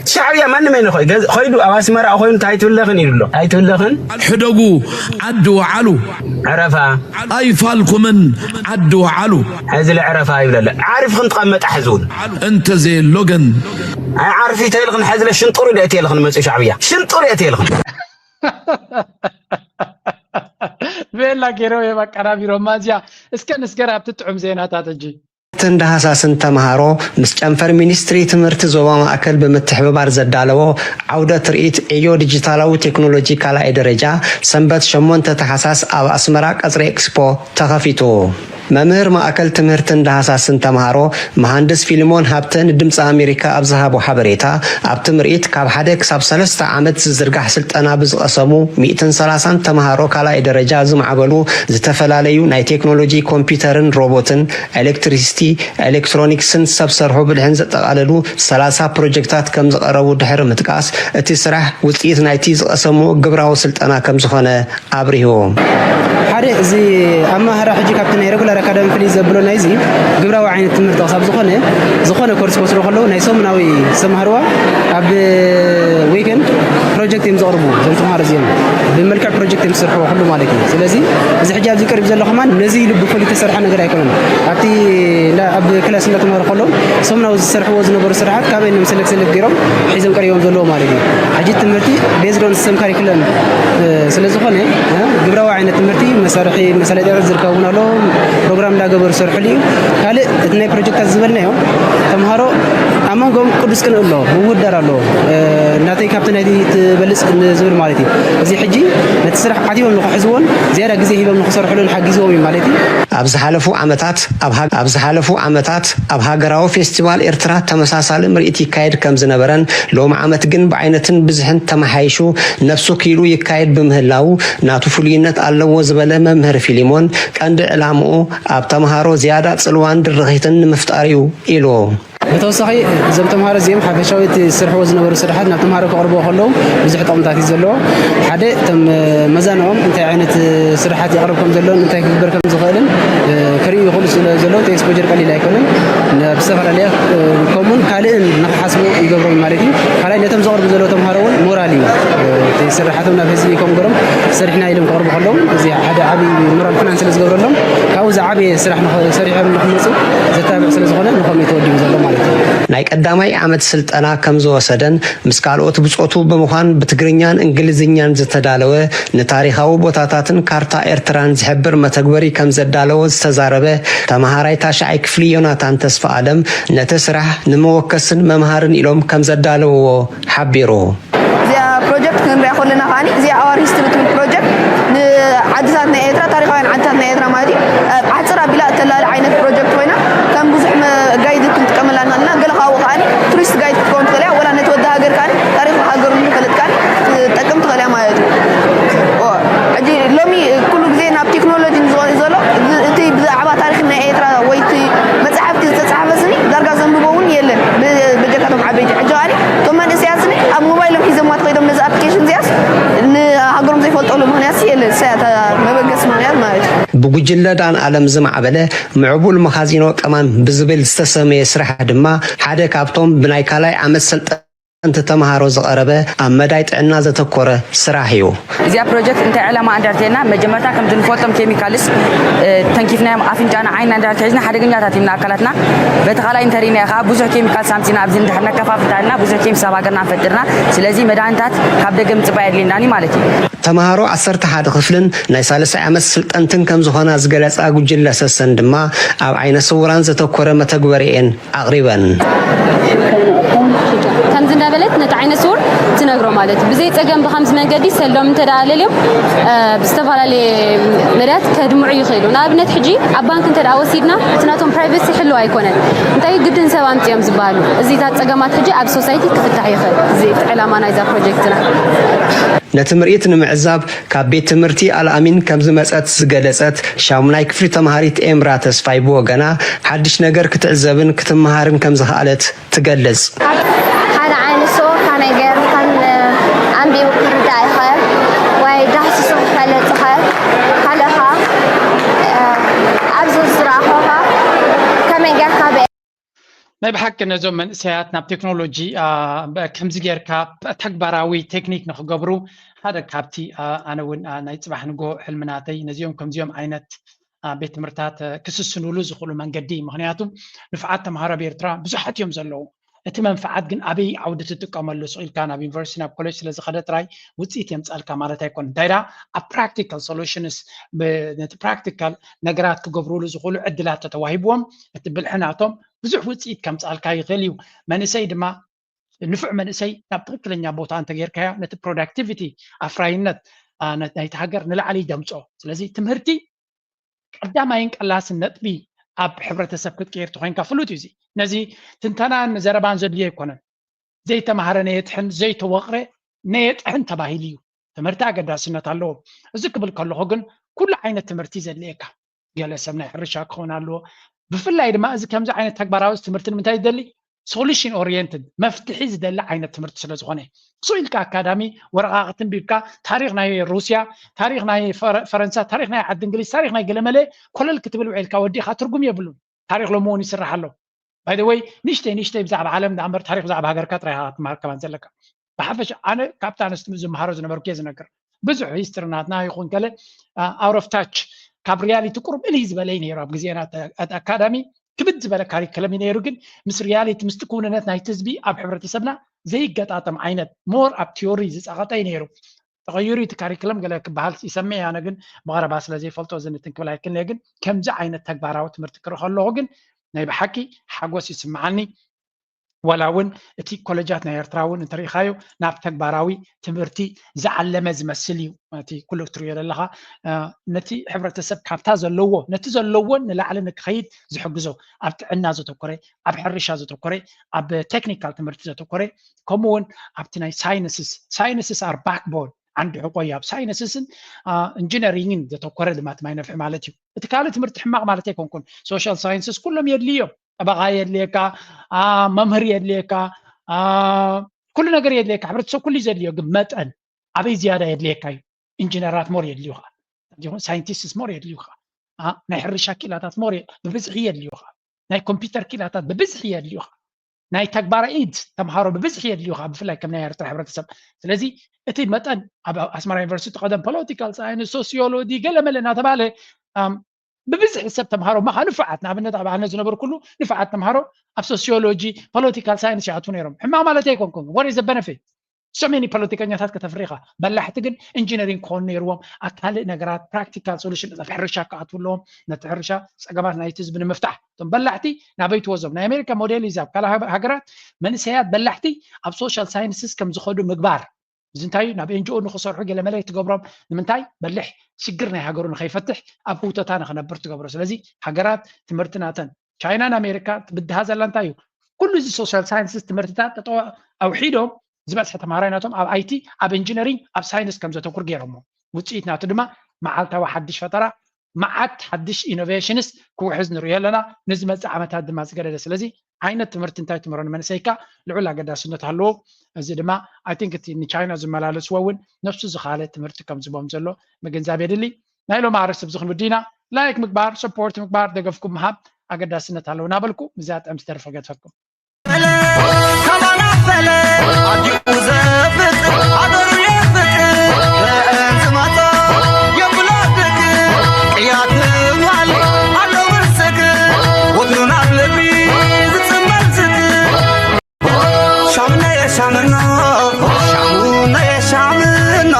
S19: شعبيا من خيدو أواسمر أخوين تايتولخن يدلو تايتولخن
S17: حدقو عدوا علو
S19: عرفا
S17: أي فالكمن عدوا علو
S19: هذا العرفا يبلا عارف خن تقمت أحزون
S17: أنت زي اللوجن
S19: عارف يتيلخن هذا الشنطور اللي يتيلخن مسؤول شعبيا شنطور يتيلخن
S1: بيلا كيرو يبقى رومانسيا اسكن اسكراب تطعم زينات تجي
S20: تندهاساسن تمهارو مسجنفر مينستري تمرت زوبا ماكل بمتحبار زدالو عودة ترئيت ايو ديجيتالاو تكنولوجي كالا ادرجا سنبت شمون تتحساس او اسمراك ازري اكسبو تخفيتو ممهر ماكل تمرتن دهاساسن تمهارو مهندس فيلمون هابتن دمص امريكا ابزهابو حبريتا ابتمرئيت كاب حدك ساب 3 عامت زرغح سلطنا بزقسمو 130 تمهارو كالا ادرجا زمعبلو زتفلاليو ناي تكنولوجي كمبيوترن روبوتن الكتريستي الكترونيكسن سبسرحو بالهنز تقاللو 30 بروجكتات كم زقربو دحر متقاس اتي سراح وصيت نايتي زقسمو غبراو سلطنا كم زخونه ابريو حدا زي اما هرا حجي كابتن ريغولار اكاديمي فليز زبلو نايزي غبراو عين تمرت صاب زخونه كورس وصلو خلو ناي سومناوي سمهروا اب ويكند بروجكت يمزقربو زنت مهار زين بملكع بروجكت يمسرحو كله مالكي سلازي زي حجاب زي قريب زلو كمان نزي لب فلي تسرح نغير ايكونن ابتي لا اب كلاس لا تمر خلو سومناو زسرحو زنبر سرحات كابين مسلك سلك غيرو حيزم قريوم زلو مالكي حجي تمرتي بيزدون سم كاريكولم سلازي خونه غبراو عين تمرتي مسارحي مساله دار زركاونا له بروجرام لا غبر سرحلي قال اتني بروجكت زبلنايو تمهارو امانغوم قدس كن الله بودرالو ناتي كابتن هدي تبلص زبر مالتي زي حجي نتسرح عديهم نخ حزون زياده غزي هيبم نخسرحلون حجيزوم مالتي ابز حالفو عمتات اب هاغراو فيستيفال إرترا تمساسال مرئتي كايد كم زنبرن لوم عمت جن بعينتن بزحن تمحايشو نفسو كيلو يكايد بمهلاو ناتو فلينت الله زبله ممهر فيلمون كاند علامو اب تمهارو زياده صلوان درغيتن مفتاريو إلو بتوسخي زم تمهار زيم حفشاويت سرحو زنبر سرحات نا تمهار قربو خلو بزح طقمتات يزلو حدا تم مزانهم انت عينت سرحات يقربكم زلو انت كبركم زخالن كريو خلص زلو تكسبوجر قليل ايكونن بسفر عليه كومون كالين نحاسبو يغبرو مالتي حالا نتم زغرب زلو تمهارون مورالي سرحاتنا فيزي كوم غرم سرحنا يلم قربو خلو زي حدا عبي مورال فاينانس زغبرلهم كاوز عبي سرحنا نخمصو زتابع سلازخونه نخم يتودي زلو ናይ ቀዳማይ ዓመት ስልጠና ከም ዝወሰደን ምስካልኦት ብጾቱ በመዃን በትግርኛን እንግሊዝኛን ዝተዳለወ ንታሪኻዊ ቦታታትን ካርታ ኤርትራን ዝሕብር መተግበሪ ከም ዘዳለወ ዝተዛረበ ተማሃራይ ታሽዓይ ክፍሊ ዮናታን ተስፋ አለም ነቲ ስራሕ ንመወከስን መምሃርን ኢሎም ከም ዘዳለወዎ ሓቢሩ
S21: እዚኣ ፕሮጀክት ክንሪኣ ከለና ከዓኒ እዚኣ ኣዋር ሂስትሪ ትብል ፕሮጀክት ንዓድታት ናይ ኤርትራ ታሪኻውያን ዓድታት ናይ ኤርትራ ማለት እዩ ዓፅር ኣቢላ እተላሊ ዓይነት ፕሮጀክት ኮይና ከም ብዙሕ ጋይድ ክንጥቀመላ ንኽእልና ገለ ካብኡ ከዓኒ ቱሪስት ጋይድ ክትከውን ትኽእል እያ ወላ ነቲ ወዲ ሃገር ከዓኒ ታሪክ ሃገሩ ንክፈልጥ ከዓኒ ትጠቅም ትኽእል እያ ማለት እዩ ሕጂ ሎሚ ኩሉ ግዜ ናብ ቴክኖሎጂ ዝኸዱ ዘሎ እቲ ብዛዕባ ታሪክ ናይ ኤርትራ ወይ እቲ መፅሓፍቲ ዝተፃሕፈ ስኒ ዳርጋ ዘንብቦ እውን የለን በጀካቶም ዓበይቲ ሕጂ ከዓኒ እቶም መንእሰያት ስኒ ኣብ ሞባይሎም ሒዘምዋ ትኸይዶም ነዚ ኣፕሊኬሽን እዚኣስ ንሃገሮም ዘይፈልጠሉ ምክንያት የለን ሰያት መበገሲ ምክንያት ማለት እዩ بوجل دان عالم زمعبله معبول مخازينو قمان بزبل استسمي سرح دما حدا كابتوم بناي كالاي عمل
S20: أنت تمهارو زقربة أمدايت عنا زتكورة سراحيو
S12: إذا بروجكت أنت على ما أندرتينا مجمعتا كم تنفوتم كيميكالس تنكيفنا أفنجانا عين أندرتينا حدقنا تاتيمنا أكلتنا بتخالا إنترينا خا بوزو كيميكال سامتينا أبزين تحنا كفافتنا بوزو كيم سابقنا فترنا سلازي مدانتات كابدقم تبايد لناني مالتي
S20: تمهارو عصرت حد خفلن نايسالس عمس سلطنتن كم زخونا زغلص اغوجل لسسن دما اب عين سوران زتكوره متغبرين اقريبا
S18: كم زندابلت نت عين سور تنغرو مالت بزي صقم بخمس منقدي سلوم تدالليو بستفالالي مرات كدمعو يخيلو نابنت حجي ابانك انت داوسيدنا تناتهم برايفسي حلو ايكونن انتي قدن سبامتيام زبالو ازي تاع صقمات حجي اب سوسايتي كفتح يخيل زي علامه نايزا بروجكتنا
S20: نتمريت نمعزاب كابيت تمرتي الامين كم زمصات زغلصت شامناي كفري تمهاريت امرا تسفاي بوغنا حدش ነገር ክትዕዘብን ክትመሃርን ከም ዝخالت ትገልጽ
S22: هذا عين سو كان غير كان امبي وكرداي خير واي داس سو فلت خير خلها ابز زراحها كم غير كابي
S1: ናይ ብሓቂ ነዞም መንእሰያት ናብ ቴክኖሎጂ ከምዚ ጌርካ ተግባራዊ ቴክኒክ ንክገብሩ ሓደ ካብቲ ኣነ እውን ናይ ፅባሕ ንጎ ሕልምናተይ ነዚኦም ከምዚኦም ዓይነት ቤት ትምህርትታት ክስስንሉ ዝኽእሉ መንገዲ ምክንያቱም ንፍዓት ተምሃሮ ብኤርትራ ብዙሓት እዮም ዘለዉ እቲ መንፍዓት ግን ኣበይ ዓውዲ ትጥቀመሉ ስኢልካ ናብ ዩኒቨርሲቲ ናብ ኮሌጅ ስለ ዝኸደ ጥራይ ውፅኢት የምፃልካ ማለት ኣይኮን እንታይ ዳ ኣብ ፕራክቲካል ሶሉሽንስ ነቲ ፕራክቲካል ነገራት ክገብርሉ ዝኽእሉ ዕድላት ተተዋሂብዎም እቲ ብልሕናቶም ብዙሕ ውፅኢት ከምፃልካ ይኽእል እዩ መንእሰይ ድማ ንፍዕ መንእሰይ ናብ ትክክለኛ ቦታ እንተጌርካዮ ነቲ ፕሮዳክቲቪቲ ኣፍራይነት ናይቲ ሃገር ንላዕሊ ደምፆ ስለዚ ትምህርቲ ቀዳማይን ቀላስን ነጥቢ ኣብ ሕብረተሰብ ክትቀይር ትኮይንካ ፍሉጥ እዩ እዚ ነዚ ትንተናን ዘረባን ዘድልዮ ኣይኮነን ዘይተማሃረ ነየጥሕን ዘይተወቕረ ነየጥሕን ተባሂሉ እዩ ትምህርቲ ኣገዳስነት ኣለዎ እዚ ክብል ከለኹ ግን ኩሉ ዓይነት ትምህርቲ ዘድልየካ ገለ ሰብ ናይ ሕርሻ ክኸውን ኣለዎ ብፍላይ ድማ እዚ ከምዚ ዓይነት ተግባራዊ ትምህርቲ ንምንታይ ዝደሊ ሶሉሽን ኦሪየንትድ መፍትሒ ዝደሊ ዓይነት ትምህርቲ ስለ ዝኾነ ስኢልካ ኣካዳሚ ወረቃቅትን ቢብካ ታሪክ ናይ ሩስያ ታሪክ ናይ ፈረንሳ ታሪክ ናይ ዓዲ እንግሊዝ ታሪክ ናይ ገለመለ ኮለል ክትብል ውዒልካ ወዲኻ ትርጉም የብሉን ታሪክ ሎሚ እውን ይስራሕ ኣሎ ባይ ዘ ወይ ንሽተይ ብዛዕባ ዓለም ንኣምበር ታሪክ ብዛዕባ ሃገርካ ጥራይካ ክትመሃር ከማን ዘለካ ብሓፈሻ ኣነ ካብታ ኣነስቲ ዝመሃሮ ዝነበርኩ እየ ዝነግር ብዙሕ ሂስትርናትና ይኹን ገለ ኣውት ኦፍ ታች ካብ ሪያሊቲ ቁርብ ኢሊ ዝበለይ ነይሩ ኣብ ግዜና ኣካዳሚ كبد زبالة كاريكلم ينيروجن مس رياليتي مستكونات نايتزبي أب حبرة سبنا زي قطعة عينت مور أب تيوريز أغطى ينيرو تغيري تكاريكلم قال لك بحال يسمي أنا جن مغرب أصلا زي فلتو زين تنقل لكن لكن كم زع عينت تكبارات مرتكر خلوجن نايب حكي حقوس يسمعني ولاون تي كولجاتنا يرتراون تاريخايو ناب تكباراوي تمرتي زعلمز مسليو تي كل تريال لها نتي حبرة السب كابتا زلوو نتي زلوو نلعلن كخيد زحجزو اب عنا زتوكري اب حرشا زتوكري اب تكنيكال تمرتي زتوكري كومون اب تناي ساينسز ار باك بون عند حقويا ساينسز انجينيرينج زتوكري دمات ما ينفع مالتي اتكاله تمرت حماق مالتي كون سوشيال ساينسز كلهم يدليو أبغى يدليكا ممهر يدليكا كل نجار يدليكا حبرت سو كل يدليو قمت أن أبي زيادة يدليكا إنجنيرات مور يدليوها ساينتيستس مور يدليوها نحر شاكلات مور ببزح يدليوها ناي كمبيوتر كيلاتات ببزح يدليوها ناي تكبار إيد تمهارو ببزح يدليوها بفلا كم ناي يرتاح حبرت السب ስለዚህ እቲ መጠን ኣብ ኣስመራ ዩኒቨርሲቲ ቀደም ፖለቲካል ሳይንስ ሶሲዮሎጂ ገለ መለና ተባለ ببزح السب تمهارو ما نفعت نابنت أبغى نزنبر كله نفعت تمهارو أب sociology political science يعطون يرم حما مالتي كونكم what is the benefit so many political نياتات كتفريقة بل حتى engineering كون يروم أكال نجارات practical solution نتحرشة كاتولهم نتحرشة سجمات نايتز بن مفتاح ثم بلحتي نبيت وزم نا أمريكا موديل يزاب كلا هجرات من سياد بلحتي أب social sciences كم زخدوا مقبار زنتاي نبي نجو نخسر حاجة لما لا يتجبرم نمنتاي بلح شجرنا هاجرون خيفتح أبوتا تانا خنا برتجبر سلزي هاجرات تمرتناتن تشاينا أمريكا بدها هذا لانتايو كل زي social sciences تمرتات تطوع أو حيدهم زبالة حتى مهاريناتهم أب IT أب engineering أب science كم زتوكر جيرهم وتشيتنا تدما مع التا وحدش فترة مع حدش innovationist كو حزن ريالنا نزمت عمتها دماغ جريدة سلزي عينة تمرتن تاي تمرن من سيكا العلا قد سنة هلو زدما I think إن China زملالس وون نفس زخالة تمرت كم زبام زلو مجنزابي دلي نايلو معرس بزخن بدينا لايك مكبار سبورت مكبار دقفكم مهاب أقدر سنة هلو نابلكو مزات أمس ترفقت فكم
S2: Shamuna ya shamuna,